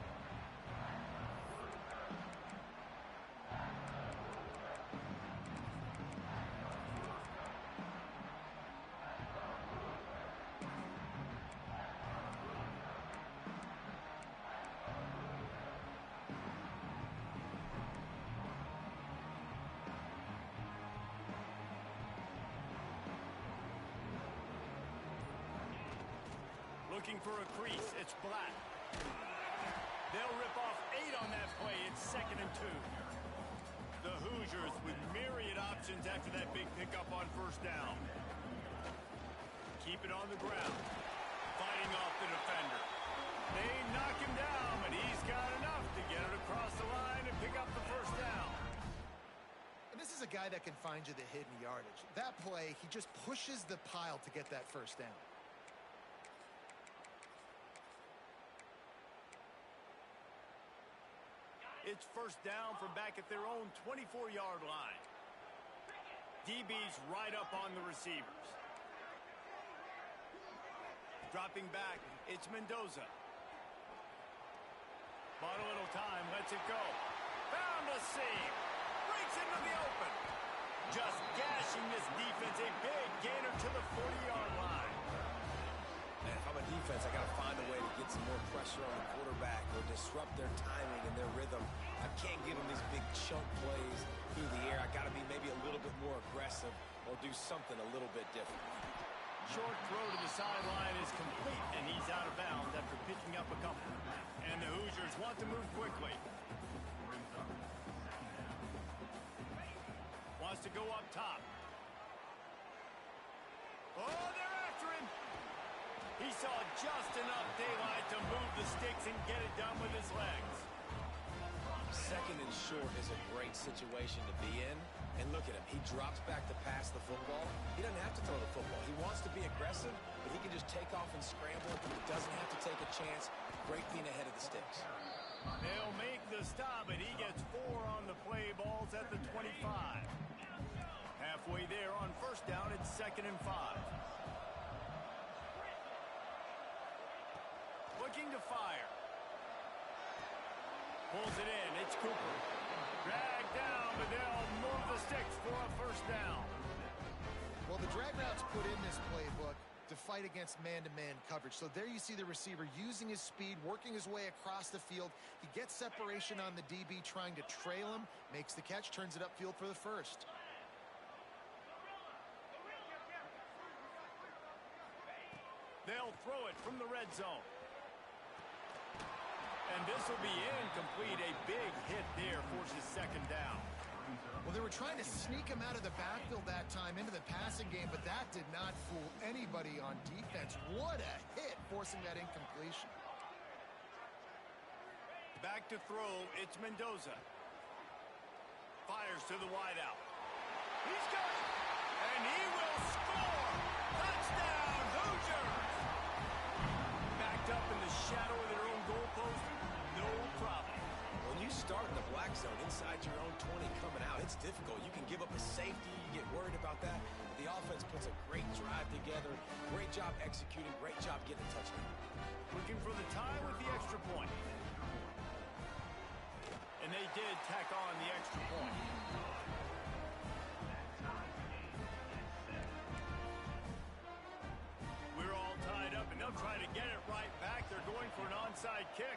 Speaker 1: Looking for a crease. It's Black. They'll rip off 8 on that play. It's 2nd and 2. The Hoosiers with myriad options after that big pickup on 1st down. Keep it on the ground. Fighting off the defender. They knock him down, but he's got enough to get it across the line and pick up the 1st down.
Speaker 3: And this is is a guy that can find you the hidden yardage. That play, he just pushes the pile to get that first down.
Speaker 1: It's first down from back at their own 24-yard line. DB's right up on the receivers. Dropping back, it's Mendoza. Bought a little time, lets it go. Found a seam. Breaks into the open. Just gashing this defense. A big gainer to the 40-yard line.
Speaker 2: And if I'm a defense, I got to find a way to get some more pressure on the quarterback or disrupt their timing and their rhythm. I can't give them these big chunk plays through the air. I got to be maybe a little bit more aggressive or do something a little bit different.
Speaker 1: Short throw to the sideline is complete, and he's out of bounds after picking up a couple. And the Hoosiers want to move quickly. Wants to go up top. Oh, they're after him. He saw just enough daylight to move the sticks and get it done with his legs.
Speaker 2: Second and short is a great situation to be in. And look at him. He drops back to pass the football. He doesn't have to throw the football. He wants to be aggressive, but he can just take off and scramble. He doesn't have to take a chance. Great being ahead of the sticks.
Speaker 1: They'll make the stop, and he gets 4 on the play. Ball's at the 25. Halfway there on first down, it's 2nd and 5. Looking to fire. Pulls it in. It's Cooper. Dragged down, but they'll move the sticks for a first down.
Speaker 3: Well, the drag routes put in this playbook to fight against man-to-man coverage. So there you see the receiver using his speed, working his way across the field. He gets separation on the DB trying to trail him, makes the catch, turns it upfield for the first.
Speaker 1: They'll throw it from the red zone. And this will be incomplete. A big hit there forces 2nd down.
Speaker 3: Well, they were trying to sneak him out of the backfield that time into the passing game, but that did not fool anybody on defense. What a hit, forcing that incompletion.
Speaker 1: Back to throw, it's Mendoza. Fires to the wideout. He's got it! And he will score! Touchdown, Hoosiers! Backed up in the shadow of their own goalpost, no problem.
Speaker 2: When you start in the black zone inside your own 20 coming out, it's difficult. You can give up a safety. You get worried about that. But the offense puts a great drive together. Great job executing. Great job getting a touchdown.
Speaker 1: Looking for the tie with the extra point. And they did tack on the extra point. We're all tied up, and they'll try to get it right back. They're going for an onside kick.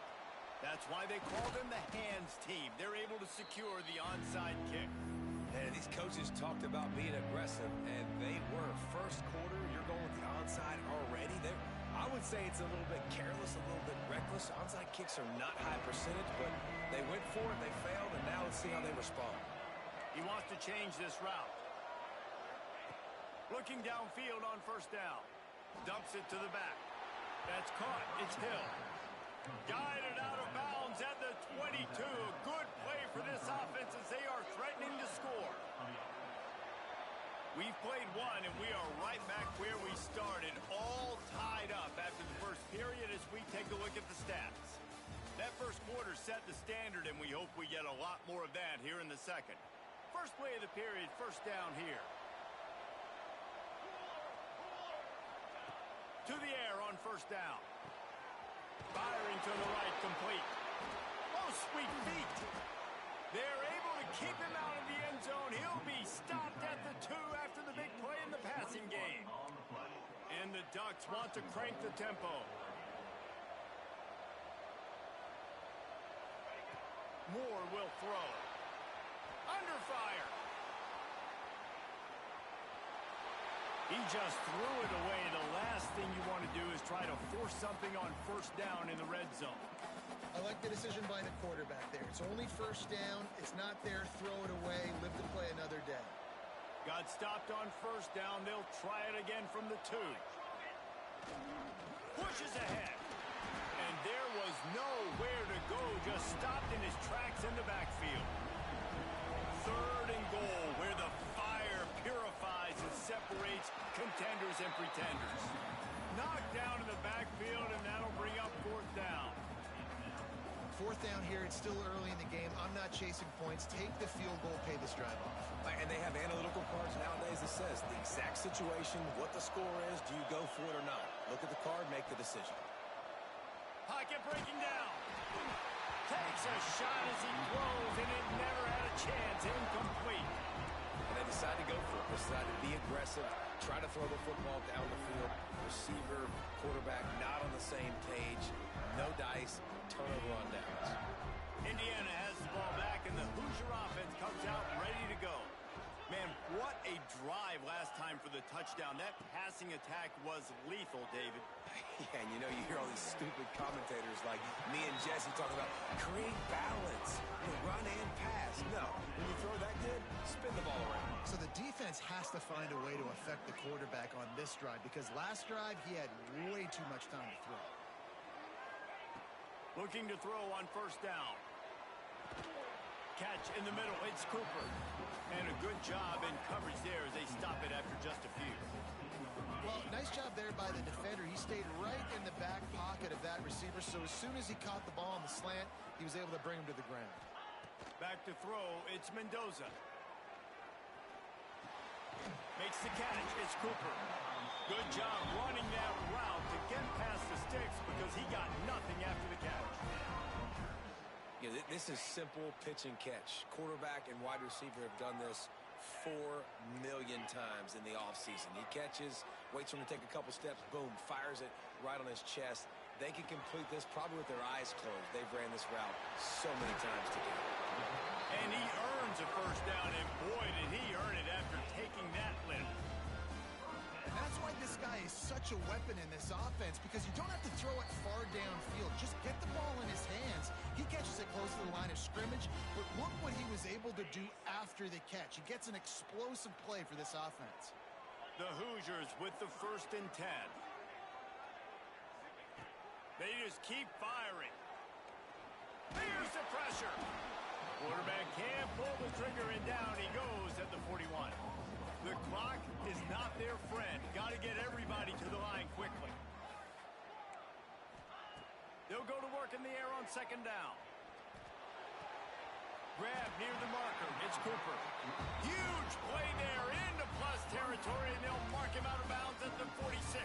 Speaker 1: That's why they call them the hands team. They're able to secure the onside kick.
Speaker 2: And these coaches talked about being aggressive, and they were. First quarter, you're going with the onside already. I would say it's a little bit careless, a little bit reckless. Onside kicks are not high percentage, but they went for it, they failed, and now let's see how they respond.
Speaker 1: He wants to change this route. Looking downfield on first down. Dumps it to the back. That's caught. It's Hill. Guided out of bounds at the 22. Good play for this offense as they are threatening to score. We've played one, and we are right back where we started, all tied up after the first period as we take a look at the stats. That first quarter set the standard, and we hope we get a lot more of that here in the second. First play of the period, first down here. To the air on first down. Firing to the right, complete. Oh, sweet feet. They're able to keep him out of the end zone. He'll be stopped at the 2 after the big play in the passing game. And the Ducks want to crank the tempo. Moore will throw. Under fire. He just threw it away. The last thing you want to do is try to force something on first down in the red zone.
Speaker 3: I like the decision by the quarterback there. It's only first down. It's not there. Throw it away. Live to play another day.
Speaker 1: Got stopped on first down. They'll try it again from the 2. Pushes ahead. And there was nowhere to go. Just stopped in his tracks in the backfield. 3rd and goal, where the fire purifies and separates contenders and pretenders. Knocked down in the backfield, and that'll bring up 4th down.
Speaker 3: 4th down here. It's still early in the game. I'm not chasing points. Take the field goal, pay this drive off.
Speaker 2: And they have analytical cards nowadays that says the exact situation, what the score is, do you go for it or not? Look at the card, make the decision.
Speaker 1: Pocket breaking down. Takes a shot as he throws, and it never had a chance. Incomplete.
Speaker 2: And they decide to go for it. They decide to be aggressive, try to throw the football down the field. Receiver, quarterback, not on the same page. No dice, turnover on downs.
Speaker 1: Indiana has the ball back, and the Hoosier offense comes out ready to go. Man, what a drive last time for the touchdown. That passing attack was lethal, David.
Speaker 2: Yeah, and you know, you hear all these stupid commentators like me and Jesse talking about create balance, run and pass. No, when you throw that good, spin the ball around.
Speaker 3: So the defense has to find a way to affect the quarterback on this drive, because last drive he had way too much time to throw.
Speaker 1: Looking to throw on 1st down. Catch in the middle. It's Cooper. And a good job in coverage there as they stop it after just a few.
Speaker 3: Well, nice job there by the defender. He stayed right in the back pocket of that receiver, so as soon as he caught the ball on the slant, he was able to bring him to the ground.
Speaker 1: Back to throw. It's Mendoza. Makes the catch. It's Cooper. Good job running that route to get past the sticks because he got nothing after the catch.
Speaker 2: Yeah, this is simple pitch and catch. Quarterback and wide receiver have done this 4 million times in the offseason. He catches, waits for him to take a couple steps, boom, fires it right on his chest. They can complete this probably with their eyes closed. They've ran this route so many times together.
Speaker 1: And he earns a 1st down, and boy, did he earn it after taking that limp.
Speaker 3: And that's why this guy is such a weapon in this offense, because you don't have to throw it far downfield. Just get the ball in his hands. He catches it close to the line of scrimmage, but look what he was able to do after the catch. He gets an explosive play for this offense.
Speaker 1: The Hoosiers with the 1st and 10. They just keep firing. Here's the pressure. Quarterback can't pull the trigger, and down he goes at the 41. The clock is not their friend. Got to get everybody to the line quickly. They'll go to work in the air on 2nd down. Grab near the marker. It's Cooper. Huge play there into plus territory, and they'll mark him out of bounds at the 46.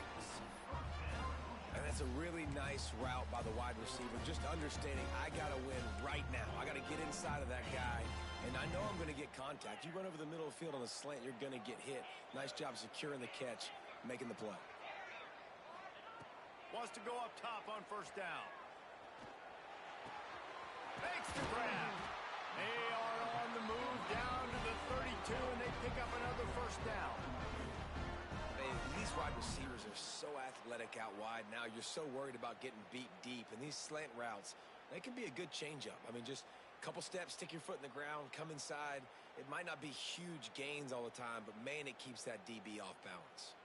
Speaker 2: And that's a really nice route by the wide receiver, just understanding I got to win right now. I got to get inside of that guy, and I know I'm going to get contact. You run over the middle of the field on a slant, you're going to get hit. Nice job securing the catch, making the play.
Speaker 1: Wants to go up top on 1st down. Makes the grab. They are on the move down to the 32, and they pick up another 1st down.
Speaker 2: These wide receivers are so athletic out wide now. You're so worried about getting beat deep. And these slant routes, they can be a good changeup. I mean, just a couple steps, stick your foot in the ground, come inside. It might not be huge gains all the time, but, man, it keeps that DB off balance.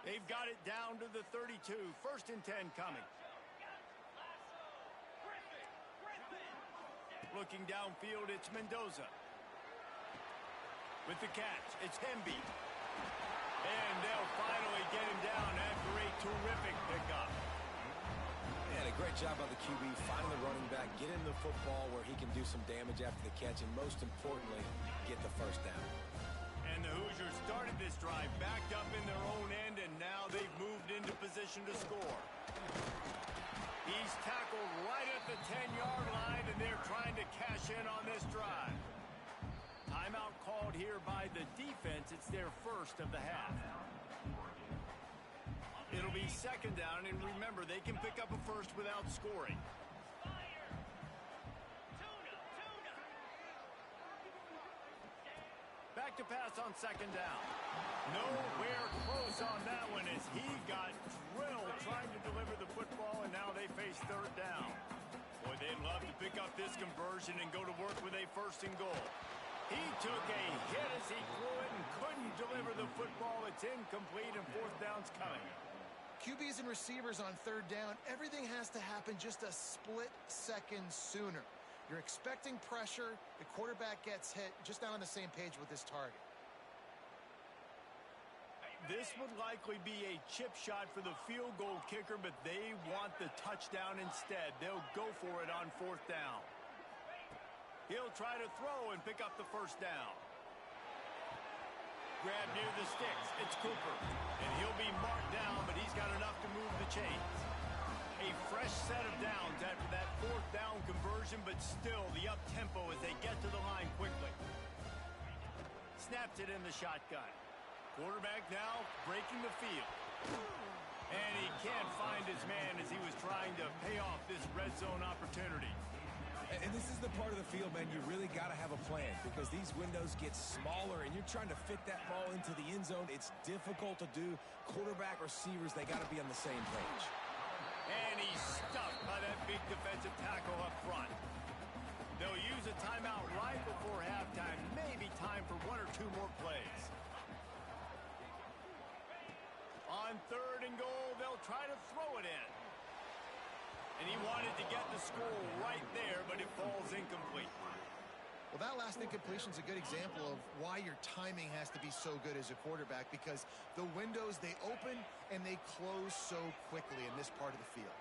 Speaker 1: They've got it down to the 32. 1st and 10 coming. Looking downfield, it's Mendoza. With the catch, it's Hemby. And they'll finally get him down after a terrific pickup.
Speaker 2: And a great job by the QB, finding the running back, get him the football where he can do some damage after the catch, and most importantly, get the 1st down.
Speaker 1: And the Hoosiers started this drive backed up in their own end, and now they've moved into position to score. He's tackled right at the 10-yard line, and they're trying to cash in on this drive. Timeout called here by the defense. It's their 1st of the half. It'll be 2nd down, and remember, they can pick up a 1st without scoring. Back to pass on 2nd down. Nowhere close on that one as he got drilled trying to deliver the football, and now they face 3rd down. Boy, they'd love to pick up this conversion and go to work with a 1st and goal. He took a hit as he threw it and couldn't deliver the football. It's incomplete, and 4th down's coming.
Speaker 3: QBs and receivers on 3rd down, everything has to happen just a split second sooner. You're expecting pressure. The quarterback gets hit, just not on the same page with his target.
Speaker 1: This would likely be a chip shot for the field goal kicker, but they want the touchdown instead. They'll go for it on 4th down. He'll try to throw and pick up the first down. Grab near the sticks. It's Cooper. And he'll be marked down, but he's got enough to move the chains. A fresh set of downs after that 4th down conversion, but still the up-tempo as they get to the line quickly. Snaps it in the shotgun. Quarterback now breaking the field. And he can't find his man as he was trying to pay off this red zone opportunity.
Speaker 2: And this is the part of the field, man, you really got to have a plan because these windows get smaller and you're trying to fit that ball into the end zone. It's difficult to do. Quarterback, receivers, they got to be on the same page.
Speaker 1: And he's stuffed by that big defensive tackle up front. They'll use a timeout right before halftime. Maybe time for 1 or 2 more plays. On 3rd and goal, they'll try to throw it in. And he wanted to get the score right there, but it falls incomplete.
Speaker 3: Well, that last incompletion is a good example of why your timing has to be so good as a quarterback, because the windows, they open and they close so quickly in this part of the field.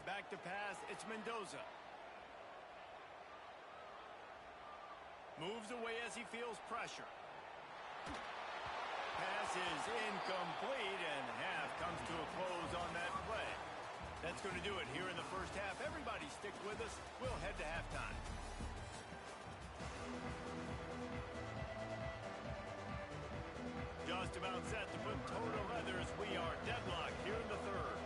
Speaker 1: Back to pass, it's Mendoza. Moves away as he feels pressure. Pass is incomplete, and half comes to a close on that play. That's going to do it here in the first half. Everybody stick with us. We'll head to halftime. Just about set to put toe to leather as we are deadlocked here in the 3rd.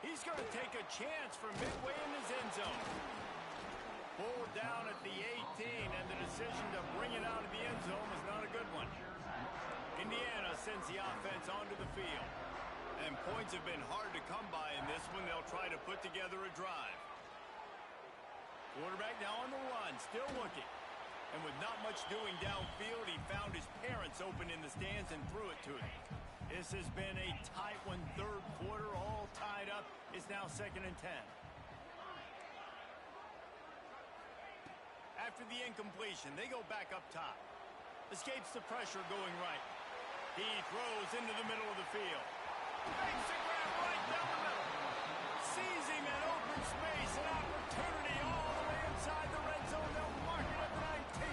Speaker 1: He's going to take a chance from midway in his end zone. Pulled down at the 18, and the decision to bring it out of the end zone was not a good one. Indiana sends the offense onto the field. And points have been hard to come by in this one. They'll try to put together a drive. Quarterback now on the run, still looking. And with not much doing downfield, he found his parents open in the stands and threw it to him. This has been a tight one, 3rd quarter, all tied up. It's now 2nd and 10. After the incompletion, they go back up top. Escapes the pressure going right. He throws into the middle of the field. Makes the grab right down the middle. Seizing an open space, an opportunity all the way inside the red zone. They'll mark it at the 19.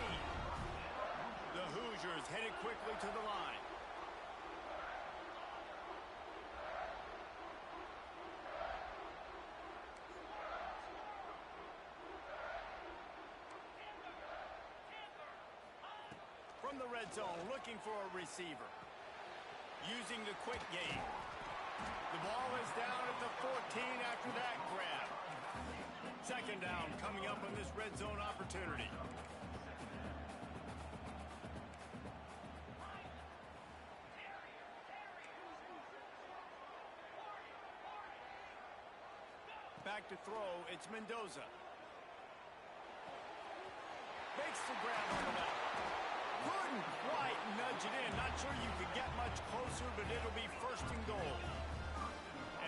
Speaker 1: The Hoosiers headed quickly to the line. From the red zone, looking for a receiver. Using the quick game. The ball is down at the 14 after that grab. 2nd down coming up on this red zone opportunity. Back to throw, it's Mendoza. Makes the grab on the left. Couldn't quite nudge it in. Not sure you could get much closer, but it'll be 1st and goal.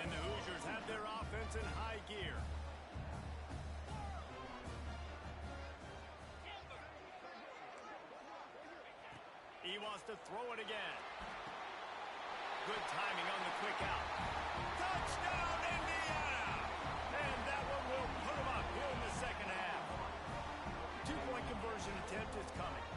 Speaker 1: And the Hoosiers have their offense in high gear. He wants to throw it again. Good timing on the quick out. Touchdown, Indiana! And that one will put them up here in the 2nd half. 2-point conversion attempt is coming.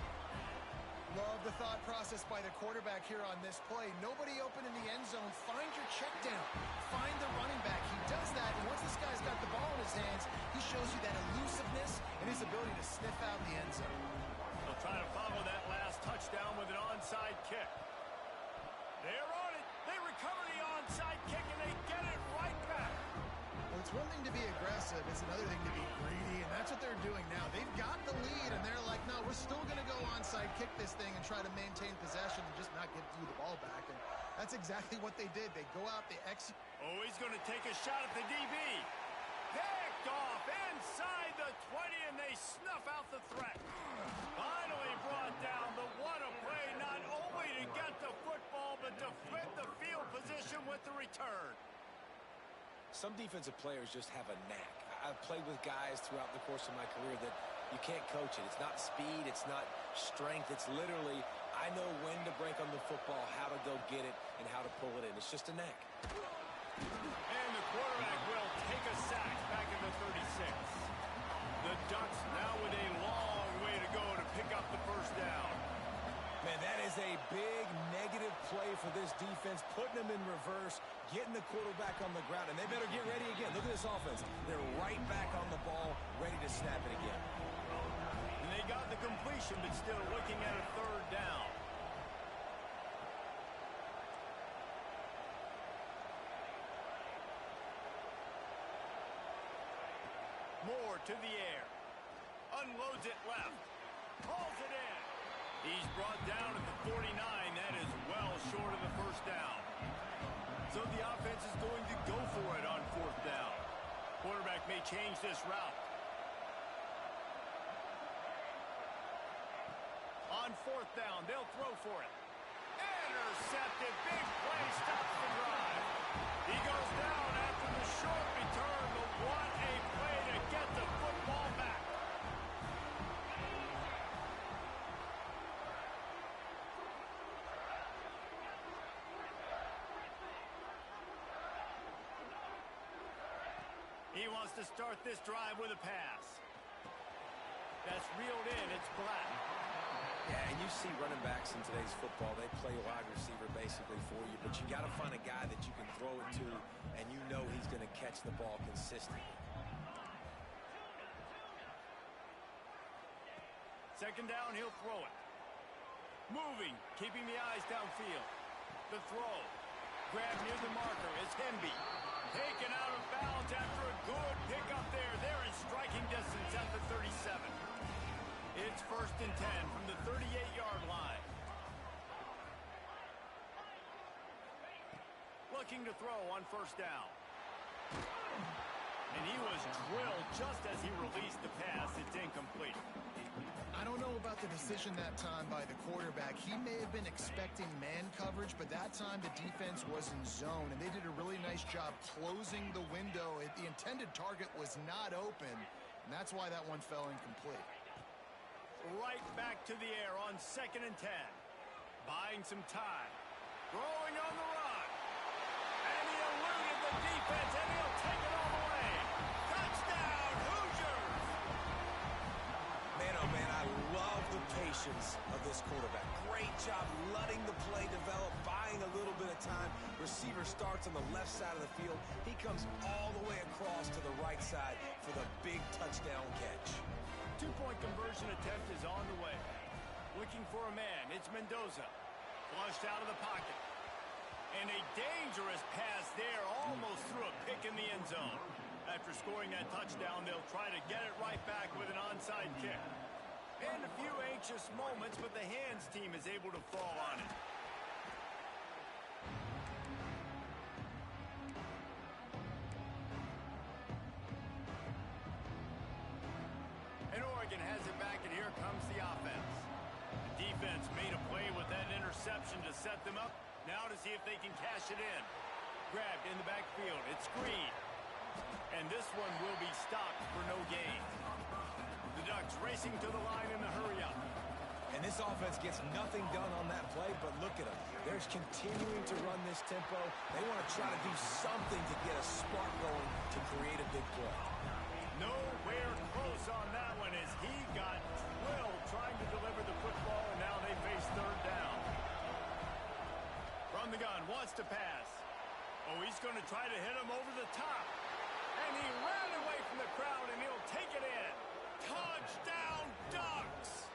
Speaker 3: Love the thought process by the quarterback here on this play. Nobody open in the end zone. Find your check down. Find the running back. He does that, and once this guy's got the ball in his hands, he shows you that elusiveness and his ability to sniff out the end zone.
Speaker 1: They'll try to follow that last touchdown with an onside kick. They're on it. They recover the onside kick, and they get it right back.
Speaker 3: Well, it's one thing to be aggressive. It's another thing to be greedy, and that's what they're doing now. They've got the lead, and they're like, no, we're still going to go onside, kick this thing, and try to maintain possession and just not give you the ball back. And that's exactly what they did. They go out, they execute.
Speaker 1: Oh, he's going to take a shot at the DB. Picked off inside the 20, and they snuff out the threat. Finally brought down. The what a play, not only to get the football, but to flip the field position with the return.
Speaker 2: Some defensive players just have a knack. I've played with guys throughout the course of my career that you can't coach it. It's not speed, it's not strength. It's literally, I know when to break on the football, how to go get it, and how to pull it in. It's just a knack.
Speaker 1: And the quarterback will take a sack back in the 36. The Ducks now with a long way to go to pick up the first down.
Speaker 2: Man, that is a big negative play for this defense, putting them in reverse, getting the quarterback on the ground, and they better get ready again. Look at this offense. They're right back on the ball, ready to snap it again.
Speaker 1: And they got the completion, but still looking at a third down. Moore to the air. Unloads it left. Hauls it in. He's brought down at the 49. That is well short of the first down. So the offense is going to go for it on fourth down. Quarterback may change this route. On fourth down, they'll throw for it. Intercepted. Big play. Stops the drive. He goes down after the short return. But what a play to get the football back. He wants to start this drive with a pass. That's reeled in. It's Black.
Speaker 2: Yeah, and you see running backs in today's football, they play wide receiver basically for you, but you got to find a guy that you can throw it to, and you know he's going to catch the ball consistently.
Speaker 1: Second down, he'll throw it. Moving, keeping the eyes downfield. The throw. Grab near the marker. It's Hemby. Taken out of bounds after a good pickup there. They're in striking distance at the 37. It's first and 10 from the 38-yard line. Looking to throw on first down. And he was drilled just as he released the pass. It's incomplete.
Speaker 3: I don't know about the decision that time by the quarterback. He may have been expecting man coverage, but that time the defense was in zone, and they did a really nice job closing the window. The intended target was not open, and that's why that one fell incomplete.
Speaker 1: Right back to the air on second and 10. Buying some time. Throwing on the run. And he eluded the defense, and he'll take it all the way. Touchdown, Hoosiers!
Speaker 2: Man, oh man, I love the patience of this quarterback. Great job letting the play develop, buying a little bit of time. Receiver starts on the left side of the field. He comes all the way across to the right side for the big touchdown catch.
Speaker 1: Two-point conversion attempt is on the way. Looking for a man. It's Mendoza. Flushed out of the pocket. And a dangerous pass there. Almost threw a pick in the end zone. After scoring that touchdown, they'll try to get it right back with an onside kick. And a few anxious moments, but the hands team is able to fall on it. And Oregon has it back, and here comes the offense. The defense made a play with that interception to set them up. Now to see if they can cash it in. Grabbed in the backfield. It's Green. And this one will be stopped for no gain. The Ducks racing to the line in the hurry-up.
Speaker 2: And this offense gets nothing done on that play, but look at them. They're continuing to run this tempo. They want to try to do something to get a spark going to create a big play.
Speaker 1: Nowhere close on that one as he got drilled trying to deliver the football, and now they face third down. From the gun, wants to pass. Oh, he's going to try to hit him over the top. And he ran away from the crowd, and he'll take it in. Touchdown, Ducks!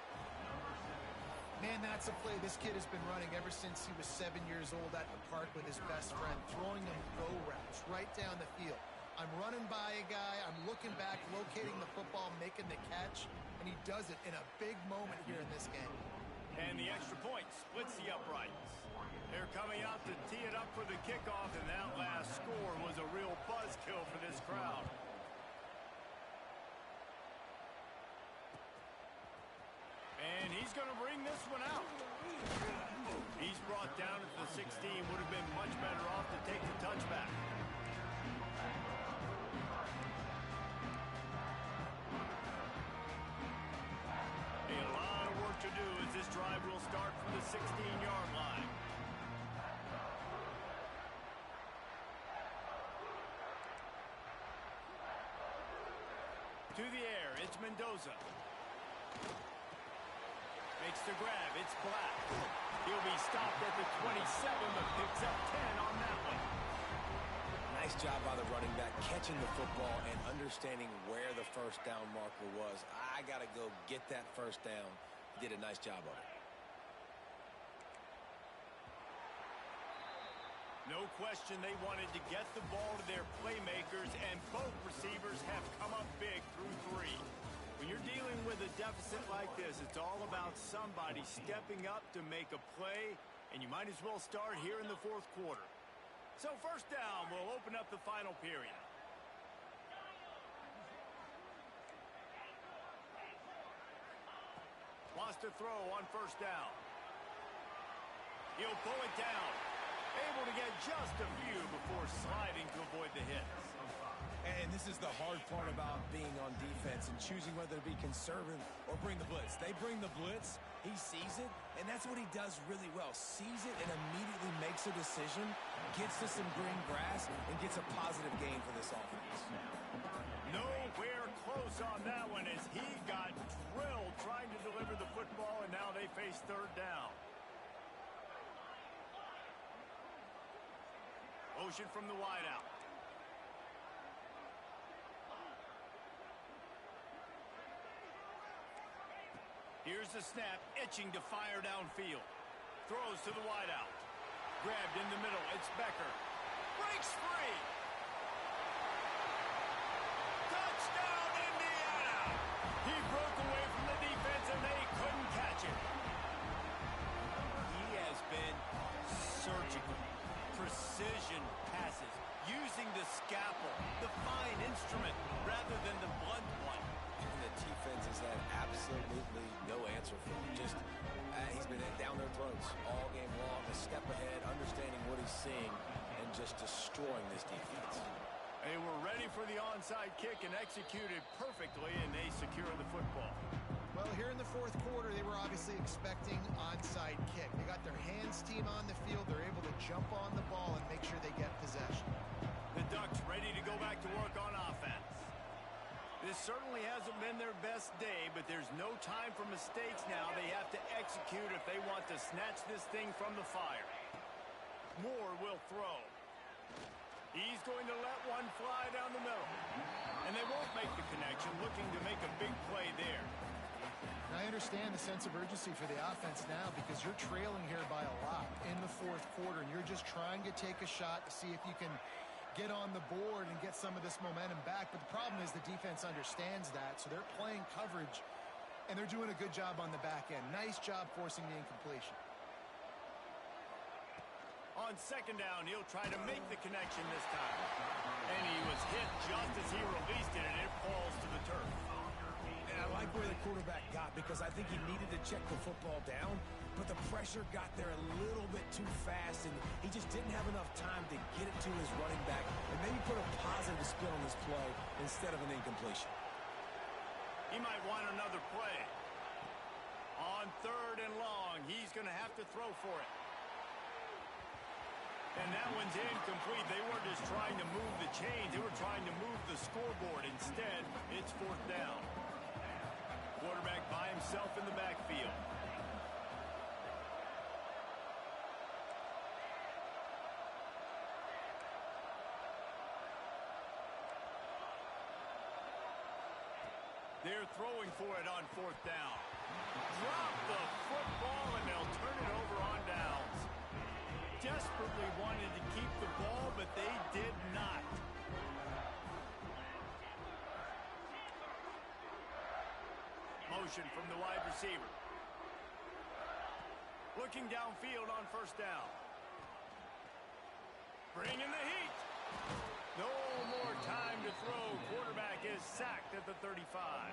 Speaker 3: Man, that's a play this kid has been running ever since he was 7 years old at the park with his best friend, throwing him go routes right down the field. I'm running by a guy, I'm looking back, locating the football, making the catch, and he does it in a big moment here in this game.
Speaker 1: And the extra point splits the uprights. They're coming out to tee it up for the kickoff, and that last score was a real buzzkill for this crowd. And he's going to bring this one out. He's brought down at the 16. Would have been much better off to take the touchback. A lot of work to do as this drive will start from the 16-yard line. To the air, it's Mendoza. Makes the grab, it's Black. He'll be stopped at the 27, but picks up 10 on that one.
Speaker 2: Nice job by the running back, catching the football and understanding where the first down marker was. I got to go get that first down. He did a nice job of it.
Speaker 1: No question they wanted to get the ball to their playmakers, and both receivers have come up big through 3. When you're dealing with a deficit like this, it's all about somebody stepping up to make a play, and you might as well start here in the fourth quarter. So first down will open up the final period. Wants to throw on first down. He'll pull it down. Able to get just a few before sliding to avoid the hits.
Speaker 2: And this is the hard part about being on defense and choosing whether to be conservative or bring the blitz. They bring the blitz, he sees it, and that's what he does really well. Sees it and immediately makes a decision, gets to some green grass, and gets a positive gain for this offense.
Speaker 1: Nowhere close on that one as he got drilled trying to deliver the football, and now they face third down. Motion from the wideout. Here's the snap, itching to fire downfield. Throws to the wideout. Grabbed in the middle, it's Becker. Breaks free. Touchdown, Indiana! He broke away from the defense and they couldn't catch it. He has been surgical. Precision passes, using the scalpel, the fine instrument, rather than the blunt one.
Speaker 2: And the defense has had absolutely no answer for him. Just, he's been down their throats all game long, a step ahead, understanding what he's seeing, and just destroying this defense.
Speaker 1: They were ready for the onside kick and executed perfectly, and they secure the football.
Speaker 3: Well, here in the fourth quarter, they were obviously expecting onside kick. They got their hands team on the field. They're able to jump on the ball and make sure they get possession.
Speaker 1: The Ducks ready to go back to work on offense. This certainly hasn't been their best day, but there's no time for mistakes now. They have to execute if they want to snatch this thing from the fire. Moore will throw. He's going to let one fly down the middle. And they won't make the connection, looking to make a big play there.
Speaker 3: I understand the sense of urgency for the offense now because you're trailing here by a lot in the fourth quarter, and you're just trying to take a shot to see if you can get on the board and get some of this momentum back. But the problem is the defense understands that, so they're playing coverage, and they're doing a good job on the back end. Nice job forcing the incompletion.
Speaker 1: On second down, he'll try to make the connection this time. And he was hit just as he released it, and it falls to the turf.
Speaker 2: And I like where the quarterback got because I think he needed to check the football down, but the pressure got there a little bit too fast, and he just didn't have enough time to get it to his running back and maybe put a positive spin on this play instead of an incompletion.
Speaker 1: He might want another play. On third and long, he's going to have to throw for it. And that one's incomplete. They weren't just trying to move the chains. They were trying to move the scoreboard. Instead, it's fourth down. Quarterback by himself in the backfield. They're throwing for it on fourth down. Drop the football, and they'll turn it over on downs. Desperately wanted to keep the ball, but they did not. motion from the wide receiver. Looking downfield on first down. Bringing the heat. No more time to throw. Quarterback is sacked at the 35.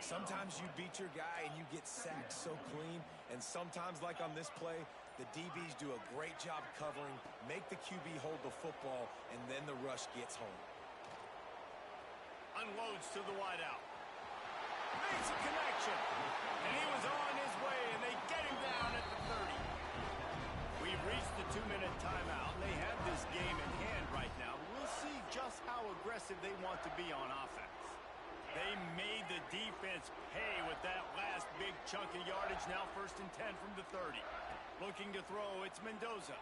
Speaker 2: Sometimes you beat your guy and you get sacked so clean, and sometimes, like on this play, the DBs do a great job covering, make the QB hold the football, and then the rush gets home.
Speaker 1: Unloads to the wideout. Makes a connection. And he was on his way, and they get him down at the 30. We've reached the 2-minute timeout, and they have this game in hand right now. We'll see just how aggressive they want to be on offense. They made the defense pay with that last big chunk of yardage. Now 1st and 10 from the 30. Looking to throw, it's Mendoza.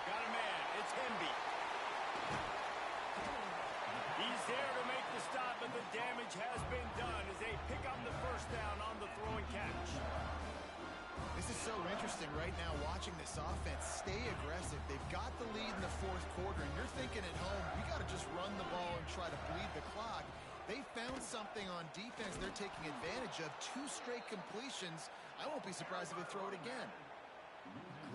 Speaker 1: Got a man, it's Hemby. He's there to make the stop, but the damage has been done as they pick up the first down on the throw and catch.
Speaker 3: This is so interesting right now watching this offense stay aggressive. They've got the lead in the 4th quarter, and you're thinking at home, we got to just run the ball and try to bleed the clock. They found something on defense they're taking advantage of. 2 straight completions. I won't be surprised if they throw it again.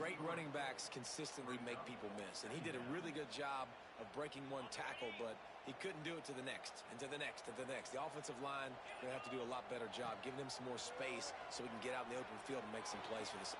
Speaker 2: Great running backs consistently make people miss, and he did a really good job of breaking one tackle, but he couldn't do it to the next, and to the next, and to the next. The offensive line going to have to do a lot better job, giving him some more space so we can get out in the open field and make some plays for this.